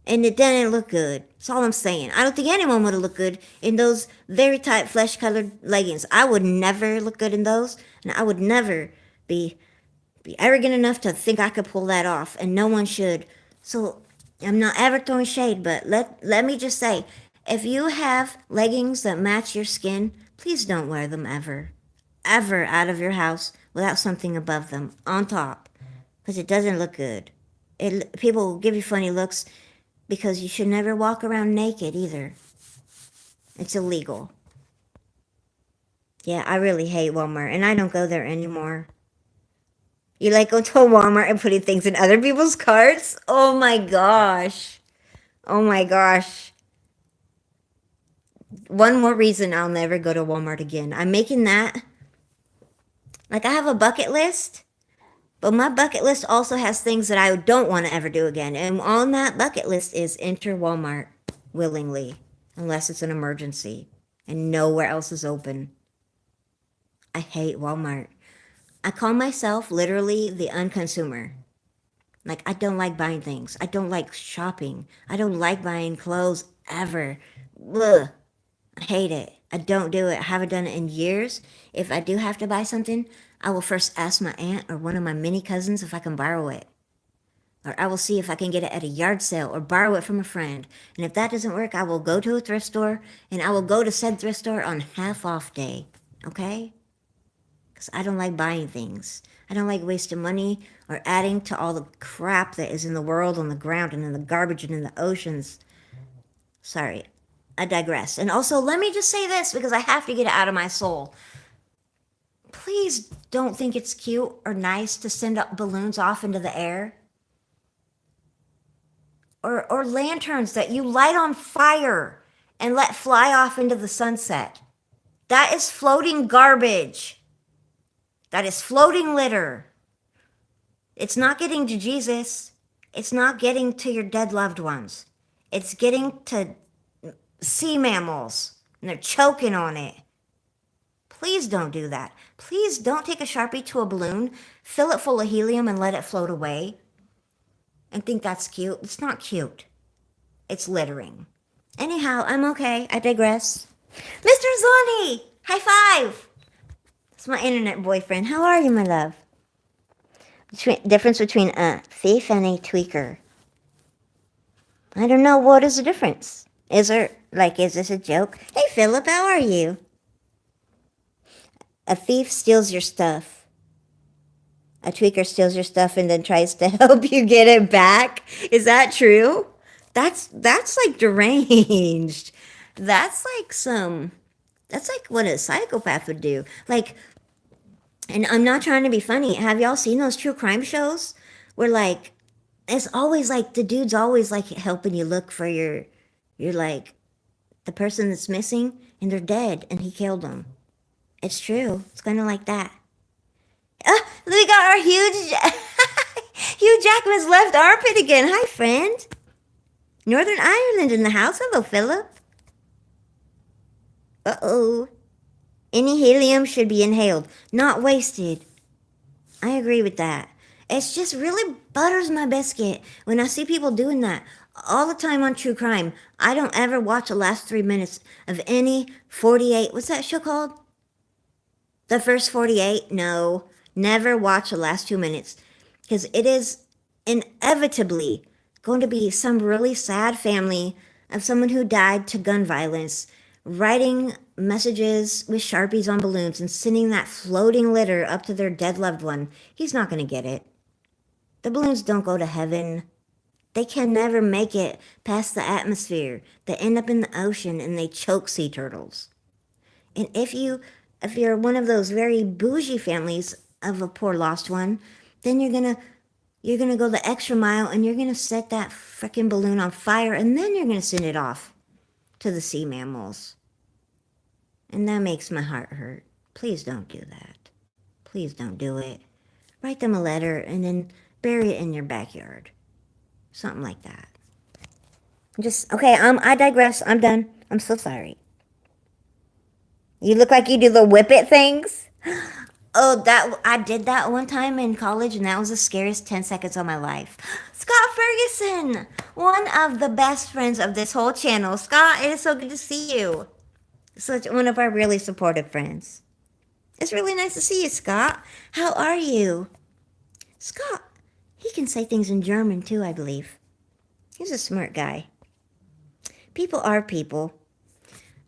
And it didn't look good. That's all I'm saying. I don't think anyone would have looked good in those very tight, flesh-colored leggings. I would never look good in those. And I would never be arrogant enough to think I could pull that off. And no one should. So I'm not ever throwing shade, but let me just say, if you have leggings that match your skin, please don't wear them ever out of your house without something above them on top, because it doesn't look good. People will give you funny looks because you should never walk around naked either. It's illegal. Yeah, I really hate Walmart, and I don't go there anymore. You like going to a Walmart and putting things in other people's carts? Oh my gosh. Oh my gosh. One more reason I'll never go to Walmart again. I'm making that. Like, I have a bucket list, but my bucket list also has things that I don't want to ever do again. And on that bucket list is enter Walmart willingly, unless it's an emergency and nowhere else is open. I hate Walmart. I call myself literally the unconsumer. Like, I don't like buying things. I don't like shopping. I don't like buying clothes ever. Ugh. I hate it. I don't do it. I haven't done it in years. If I do have to buy something, I will first ask my aunt or one of my mini cousins if I can borrow it. Or I will see if I can get it at a yard sale or borrow it from a friend. And if that doesn't work, I will go to a thrift store and I will go to said thrift store on half off day. Okay? Because I don't like buying things. I don't like wasting money or adding to all the crap that is in the world, on the ground, and in the garbage and in the oceans. Sorry, I digress. And also, let me just say this because I have to get it out of my soul. Please don't think it's cute or nice to send up balloons off into the air. Or lanterns that you light on fire and let fly off into the sunset. That is floating garbage. That is floating litter. It's not getting to Jesus. It's not getting to your dead loved ones. It's getting to sea mammals, and they're choking on it. Please don't do that. Please don't take a Sharpie to a balloon, fill it full of helium, and let it float away and think that's cute. It's not cute. It's littering. Anyhow, I'm okay. I digress. Mr. Zoni! High five! It's my internet boyfriend. How are you, my love? Difference between a thief and a tweaker. I don't know. What is the difference? Is this a joke? Hey, Philip, how are you? A thief steals your stuff. A tweaker steals your stuff and then tries to help you get it back. Is that true? That's like deranged. That's like what a psychopath would do. Like, and I'm not trying to be funny. Have y'all seen those true crime shows where like it's always like the dude's always like helping you look for your like the person that's missing and they're dead and he killed them. It's true. It's kind of like that. We got our Hugh Jackman's left armpit again. Hi, friend. Northern Ireland in the house. Hello, Philip. Uh-oh. Any helium should be inhaled, not wasted. I agree with that. It's just really butters my biscuit when I see people doing that all the time on true crime. I don't ever watch the last 3 minutes of any 48. What's that show called? The First 48? No. Never watch the last 2 minutes because it is inevitably going to be some really sad family of someone who died to gun violence writing messages with Sharpies on balloons and sending that floating litter up to their dead loved one. He's not going to get it. The balloons don't go to heaven. They can never make it past the atmosphere. They end up in the ocean and they choke sea turtles. And if you're one of those very bougie families of a poor lost one, then you're going to You're going to go the extra mile and you're going to set that freaking balloon on fire and then you're going to send it off to the sea mammals. And that makes my heart hurt. Please don't do that. Please don't do it. Write them a letter and then bury it in your backyard. Something like that. Okay, I digress. I'm done. I'm so sorry. You look like you do the whip it things. Oh, I did that one time in college, and that was the scariest 10 seconds of my life. Scott Ferguson, one of the best friends of this whole channel. Scott, it is so good to see you. Such one of our really supportive friends. It's really nice to see you, Scott. How are you? Scott, he can say things in German too, I believe. He's a smart guy. People are people.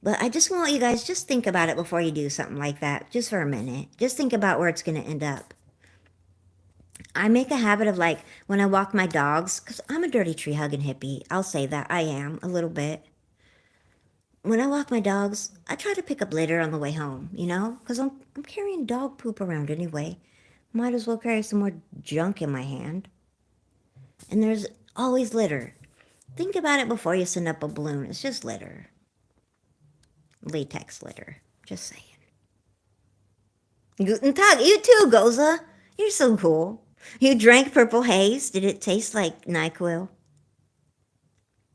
But I just want you guys, just think about it before you do something like that. Just for a minute. Just think about where it's going to end up. I make a habit of, like, when I walk my dogs, because I'm a dirty tree hugging hippie. I'll say that. I am, a little bit. When I walk my dogs, I try to pick up litter on the way home, you know? Because I'm carrying dog poop around anyway. Might as well carry some more junk in my hand. And there's always litter. Think about it before you send up a balloon. It's just litter. Latex litter. Just saying. Guten Tag. You too, Goza. You're so cool. You drank Purple Haze. Did it taste like NyQuil?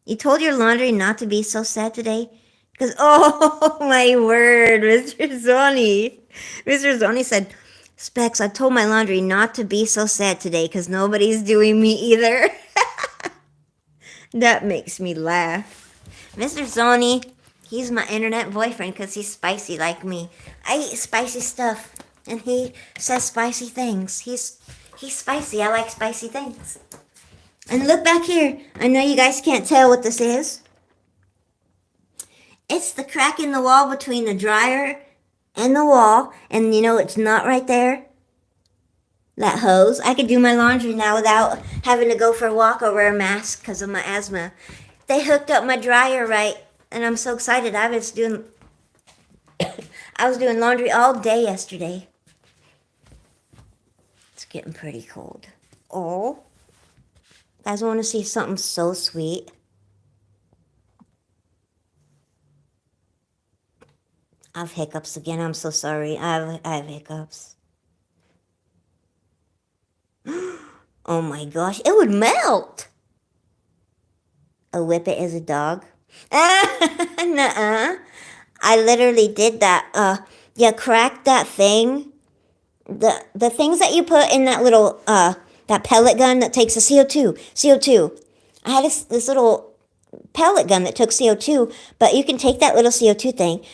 You told your laundry not to be so sad today? Because, oh my word, Mr. Zoni. Mr. Zoni said, Specs, I told my laundry not to be so sad today because nobody's doing me either. That makes me laugh. Mr. Zoni, he's my internet boyfriend because he's spicy like me. I eat spicy stuff, and he says spicy things. He's spicy. I like spicy things. And look back here. I know you guys can't tell what this is. It's the crack in the wall between the dryer and the wall, and you know it's not right there. That hose. I could do my laundry now without having to go for a walk or wear a mask because of my asthma. They hooked up my dryer right, and I'm so excited. I was doing laundry all day yesterday. It's getting pretty cold. Oh, guys, want to see something so sweet? I have hiccups again. I'm so sorry. I have hiccups. Oh my gosh, it would melt. A whippet is a dog. Nuh-uh. I literally did that. You cracked that thing. The things that you put in that little that pellet gun that takes the CO2. I had this little pellet gun that took CO2, but you can take that little CO2 thing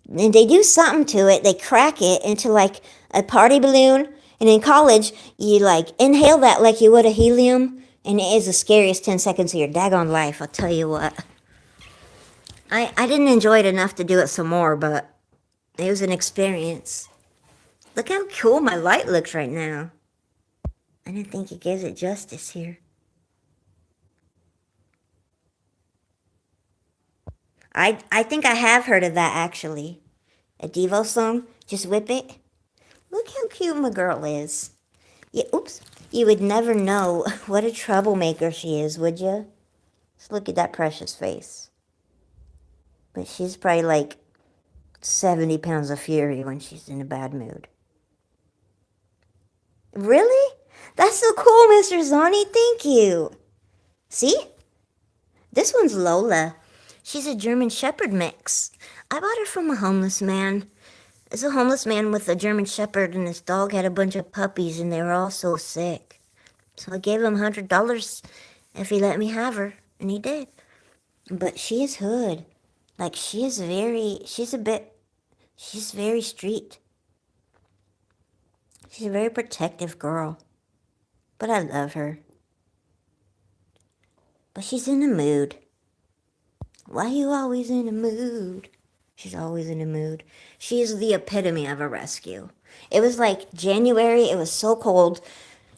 and they do something to it. They crack it into like a party balloon. And in college, you like inhale that like you would a helium. And it is the scariest 10 seconds of your daggone life, I'll tell you what. I didn't enjoy it enough to do it some more, but it was an experience. Look how cool my light looks right now. I didn't think it gives it justice here. I think I have heard of that, actually. A Devo song, Just Whip It. Look how cute my girl is. Yeah, oops. You would never know what a troublemaker she is, would you? Just look at that precious face. But she's probably like 70 pounds of fury when she's in a bad mood. Really? That's so cool, Mr. Zoni. Thank you. See? This one's Lola. She's a German Shepherd mix. I bought her from a homeless man. It's a homeless man with a German Shepherd, and his dog had a bunch of puppies, and they were all so sick. So I gave him $100 if he let me have her, and he did. But she is hood. Like, she's very street. She's a very protective girl. But I love her. But she's in a mood. Why you always in a mood? She's always in a mood. She is the epitome of a rescue. It was like January. It was so cold.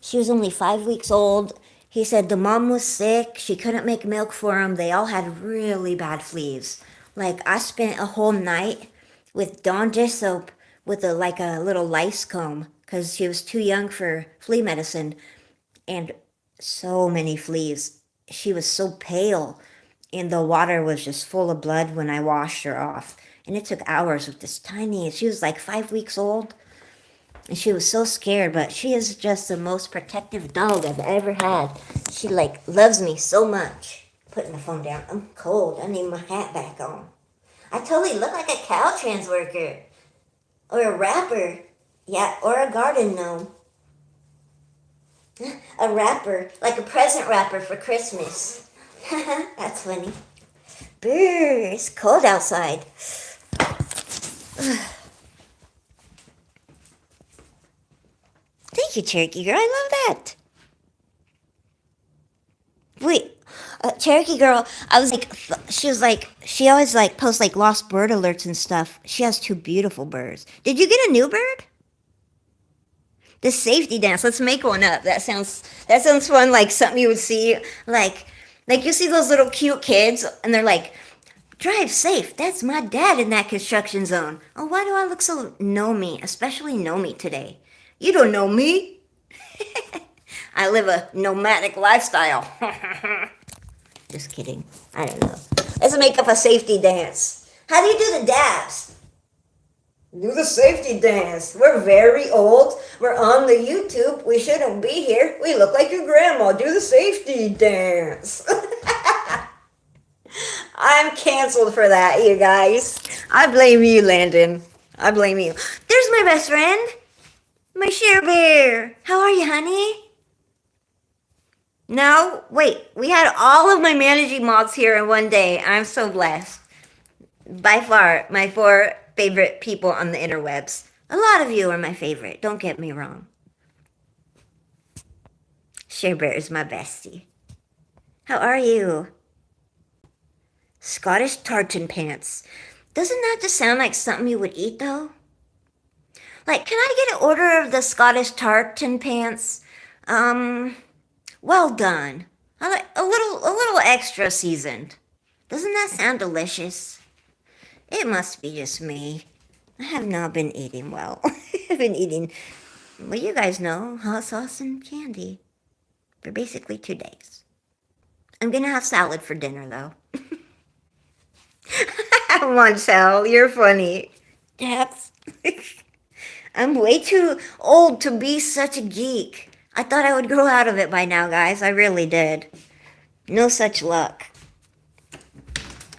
She was only 5 weeks old. He said the mom was sick. She couldn't make milk for him. They all had really bad fleas. Like, I spent a whole night with Dawn dish soap with a little lice comb because she was too young for flea medicine. And so many fleas. She was so pale, and the water was just full of blood when I washed her off. And it took hours with this tiny, she was like 5 weeks old, and she was so scared, but she is just the most protective dog I've ever had. She like loves me so much. Putting the phone down. I'm cold. I need my hat back on. I totally look like a Caltrans worker. Or a rapper. Yeah, or a garden gnome. A rapper. Like a present wrapper for Christmas. That's funny. Brr, it's cold outside. Thank you, Cherokee Girl. I love that. Wait, Cherokee Girl, I was like, she always like posts like lost bird alerts and stuff. She has two beautiful birds. Did you get a new bird? The safety dance. Let's make one up. That sounds fun. Like something you would see, like you see those little cute kids, and they're like, "Drive safe." That's my dad in that construction zone. Oh, why do I look so gnomey, especially gnomey today? You don't know me. I live a nomadic lifestyle. Just kidding. I don't know. Let's make up a safety dance. How do you do the dabs? Do the safety dance. We're very old. We're on the YouTube. We shouldn't be here. We look like your grandma. Do the safety dance. I'm canceled for that, you guys. I blame you, Landon. I blame you. There's my best friend. My Share Bear. How are you, honey? No, wait. We had all of my managing mods here in one day. I'm so blessed. By far, my 4 favorite people on the interwebs. A lot of you are my favorite. Don't get me wrong. Share Bear is my bestie. How are you? Scottish tartan pants. Doesn't that just sound like something you would eat, though? Like, can I get an order of the Scottish tartan pants? Well done. I like a little extra seasoned. Doesn't that sound delicious? It must be just me. I have not been eating well. I've been eating, well, you guys know, hot sauce and candy for basically 2 days. I'm gonna have salad for dinner, though. Montel, you're funny. That's... I'm way too old to be such a geek. I thought I would grow out of it by now, guys. I really did. No such luck.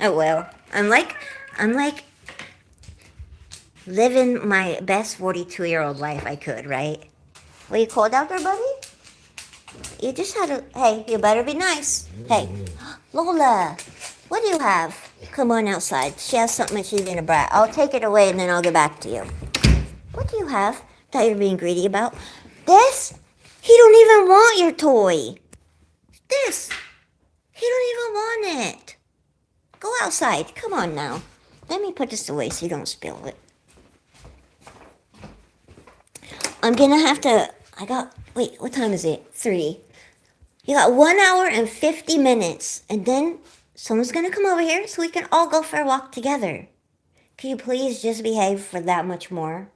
Oh well. I'm like living my best 42-year-old life I could, right? Well, you cold out there, buddy? You just had to... Hey, you better be nice. Hey, Lola, what do you have? Come on outside. She has something she's gonna bring. I'll take it away and then I'll get back to you. What do you have that you're being greedy about? This? He don't even want your toy. This. He don't even want it. Go outside. Come on now. Let me put this away so you don't spill it. I'm gonna have to... Wait, what time is it? 3. You got 1 hour and 50 minutes. And then someone's gonna come over here so we can all go for a walk together. Can you please just behave for that much more?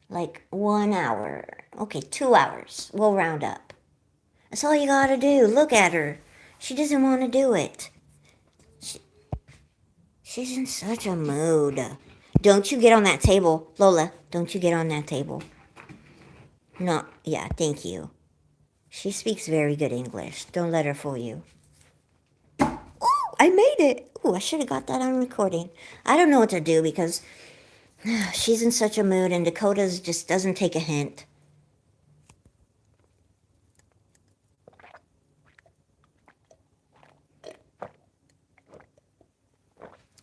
Like 1 hour. Okay, 2 hours. We'll round up. That's all you gotta do. Look at her. She doesn't want to do it. She's in such a mood. Don't you get on that table. Lola, don't you get on that table. No, yeah, thank you. She speaks very good English. Don't let her fool you. Ooh, I made it. Ooh, I should have got that on recording. I don't know what to do because she's in such a mood and Dakota's just doesn't take a hint.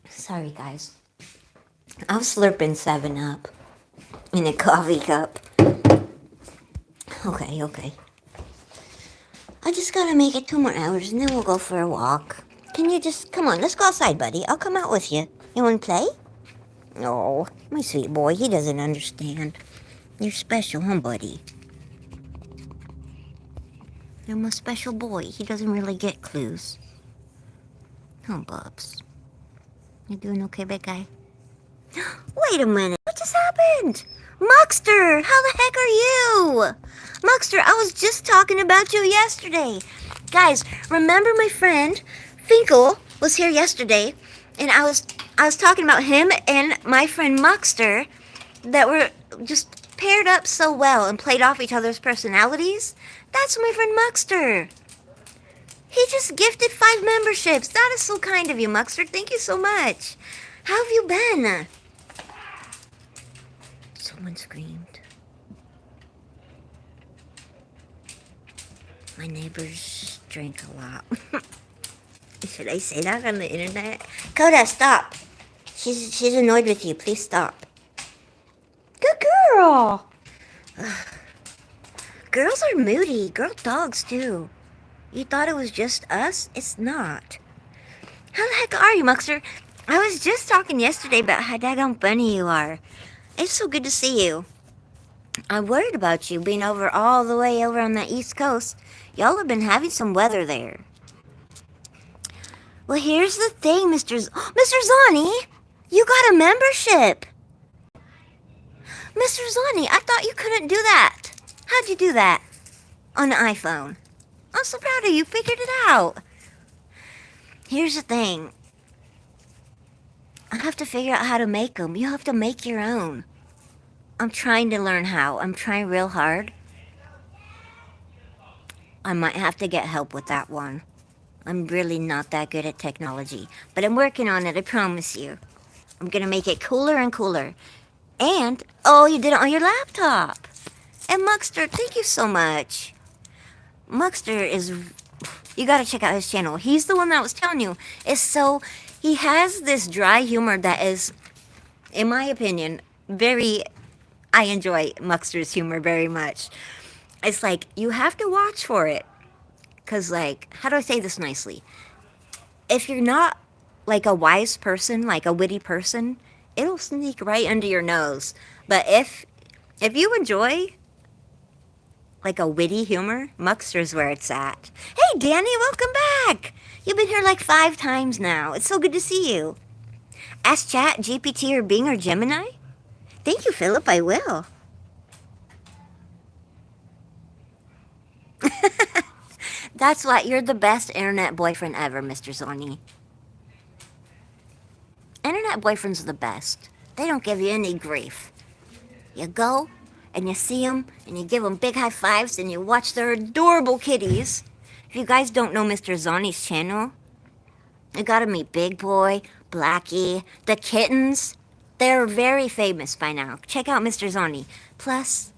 Sorry, guys. I'm slurping 7-Up in a coffee cup. Okay. I just gotta make it 2 more hours and then we'll go for a walk. Can you just... Come on, let's go outside, buddy. I'll come out with you. You wanna play? Oh, my sweet boy, he doesn't understand. You're special, huh, buddy? You're my special boy. He doesn't really get clues. Oh, Bubs. You doing okay, big guy? Wait a minute. What just happened? Moxter, how the heck are you? Muckster, I was just talking about you yesterday. Guys, remember my friend Finkel was here yesterday, and I was talking about him and my friend Muckster that were just paired up so well and played off each other's personalities. That's my friend Muckster. He just gifted 5 memberships. That is so kind of you, Muckster. Thank you so much. How have you been? Someone screamed. My neighbors drink a lot. Should I say that on the internet? Coda, stop. She's annoyed with you. Please stop. Good girl. Girls are moody. Girl dogs too. You thought it was just us? It's not. How the heck are you, Muckster? I was just talking yesterday about how daggone funny you are. It's so good to see you. I'm worried about you being all the way over on the East Coast. Y'all have been having some weather there. Well, here's the thing, Mr. Zani. You got a membership. Mr. Zani, I thought you couldn't do that. How'd you do that? On the iPhone. I'm so proud of you. Figured it out. Here's the thing. I have to figure out how to make them. You have to make your own. I'm trying to learn how. I'm trying real hard. I might have to get help with that one. I'm really not that good at technology. But I'm working on it, I promise you. I'm going to make it cooler and cooler. And, oh, you did it on your laptop. And Muckster, thank you so much. Muckster is, you got to check out his channel. He's the one that I was telling you. He has this dry humor that is, in my opinion, I enjoy Muckster's humor very much. It's like, you have to watch for it. Because, like, how do I say this nicely? If you're not, like, a wise person, like a witty person, it'll sneak right under your nose. But if you enjoy, like, a witty humor, Muckster's where it's at. Hey, Danny, welcome back! You've been here like 5 times now. It's so good to see you. Ask Chat, GPT, or Bing, or Gemini? Thank you, Philip, I will. That's why you're the best internet boyfriend ever, Mr. Zoni. Internet boyfriends are the best. They don't give you any grief. You go, and you see them, and you give them big high fives, and you watch their adorable kitties. If you guys don't know Mr. Zoni's channel, you gotta meet Big Boy, Blackie, the kittens. They're very famous by now. Check out Mr. Zoni. Plus,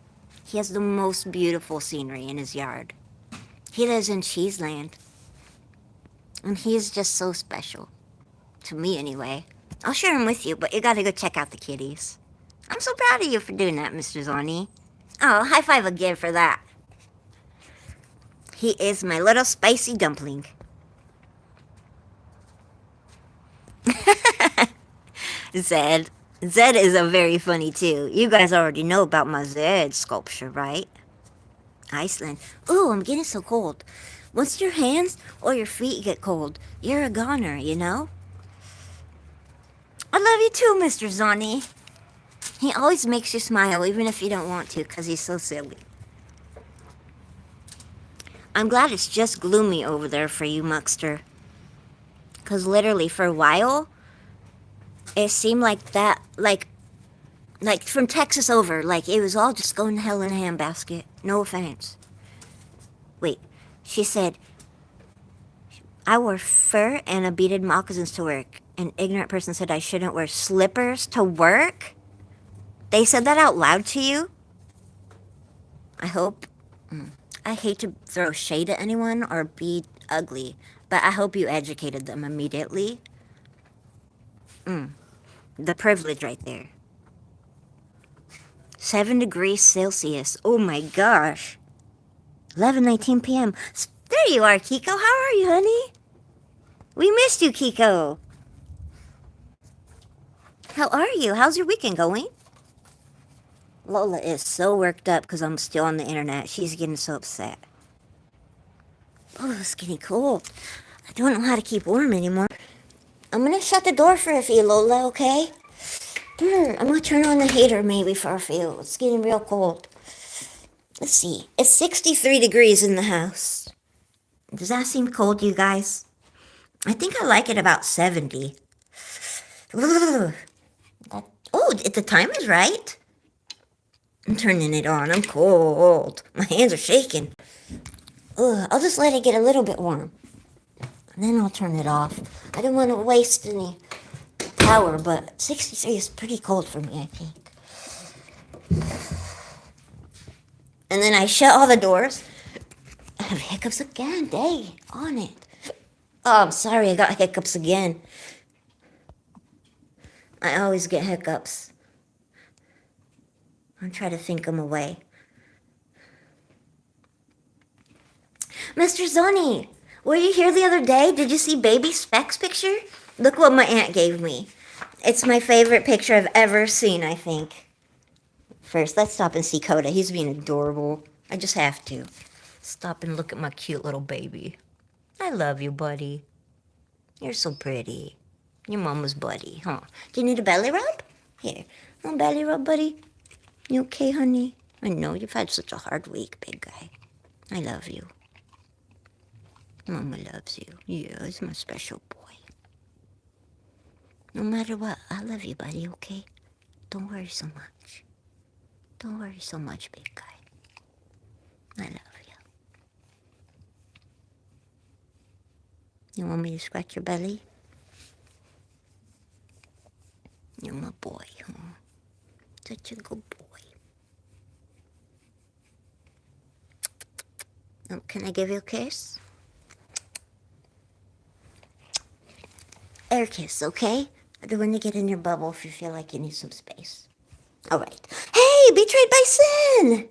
he has the most beautiful scenery in his yard. He lives in Cheeseland. And he's just so special. To me, anyway. I'll share him with you, but you gotta go check out the kitties. I'm so proud of you for doing that, Mr. Zoni. Oh, high five again for that. He is my little spicy dumpling. Zed. Zed is a very funny too. You guys already know about my Zed sculpture, right? Iceland. Ooh, I'm getting so cold. Once your hands or your feet get cold, you're a goner, you know? I love you too, Mr. Zoni. He always makes you smile, even if you don't want to, because he's so silly. I'm glad it's just gloomy over there for you, Muckster. Because literally, for a while, it seemed like that, like from Texas over, like it was all just going to hell in a handbasket. No offense. Wait, she said, I wore fur and a beaded moccasins to work. An ignorant person said I shouldn't wear slippers to work? They said that out loud to you? I hope. I hate to throw shade at anyone or be ugly, but I hope you educated them immediately. The privilege right there. 7 degrees Celsius. Oh my gosh. 11:19 p.m. There you are, Kiko. How are you, honey? We missed you, Kiko. How are you? How's your weekend going? Lola is so worked up because I'm still on the internet. She's getting so upset. Oh, it's getting cold. I don't know how to keep warm anymore. I'm going to shut the door for a few, Lola, okay? I'm going to turn on the heater maybe for a few. It's getting real cold. Let's see. It's 63 degrees in the house. Does that seem cold, you guys? I think I like it about 70. Ugh. Oh, the time is right. I'm turning it on. I'm cold. My hands are shaking. Ugh, I'll just let it get a little bit warm. And then I'll turn it off. I don't want to waste any power, but 63 is pretty cold for me, I think. And then I shut all the doors. I have hiccups again. Day on it. Oh, I'm sorry. I got hiccups again. I always get hiccups. I'm trying to think them away. Mr. Zoni, were you here the other day? Did you see baby Specs picture? Look what my aunt gave me. It's my favorite picture I've ever seen, I think. First, let's stop and see Coda. He's being adorable. I just have to. Stop and look at my cute little baby. I love you, buddy. You're so pretty. Your mama's buddy, huh? Do you need a belly rub? Here. No belly rub, buddy? You okay, honey? I know you've had such a hard week, big guy. I love you. Mama loves you. Yeah, he's my special boy. No matter what, I love you, buddy, okay? Don't worry so much. Don't worry so much, big guy. I love you. You want me to scratch your belly? You're my boy, huh? Such a good boy. Oh, can I give you a kiss? Air kiss, okay? I don't want to get in your bubble if you feel like you need some space. All right. Hey, Betrayed by Sin!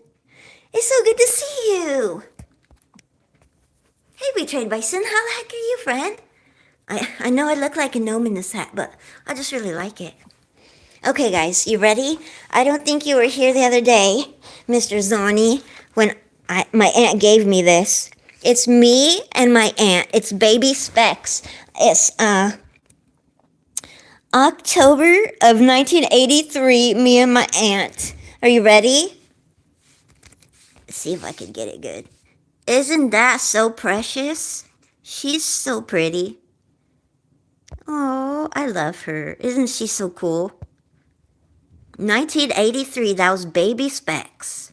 It's so good to see you. Hey, Betrayed by Sin, how the heck are you, friend? I know I look like a gnome in this hat, but I just really like it. Okay, guys, you ready? I don't think you were here the other day, Mr. Zoni, when my aunt gave me this. It's me and my aunt. It's baby Specs. It's October of 1983, me and my aunt. Are you ready? Let's see if I can get it good. Isn't that so precious? She's so pretty. Oh, I love her. Isn't she so cool? 1983, that was baby Specs.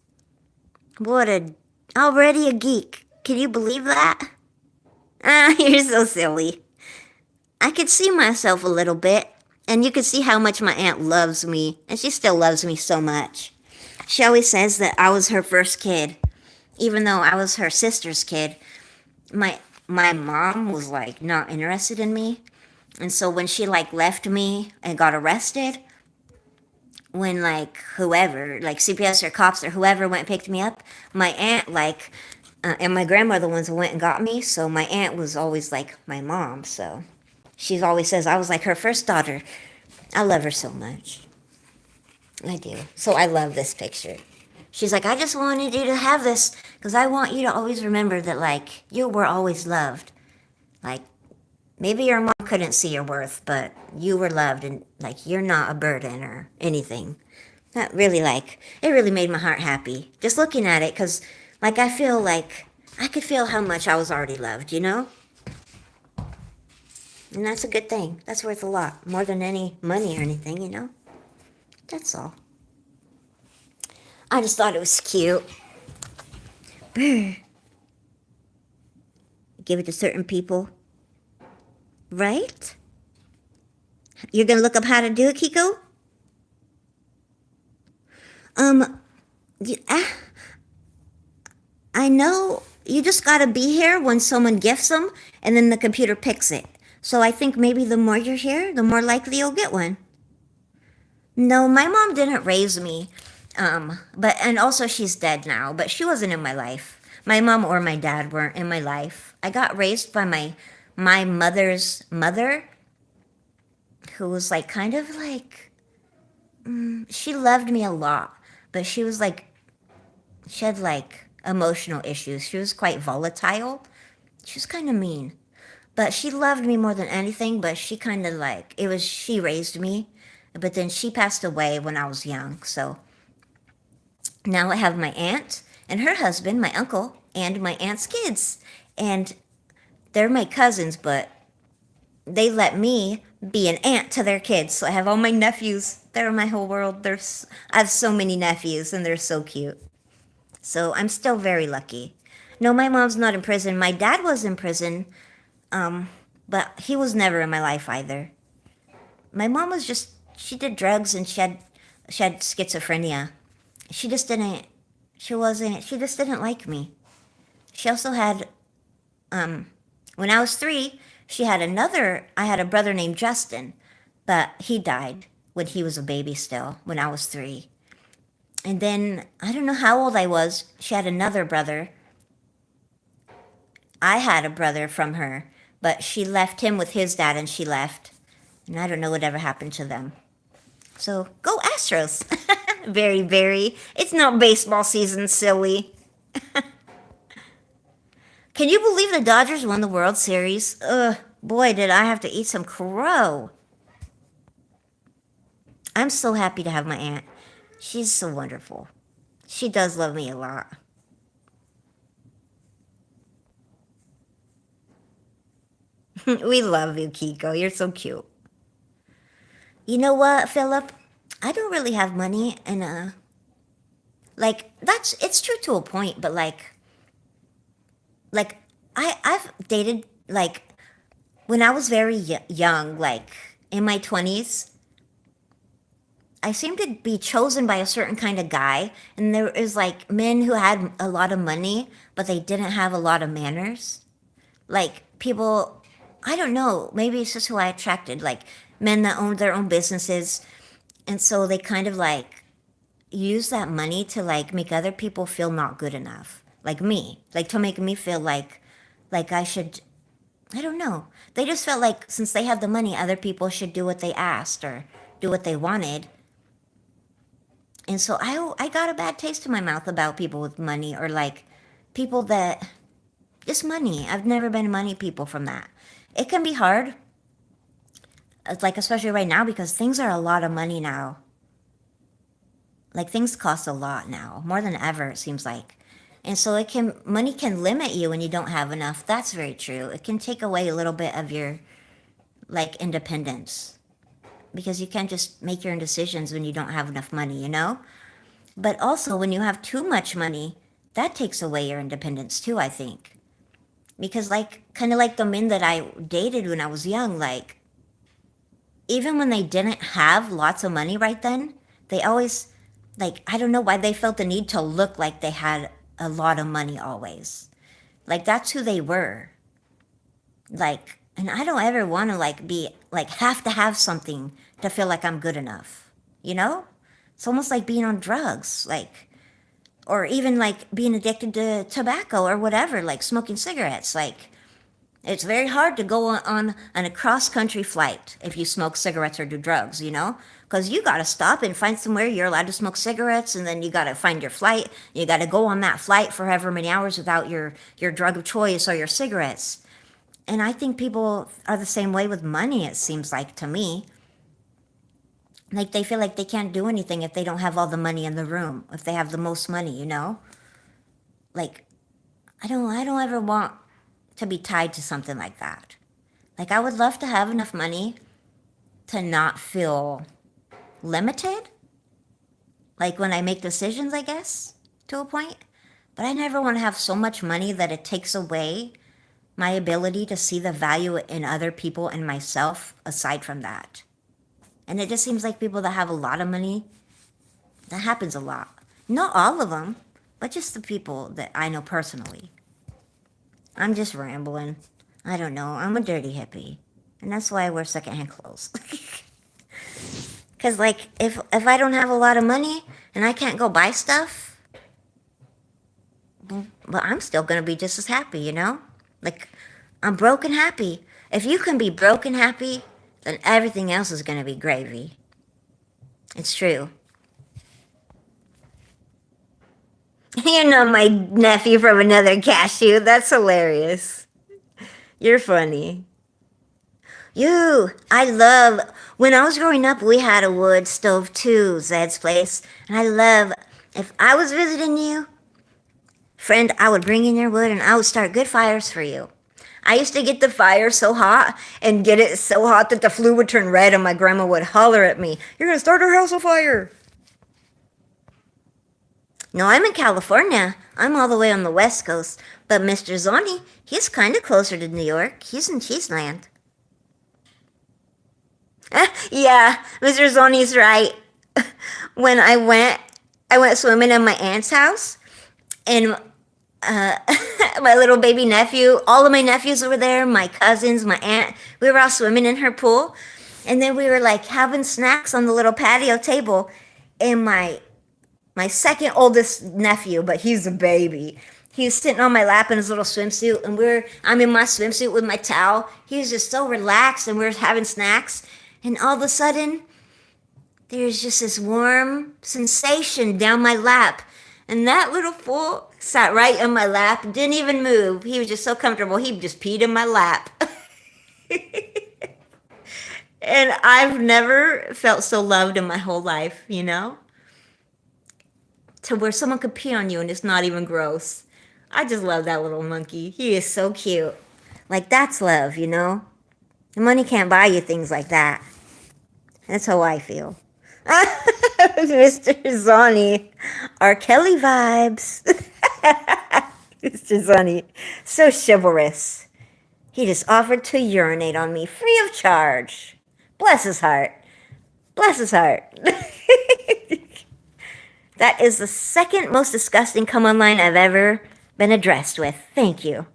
Already a geek. Can you believe that? Ah, you're so silly. I could see myself a little bit, and you could see how much my aunt loves me, and she still loves me so much. She always says that I was her first kid, even though I was her sister's kid. My mom was like not interested in me, and so when she like left me and got arrested, when like whoever, like CPS or cops or whoever went and picked me up, my aunt and my grandmother ones went and got me. So my aunt was always like my mom. So she always says I was like her first daughter. I love her so much. I do. So I love this picture. She's like, I just wanted you to have this because I want you to always remember that like you were always loved. Like maybe your mom couldn't see your worth, but you were loved and like you're not a burden or anything. That really it really made my heart happy just looking at it because like I feel like I could feel how much I was already loved, you know? And that's a good thing. That's worth a lot, more than any money or anything, you know? That's all. I just thought it was cute. Give it to certain people. Right? You're gonna look up how to do it, Kiko? Yeah, I know you just gotta be here when someone gifts them, and then the computer picks it. So I think maybe the more you're here, the more likely you'll get one. No, my mom didn't raise me. And also she's dead now, but she wasn't in my life. My mom or my dad weren't in my life. I got raised by my mother's mother, who was like kind of like she loved me a lot, but she was like she had like emotional issues. She was quite volatile. She was kind of mean, but she loved me more than anything. But she kind of like she raised me, but then she passed away when I was young. So now I have my aunt and her husband, my uncle, and my aunt's kids. And they're my cousins, but they let me be an aunt to their kids. So I have all my nephews. They're my whole world. I have so many nephews, and they're so cute. So I'm still very lucky. No, my mom's not in prison. My dad was in prison, but he was never in my life either. My mom was just, she did drugs and she had schizophrenia. She just didn't, she just didn't like me. She also had, when I was 3, I had a brother named Justin, but he died when he was a baby still, when I was 3. And then, I don't know how old I was, she had another brother. I had a brother from her, but she left him with his dad and she left. And I don't know whatever happened to them. So, go Astros! Very, very. It's not baseball season, silly. Can you believe the Dodgers won the World Series? Ugh, boy, did I have to eat some crow. I'm so happy to have my aunt. She's so wonderful. She does love me a lot. We love you, Kiko. You're so cute. You know what, Philip? I don't really have money, and it's true to a point, but like I've dated when I was very young, like in my 20s. I seemed to be chosen by a certain kind of guy, and there is like men who had a lot of money, but they didn't have a lot of manners. Like people, I don't know, maybe it's just who I attracted, like men that owned their own businesses, and so they kind of like use that money to like make other people feel not good enough, like me, like to make me feel like I should. I don't know. They just felt like since they had the money, other people should do what they asked or do what they wanted. And so I got a bad taste in my mouth about people with money, or like people that just money. I've never been money people from that. It can be hard, like especially right now because things are a lot of money now. Like things cost a lot now, more than ever it seems like. And so money can limit you when you don't have enough. That's very true. It can take away a little bit of your like independence because you can't just make your own decisions when you don't have enough money, you know? But also when you have too much money, that takes away your independence too, I think. Because like kind of like the men that I dated when I was young, like even when they didn't have lots of money right then, they always, like, I don't know why they felt the need to look like they had a lot of money always. Like, that's who they were. Like, and I don't ever want to, like, have to have something to feel like I'm good enough. You know? It's almost like being on drugs. Like, or even, like, being addicted to tobacco or whatever, like smoking cigarettes. Like, it's very hard to go on a cross country flight if you smoke cigarettes or do drugs, you know? Because you got to stop and find somewhere you're allowed to smoke cigarettes, and then you got to find your flight. You got to go on that flight for however many hours without your drug of choice or your cigarettes. And I think people are the same way with money, it seems like to me. Like they feel like they can't do anything if they don't have all the money in the room, if they have the most money, you know? Like, I don't ever want to be tied to something like that. Like I would love to have enough money to not feel limited. Like when I make decisions, I guess, to a point. But I never want to have so much money that it takes away my ability to see the value in other people and myself aside from that. And it just seems like people that have a lot of money, that happens a lot. Not all of them, but just the people that I know personally. I'm just rambling. I don't know. I'm a dirty hippie. And that's why I wear secondhand clothes. Because, like, if I don't have a lot of money and I can't go buy stuff, well, I'm still going to be just as happy, you know? Like, I'm broke and happy. If you can be broke and happy, then everything else is going to be gravy. It's true. You're not my nephew from another cashew. That's hilarious. You're funny. When I was growing up, we had a wood stove too, Zed's place. And if I was visiting you, Friend, I would bring in your wood and I would start good fires for you. I used to get the fire so hot and get it so hot that the flue would turn red and my grandma would holler at me, "You're going to start our house on fire." No, I'm in California. I'm all the way on the West Coast. But Mr. Zoni, he's kind of closer to New York. He's in Cheeseland. Yeah, Mr. Zoni's right. When I went swimming in my aunt's house, and my little baby nephew, all of my nephews were there, my cousins, my aunt. We were all swimming in her pool, and then we were like having snacks on the little patio table, and my second oldest nephew, but he's a baby. He was sitting on my lap in his little swimsuit, and I'm in my swimsuit with my towel. He was just so relaxed, and we were having snacks, and all of a sudden, there's just this warm sensation down my lap, and that little fool sat right in my lap, didn't even move. He was just so comfortable. He just peed in my lap. And I've never felt so loved in my whole life, you know? To where someone could pee on you and it's not even gross. I just love that little monkey. He is so cute. Like, that's love, you know? Money can't buy you things like that. That's how I feel. Mr. Zoni. R. Kelly vibes. Mr. Zoni. So chivalrous. He just offered to urinate on me free of charge. Bless his heart. Bless his heart. That is the second most disgusting come on line I've ever been addressed with. Thank you.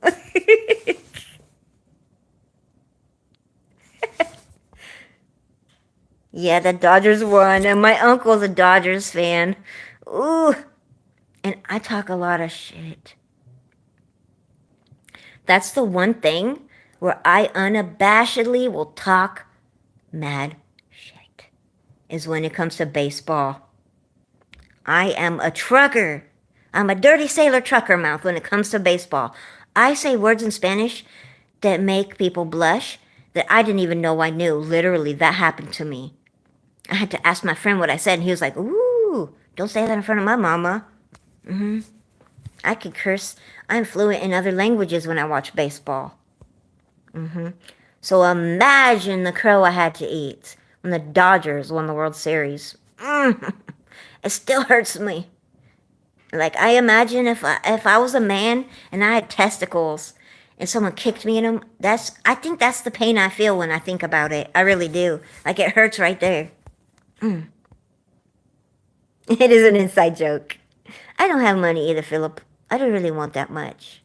Yeah, the Dodgers won, and my uncle's a Dodgers fan. Ooh, and I talk a lot of shit. That's the one thing where I unabashedly will talk mad shit, is when it comes to baseball. I am a trucker. I'm a dirty sailor trucker mouth when it comes to baseball. I say words in Spanish that make people blush that I didn't even know I knew. Literally, that happened to me. I had to ask my friend what I said, and he was like, "Ooh, don't say that in front of my mama." I can curse. I'm fluent in other languages when I watch baseball. So imagine the crow I had to eat when the Dodgers won the World Series. It still hurts me. Like, I imagine if I was a man and I had testicles and someone kicked me in them, I think that's the pain I feel when I think about it. I really do. Like, it hurts right there. It is an inside joke. I don't have money either, Philip. I don't really want that much.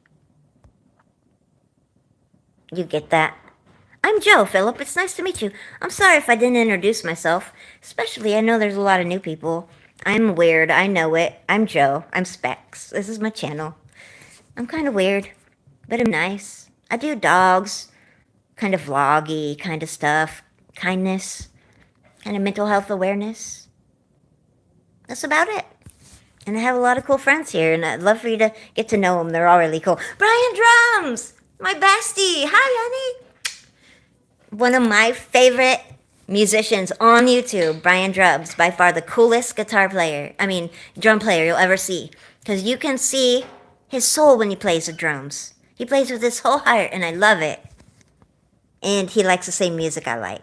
You get that? I'm Joe, Philip. It's nice to meet you. I'm sorry if I didn't introduce myself. Especially, I know there's a lot of new people. I'm weird. I know it. I'm Joe. I'm Specs. This is my channel. I'm kind of weird, but I'm nice. I do dogs, kind of vloggy kind of stuff, kindness, kind of mental health awareness. That's about it. And I have a lot of cool friends here, and I'd love for you to get to know them. They're all really cool. Brian Drums, my bestie. Hi, honey. One of my favorite musicians on YouTube, Brian Drums, by far the coolest drum player you'll ever see. Because you can see his soul when he plays the drums. He plays with his whole heart, and I love it. And he likes the same music I like.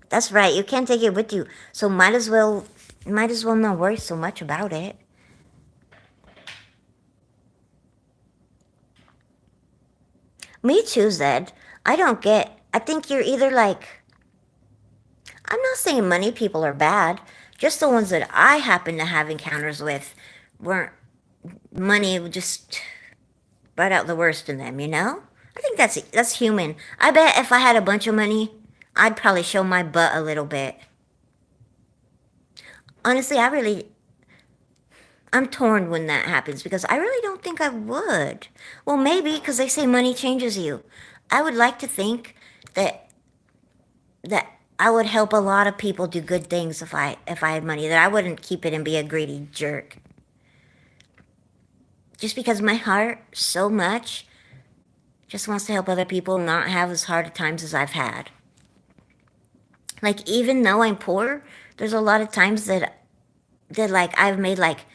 That's right, you can't take it with you, so might as well not worry so much about it. Me too, Zed. I think you're either like, I'm not saying money people are bad, just the ones that I happen to have encounters with weren't, money just brought out the worst in them, you know? I think that's human. I bet if I had a bunch of money, I'd probably show my butt a little bit. Honestly, I'm torn when that happens because I really don't think I would. Well, maybe because they say money changes you. I would like to think that I would help a lot of people do good things if I had money, that I wouldn't keep it and be a greedy jerk. Just because my heart so much just wants to help other people not have as hard of times as I've had. Like, even though I'm poor, there's a lot of times that like I've made like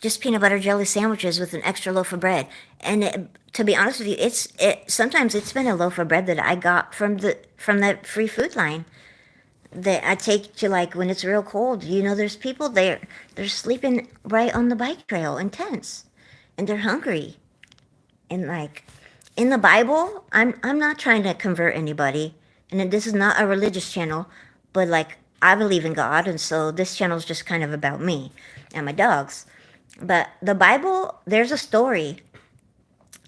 just peanut butter jelly sandwiches with an extra loaf of bread. And to be honest with you, sometimes it's been a loaf of bread that I got from the free food line that I take to, like, when it's real cold. There's people there. They're sleeping right on the bike trail in tents, and they're hungry. And, like, in the Bible, I'm not trying to convert anybody, and this is not a religious channel, but, like, I believe in God, and so this channel is just kind of about me and my dogs. But the Bible, there's a story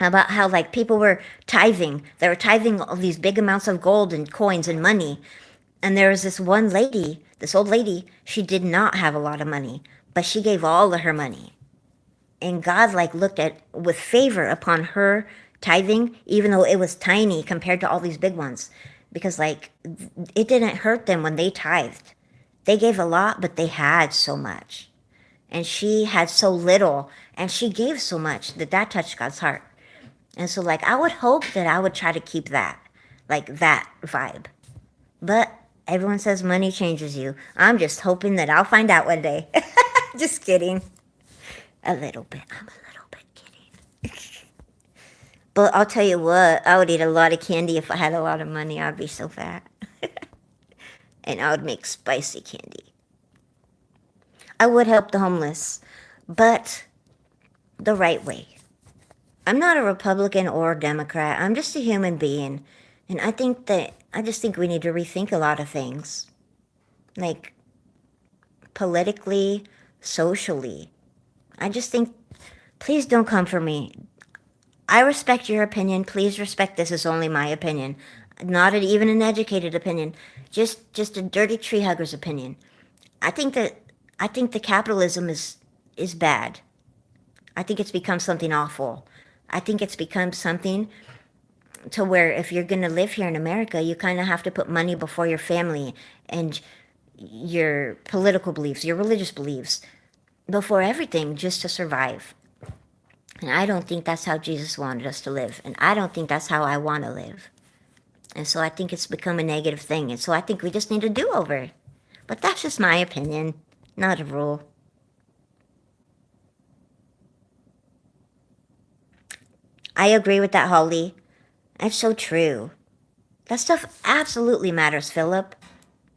about how, like, people were tithing. They were tithing all these big amounts of gold and coins and money. And there was this one lady, this old lady, she did not have a lot of money, but she gave all of her money. And God, like, looked at with favor upon her tithing, even though it was tiny compared to all these big ones. Because, like, it didn't hurt them when they tithed. They gave a lot, but they had so much. And she had so little, and she gave so much that touched God's heart. And so, like, I would hope that I would try to keep that, like, that vibe. But everyone says money changes you. I'm just hoping that I'll find out one day. Just kidding. A little bit. I'm a little bit kidding. But I'll tell you what, I would eat a lot of candy if I had a lot of money. I'd be so fat. And I would make spicy candy. I would help the homeless, but the right way. I'm not a Republican or a Democrat. I'm just a human being. And I just think we need to rethink a lot of things. Like, politically, socially. I just think, please don't come for me. I respect your opinion. Please respect this is only my opinion. Not even an educated opinion. Just a dirty tree hugger's opinion. I think the capitalism is bad. I think it's become something awful. I think it's become something to where if you're going to live here in America, you kind of have to put money before your family and your political beliefs, your religious beliefs, before everything, just to survive. And I don't think that's how Jesus wanted us to live. And I don't think that's how I want to live. And so I think it's become a negative thing. And so I think we just need a do-over. But that's just my opinion, not a rule. I agree with that, Holly. That's so true. That stuff absolutely matters, Philip.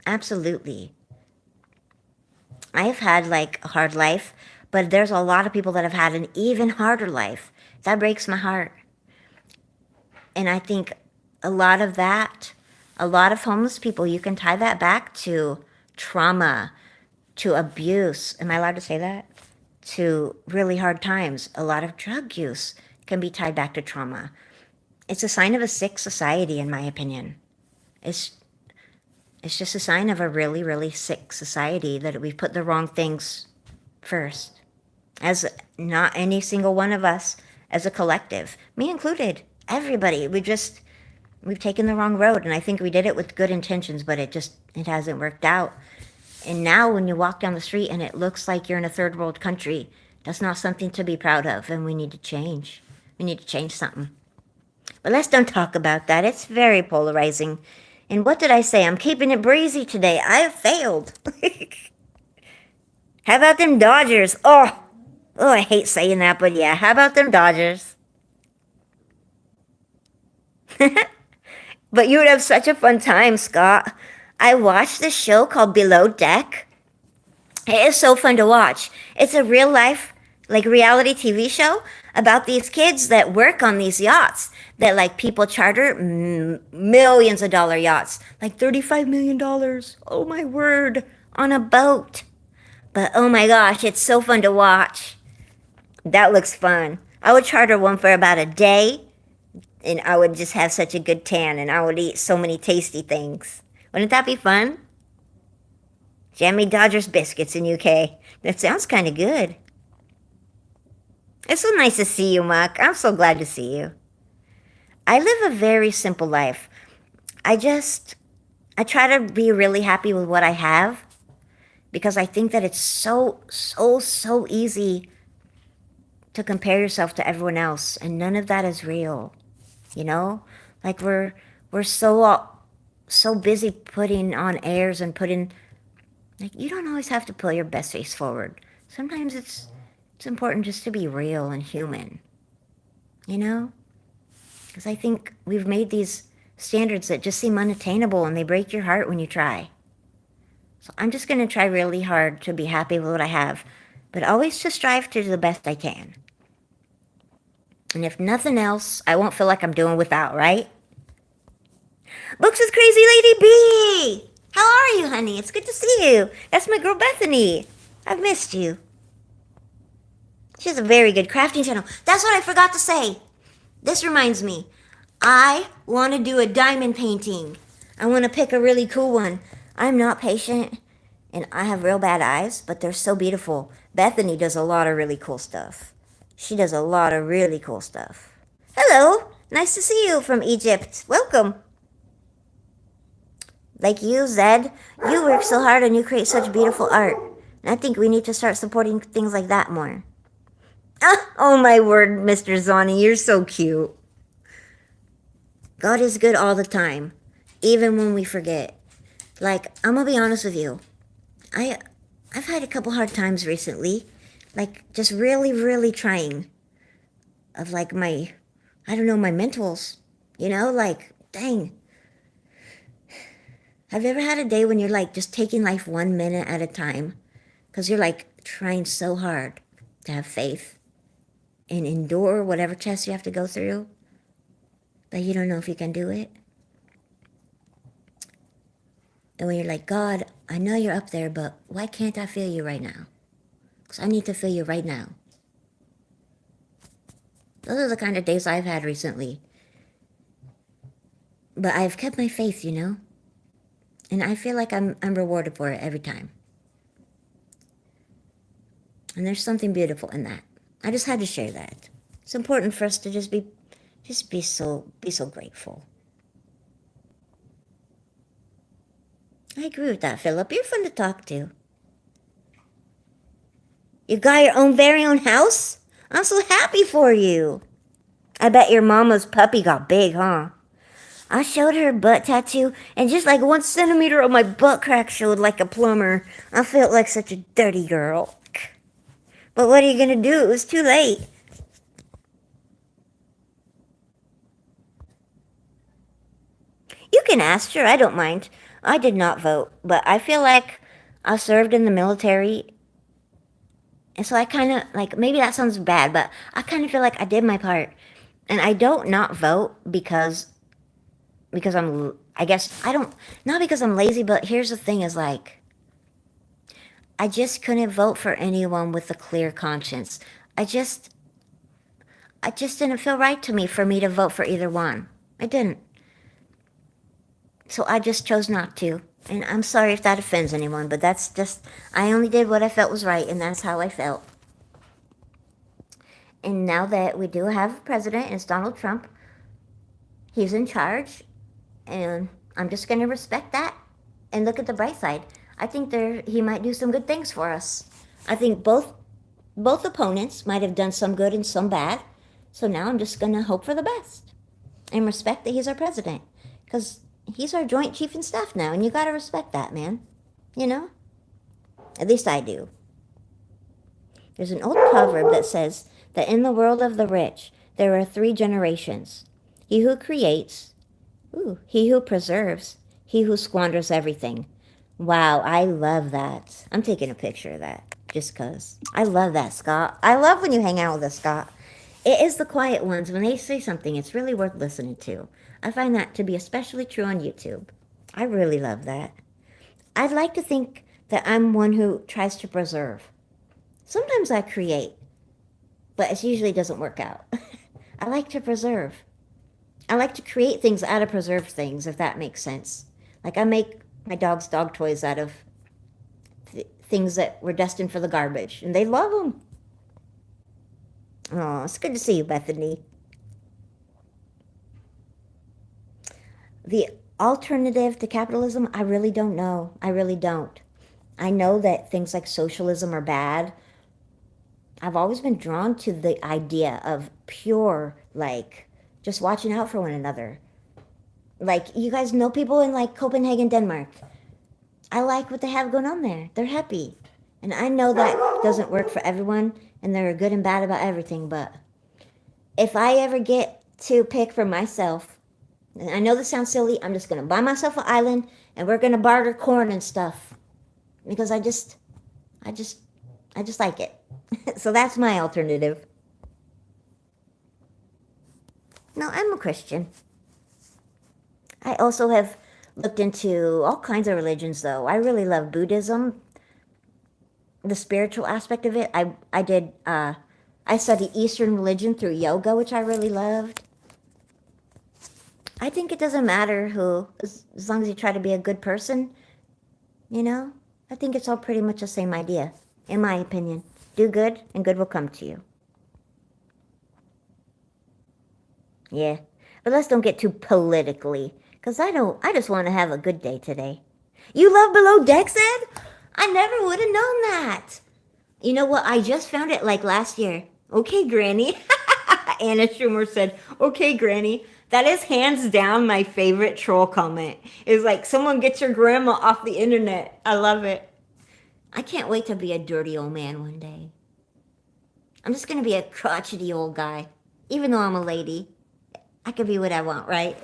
Absolutely. I have had, like, a hard life, but there's a lot of people that have had an even harder life. That breaks my heart. And I think a lot of homeless people, you can tie that back to trauma, to abuse. Am I allowed to say that? To really hard times. A lot of drug use can be tied back to trauma. It's a sign of a sick society, in my opinion. It's just a sign of a really, really sick society that we've put the wrong things first. As not any single one of us, as a collective, me included, everybody, we've taken the wrong road. And I think we did it with good intentions, but it hasn't worked out. And now when you walk down the street and it looks like you're in a third world country, that's not something to be proud of, and we need to change. We need to change something. But let's don't talk about that. It's very polarizing. And what did I say? I'm keeping it breezy today. I have failed. How about them Dodgers? Oh, I hate saying that, but yeah, how about them Dodgers? But you would have such a fun time, Scott. I watched this show called Below Deck. It is so fun to watch. It's a real life, like, reality TV show about these kids that work on these yachts that, like, people charter millions of dollar yachts, like $35 million. Oh my word, on a boat. But oh my gosh, it's so fun to watch. That looks fun. I would charter one for about a day, and I would just have such a good tan, and I would eat so many tasty things. Wouldn't that be fun? Jammy Dodgers biscuits in UK. That sounds kind of good. It's so nice to see you, Muck. I'm so glad to see you. I live a very simple life. I try to be really happy with what I have, because I think that it's so, so, so easy to compare yourself to everyone else, and none of that is real. Like, we're so busy putting on airs and putting, like, you don't always have to put your best face forward. Sometimes It's important just to be real and human, you know? Because I think we've made these standards that just seem unattainable and they break your heart when you try. So I'm just going to try really hard to be happy with what I have, but always to strive to do the best I can. And if nothing else, I won't feel like I'm doing without, right? Books with Crazy Lady B! How are you, honey? It's good to see you. That's my girl Bethany. I've missed you. She has a very good crafting channel. That's what I forgot to say. This reminds me. I want to do a diamond painting. I want to pick a really cool one. I'm not patient, and I have real bad eyes, but they're so beautiful. Bethany does a lot of really cool stuff. She does a lot of really cool stuff. Hello. Nice to see you from Egypt. Welcome. Like you, Zed, you work so hard and you create such beautiful art. And I think we need to start supporting things like that more. Ah, oh my word, Mr. Zani, you're so cute. God is good all the time, even when we forget. Like, I'm gonna be honest with you. I've had a couple hard times recently. Like, just really, really trying. Of like my, I don't know, my mentals. You know, like, dang. Have you ever had a day when you're like just taking life 1 minute at a time? Because you're like trying so hard to have faith and endure whatever test you have to go through, but you don't know if you can do it. And when you're like, God, I know you're up there, but why can't I feel you right now? Because I need to feel you right now. Those are the kind of days I've had recently. But I've kept my faith, you know? And I feel like I'm rewarded for it every time. And there's something beautiful in that. I just had to share that. It's important for us to just be so grateful. I agree with that, Philip. You're fun to talk to. You got your own very own house? I'm so happy for you. I bet your mama's puppy got big, huh? I showed her butt tattoo, and just like 1 centimeter of my butt crack showed like a plumber. I felt like such a dirty girl. But what are you gonna do? It was too late. You can ask her, I don't mind. I did not vote, but I feel like I served in the military. And so I kind of, like, maybe that sounds bad, but I kind of feel like I did my part. And I don't not vote because I guess, I don't, not because I'm lazy, but here's the thing is like, I just couldn't vote for anyone with a clear conscience. I just didn't feel right to me for me to vote for either one. I didn't. So I just chose not to. And I'm sorry if that offends anyone, but that's just, I only did what I felt was right, and that's how I felt. And now that we do have a president, and it's Donald Trump, he's in charge, and I'm just going to respect that and look at the bright side. I think he might do some good things for us. I think both opponents might have done some good and some bad. So now I'm just going to hope for the best and respect that he's our president. Because he's our joint chief and staff now, and you got to respect that, man. You know? At least I do. There's an old proverb that says that in the world of the rich, there are 3 generations. He who creates, he who preserves, he who squanders everything. Wow, I love that. I'm taking a picture of that just because. I love that, Scott. I love when you hang out with us, Scott. It is the quiet ones. When they say something, it's really worth listening to. I find that to be especially true on YouTube. I really love that. I'd like to think that I'm one who tries to preserve. Sometimes I create, but it usually doesn't work out. I like to preserve. I like to create things out of preserved things, if that makes sense. Like I make my dog's dog toys out of things that were destined for the garbage, and they love them. Oh, it's good to see you, Bethany. The alternative to capitalism, I really don't know. I really don't. I know that things like socialism are bad. I've always been drawn to the idea of pure, like, just watching out for one another. Like, you guys know people in, like, Copenhagen, Denmark. I like what they have going on there. They're happy. And I know that doesn't work for everyone, and there are good and bad about everything, but if I ever get to pick for myself, and I know this sounds silly, I'm just going to buy myself an island, and we're going to barter corn and stuff. Because I just, I just like it. So that's my alternative. No, I'm a Christian. I also have looked into all kinds of religions, though. I really love Buddhism, the spiritual aspect of it. I studied Eastern religion through yoga, which I really loved. I think it doesn't matter who, as long as you try to be a good person, you know? I think it's all pretty much the same idea, in my opinion. Do good, and good will come to you. Yeah. But let's don't get too politically, because I just want to have a good day today. You love Below Decks, Ed? I never would have known that. You know what? I just found it like last year. Okay, Granny. Anna Schumer said, okay, Granny. That is hands down my favorite troll comment. It's like, someone get your grandma off the internet. I love it. I can't wait to be a dirty old man one day. I'm just going to be a crotchety old guy. Even though I'm a lady. I can be what I want, right?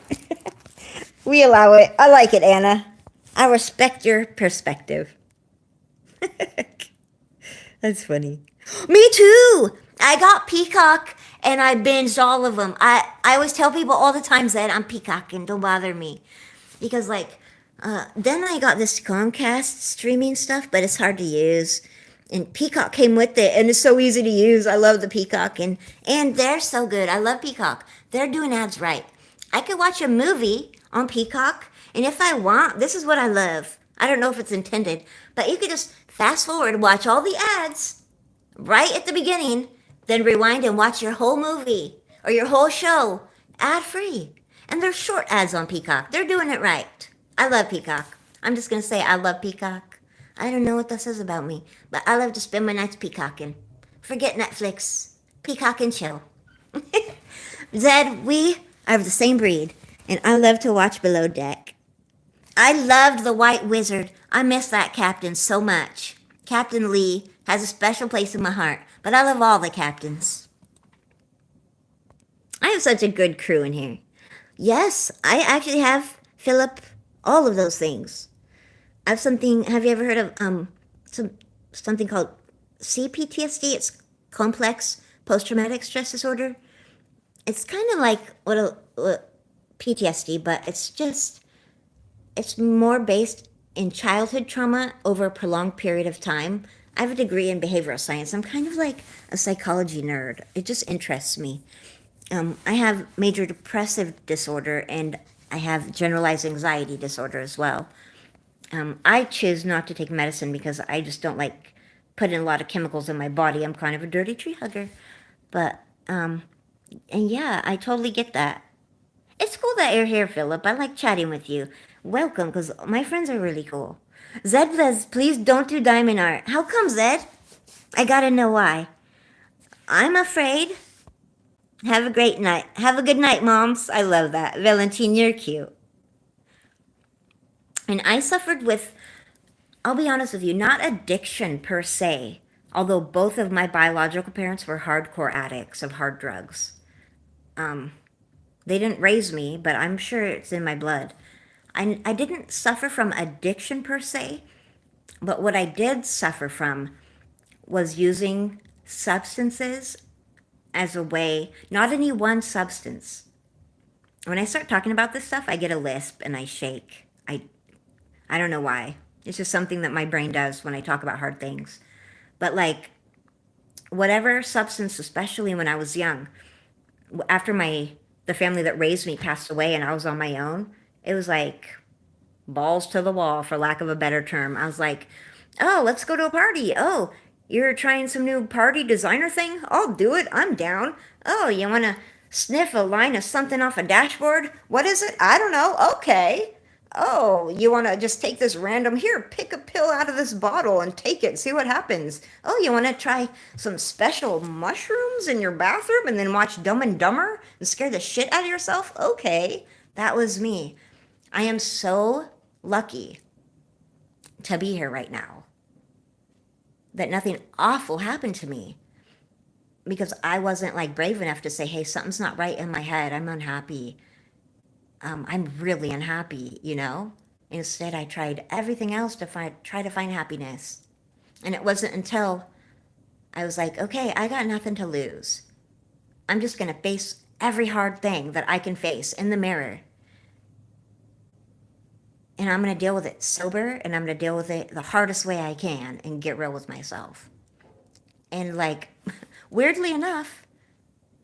We allow it. I like it, Anna. I respect your perspective. That's funny. Me too. I got Peacock and I binged all of them. I always tell people all the time that I'm peacocking. Don't bother me. Because, then I got this Comcast streaming stuff, but it's hard to use. And Peacock came with it, and it's so easy to use. I love the Peacock, and they're so good. I love Peacock. They're doing ads right. I could watch a movie on Peacock, and if I want, this is what I love. I don't know if it's intended, but you could just fast forward, watch all the ads right at the beginning, then rewind and watch your whole movie or your whole show ad free. And there's short ads on Peacock. They're doing it right. I love Peacock. I'm just going to say I love Peacock. I don't know what that says about me, but I love to spend my nights peacocking. Forget Netflix. Peacock and chill. Zed, we are of the same breed, and I love to watch Below Deck. I loved the White Wizard. I miss that captain so much. Captain Lee has a special place in my heart, but I love all the captains. I have such a good crew in here. Yes, I actually have, Philip, all of those things. I have something, have you ever heard of something called CPTSD? It's complex post-traumatic stress disorder. It's kind of like what PTSD, but it's more based in childhood trauma over a prolonged period of time. I have a degree in behavioral science. I'm kind of like a psychology nerd. It just interests me. I have major depressive disorder, and I have generalized anxiety disorder as well. I choose not to take medicine because I just don't like putting a lot of chemicals in my body. I'm kind of a dirty tree hugger. But, and yeah, I totally get that. It's cool that you're here, Philip. I like chatting with you. Welcome, because my friends are really cool. Zed says, please don't do diamond art. How come, Zed? I gotta know why. I'm afraid. Have a great night. Have a good night, moms. I love that. Valentine, you're cute. And I suffered with, I'll be honest with you, not addiction per se, although both of my biological parents were hardcore addicts of hard drugs. They didn't raise me, but I'm sure it's in my blood. I didn't suffer from addiction per se, but what I did suffer from was using substances as a way, not any one substance. When I start talking about this stuff, I get a lisp and I shake. I don't know why. It's just something that my brain does when I talk about hard things. But whatever substance, especially when I was young, after the family that raised me passed away and I was on my own, it was like balls to the wall, for lack of a better term. I was like, oh, let's go to a party. Oh, you're trying some new party designer thing? I'll do it. I'm down. Oh, you want to sniff a line of something off a dashboard? What is it? I don't know. Okay. Oh, you want to just take this random, here, pick a pill out of this bottle and take it, see what happens. Oh, you want to try some special mushrooms in your bathroom and then watch Dumb and Dumber and scare the shit out of yourself? Okay, that was me. I am so lucky to be here right now. that nothing awful happened to me because I wasn't like brave enough to say, hey, something's not right in my head. I'm unhappy. I'm really unhappy, you know? Instead, I tried everything else to try to find happiness. And it wasn't until I was like, okay, I got nothing to lose. I'm just going to face every hard thing that I can face in the mirror. And I'm going to deal with it sober, and I'm going to deal with it the hardest way I can and get real with myself. And like, weirdly enough,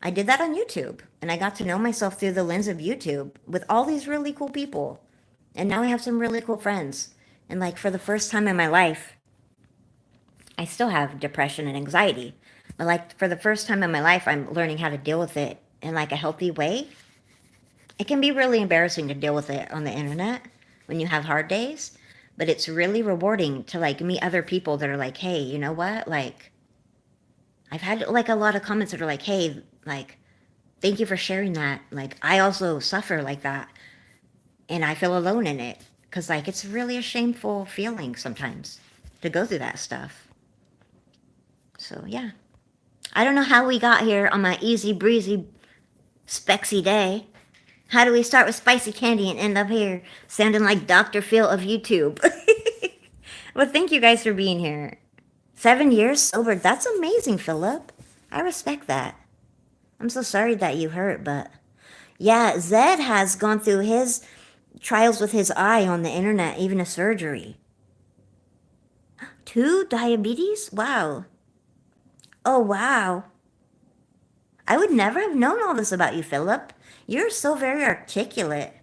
I did that on YouTube, and I got to know myself through the lens of YouTube with all these really cool people. And now I have some really cool friends. And like, for the first time in my life, I still have depression and anxiety. But like, for the first time in my life, I'm learning how to deal with it in like a healthy way. It can be really embarrassing to deal with it on the internet when you have hard days, but it's really rewarding to like meet other people that are like, hey, you know what? Like, I've had like a lot of comments that are like, hey, like, thank you for sharing that. Like, I also suffer like that, and I feel alone in it because like it's really a shameful feeling sometimes to go through that stuff. So yeah, I don't know how we got here on my easy breezy spexy day. How do we start with spicy candy and end up here sounding like Dr. Phil of YouTube? Well, thank you guys for being here. 7 years sober. That's amazing, Philip. I respect that. I'm so sorry that you hurt, but yeah, Zed has gone through his trials with his eye on the internet, even a surgery. 2 diabetes? Wow. Oh, wow. I would never have known all this about you, Philip. You're so very articulate.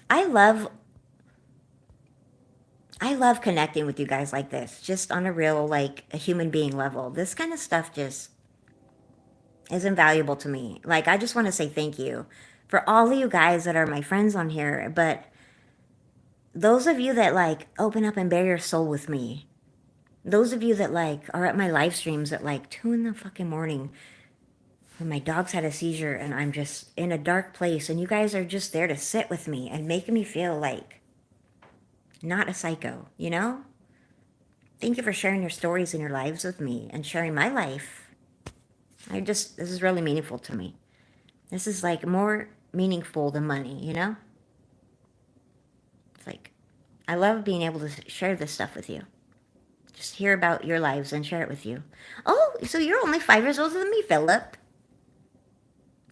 I love connecting with you guys like this, just on a real, like, a human being level. This kind of stuff just is invaluable to me. Like, I just want to say thank you for all of you guys that are my friends on here, but those of you that, like, open up and bare your soul with me, those of you that, like, are at my live streams at, like, 2 in the fucking morning when my dog's had a seizure and I'm just in a dark place, and you guys are just there to sit with me and make me feel like not a psycho, you know? Thank you for sharing your stories and your lives with me and sharing my life. This is really meaningful to me. This is like more meaningful than money, you know? It's like, I love being able to share this stuff with you. Just hear about your lives and share it with you. Oh, so you're only 5 years older than me, Philip.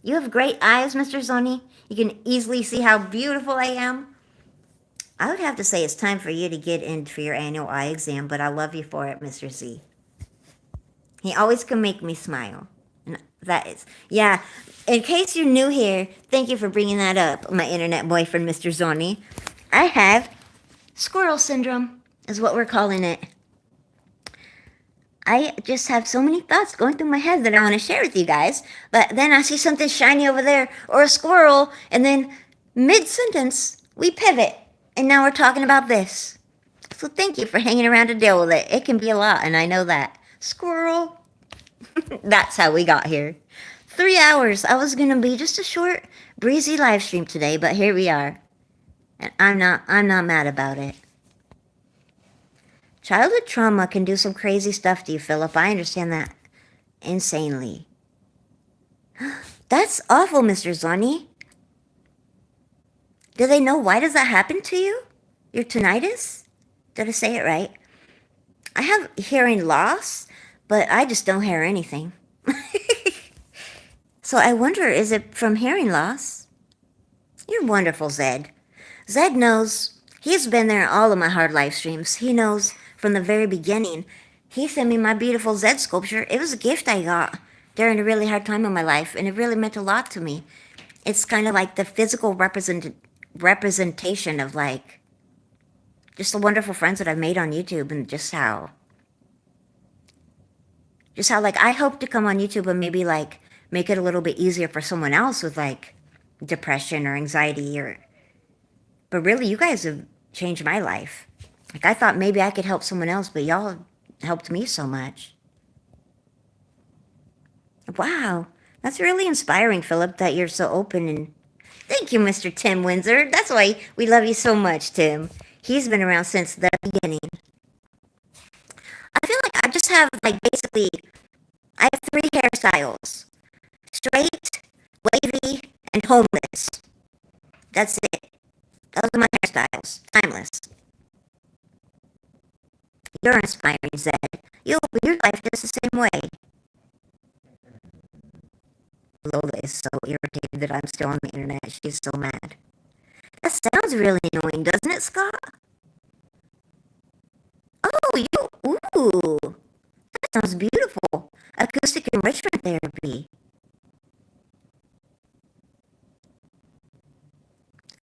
You have great eyes, Mr. Zoni. You can easily see how beautiful I am. I would have to say it's time for you to get in for your annual eye exam, but I love you for it, Mr. Z. He always can make me smile. And that is, yeah, in case you're new here, thank you for bringing that up, my internet boyfriend, Mr. Zoni. I have squirrel syndrome, is what we're calling it. I just have so many thoughts going through my head that I want to share with you guys, but then I see something shiny over there, or a squirrel, and then mid-sentence, we pivot, and now we're talking about this. So thank you for hanging around to deal with it. It can be a lot, and I know that. Squirrel. That's how we got here. 3 hours. I was going to be just a short, breezy live stream today, but here we are. And I'm not mad about it. Childhood trauma can do some crazy stuff to you, Philip. I understand that insanely. That's awful, Mr. Zoni. Do they know why does that happen to you? Your tinnitus? Did I say it right? I have hearing loss, but I just don't hear anything. So I wonder, is it from hearing loss? You're wonderful, Zed. Zed knows. He's been there in all of my hard live streams. He knows from the very beginning. He sent me my beautiful Zed sculpture. It was a gift I got during a really hard time in my life, and it really meant a lot to me. It's kind of like the physical representation of like just the wonderful friends that I've made on YouTube, and just how like I hope to come on YouTube and maybe like make it a little bit easier for someone else with like depression or anxiety, but really you guys have changed my life. Like, I thought maybe I could help someone else, but y'all have helped me so much. Wow, that's really inspiring, Philip, that you're so open. And thank you, Mr. Tim Windsor. That's why we love you so much, Tim. He's been around since the beginning. I feel like I just have, like, basically, I have three hairstyles. Straight, wavy, and homeless. That's it. Those are my hairstyles. Timeless. You're inspiring, Zed. You'll live your life just the same way. Lola is so irritated that I'm still on the internet. She's so mad. That sounds really annoying, doesn't it, Scott? Oh, ooh. That sounds beautiful. Acoustic enrichment therapy.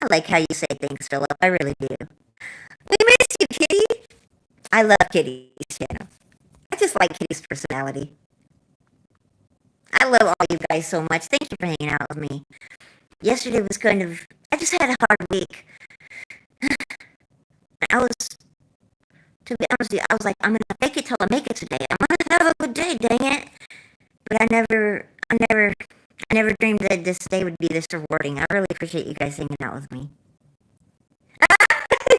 I like how you say things, Philip. I really do. We miss you, Kitty. I love Kitty's channel. I just like Kitty's personality. I love all you guys so much. Thank you for hanging out with me. Yesterday was I just had a hard week. To be honest with you, I was like, I'm gonna fake it till I make it today. I'm gonna have a good day, dang it. But I never dreamed that this day would be this rewarding. I really appreciate you guys hanging out with me.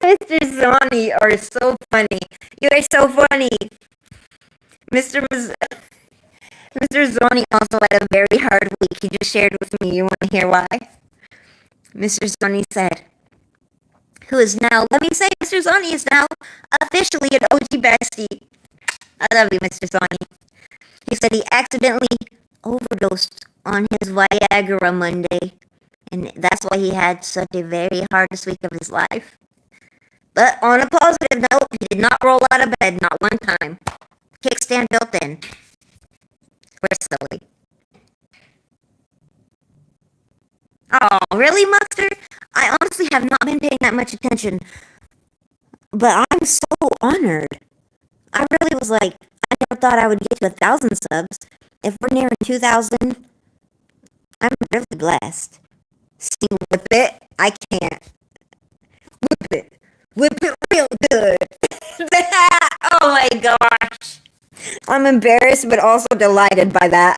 Mr. Zoni are so funny. You are so funny. Mr. Zoni also had a very hard week. He just shared with me. You want to hear why? Mr. Zoni said, who is now, let me say, Mr. Zoni is now officially an OG bestie. I love you, Mr. Zoni. He said he accidentally overdosed on his Viagra Monday, and that's why he had such a very hardest week of his life. But on a positive note, he did not roll out of bed, not one time. Kickstand built in. We're silly. Oh, really, Muxter? I honestly have not been paying that much attention, but I'm so honored. I really was like, I never thought I would get to 1,000 subs. If we're near 2,000, I'm really blessed. See, whip it, I can't. Whip it real good. Oh my gosh. I'm embarrassed, but also delighted by that.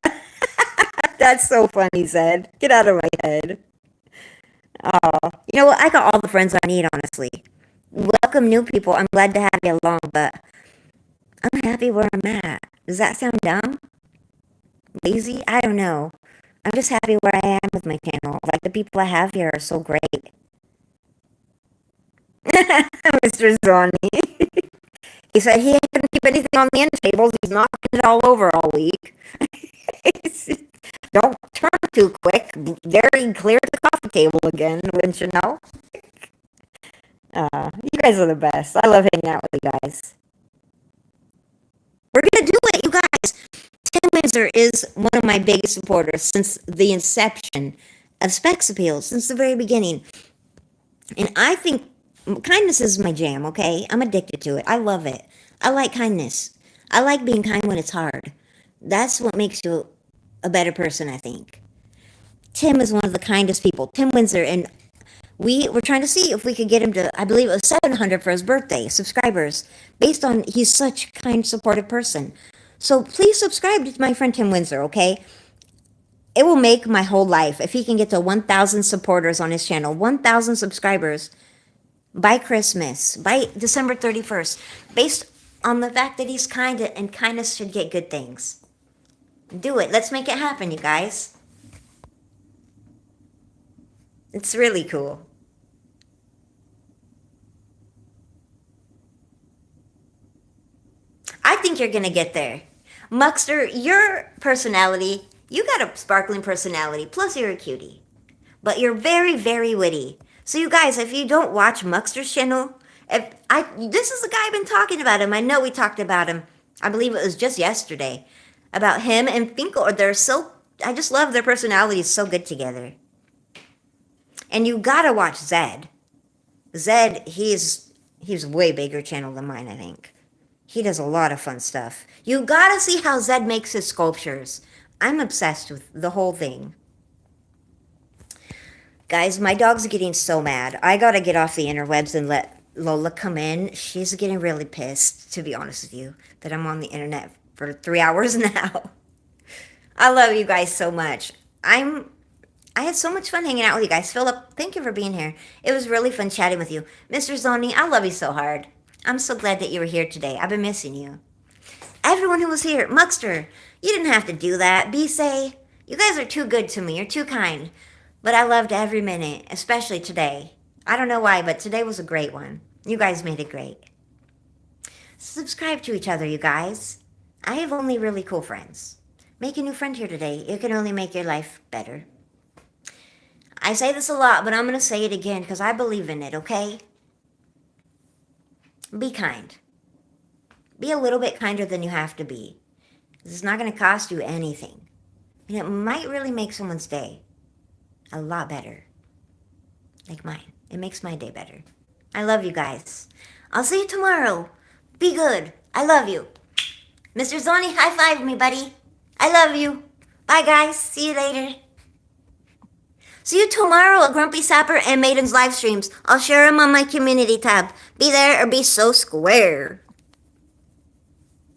That's so funny, Zed. Get out of my head. Oh, you know what? I got all the friends I need, honestly. Welcome new people. I'm glad to have you along, but I'm happy where I'm at. Does that sound dumb? Lazy? I don't know. I'm just happy where I am with my channel. Like, the people I have here are so great. Mr. Zoni. He said he couldn't keep anything on the end tables. He's knocking it all over all week. Don't turn too quick. Very clear the coffee table again, wouldn't you know? You guys are the best. I love hanging out with you guys. We're gonna do it, you guys. Tim Windsor is one of my biggest supporters since the inception of Specs Appeal, since the very beginning. And I think kindness is my jam, okay? I'm addicted to it. I love it. I like kindness. I like being kind when it's hard. That's what makes you a better person, I think. Tim is one of the kindest people. Tim Windsor, and we were trying to see if we could get him to, I believe it was 700 for his birthday, subscribers, based on he's such a kind, supportive person. So please subscribe to my friend Tim Windsor, okay? It will make my whole life if he can get to 1,000 supporters on his channel, 1,000 subscribers by Christmas, by December 31st, based on the fact that he's kind and kindness should get good things. Do it. Let's make it happen, you guys. It's really cool. I think you're going to get there. Muxter, your personality, you got a sparkling personality, plus you're a cutie. But you're very, very witty. So you guys, if you don't watch Muxter's channel, this is the guy I've been talking about him. I know we talked about him. I believe it was just yesterday. About him and Finkel. I just love their personalities so good together. And you gotta watch Zed. Zed, he's way bigger channel than mine, I think. He does a lot of fun stuff. You gotta see how Zed makes his sculptures. I'm obsessed with the whole thing. Guys, my dog's getting so mad. I gotta get off the interwebs and let Lola come in. She's getting really pissed, to be honest with you, that I'm on the internet for 3 hours now. I love you guys so much. I'm I had so much fun hanging out with you guys. Philip, thank you for being here. It was really fun chatting with you. Mr. Zoni, I love you so hard. I'm so glad that you were here today. I've been missing you. Everyone who was here, Muckster, you didn't have to do that. Say, you guys are too good to me. You're too kind. But I loved every minute, especially today. I don't know why, but today was a great one. You guys made it great. Subscribe to each other, you guys. I have only really cool friends. Make a new friend here today. It can only make your life better. I say this a lot, but I'm going to say it again because I believe in it, okay? Be kind. Be a little bit kinder than you have to be. This is not going to cost you anything. And it might really make someone's day a lot better. Like mine. It makes my day better. I love you guys. I'll see you tomorrow. Be good. I love you. Mr. Zoni, high five me, buddy. I love you. Bye, guys. See you later. See you tomorrow at Grumpy Sapper and Maiden's live streams. I'll share them on my community tab. Be there or be so square.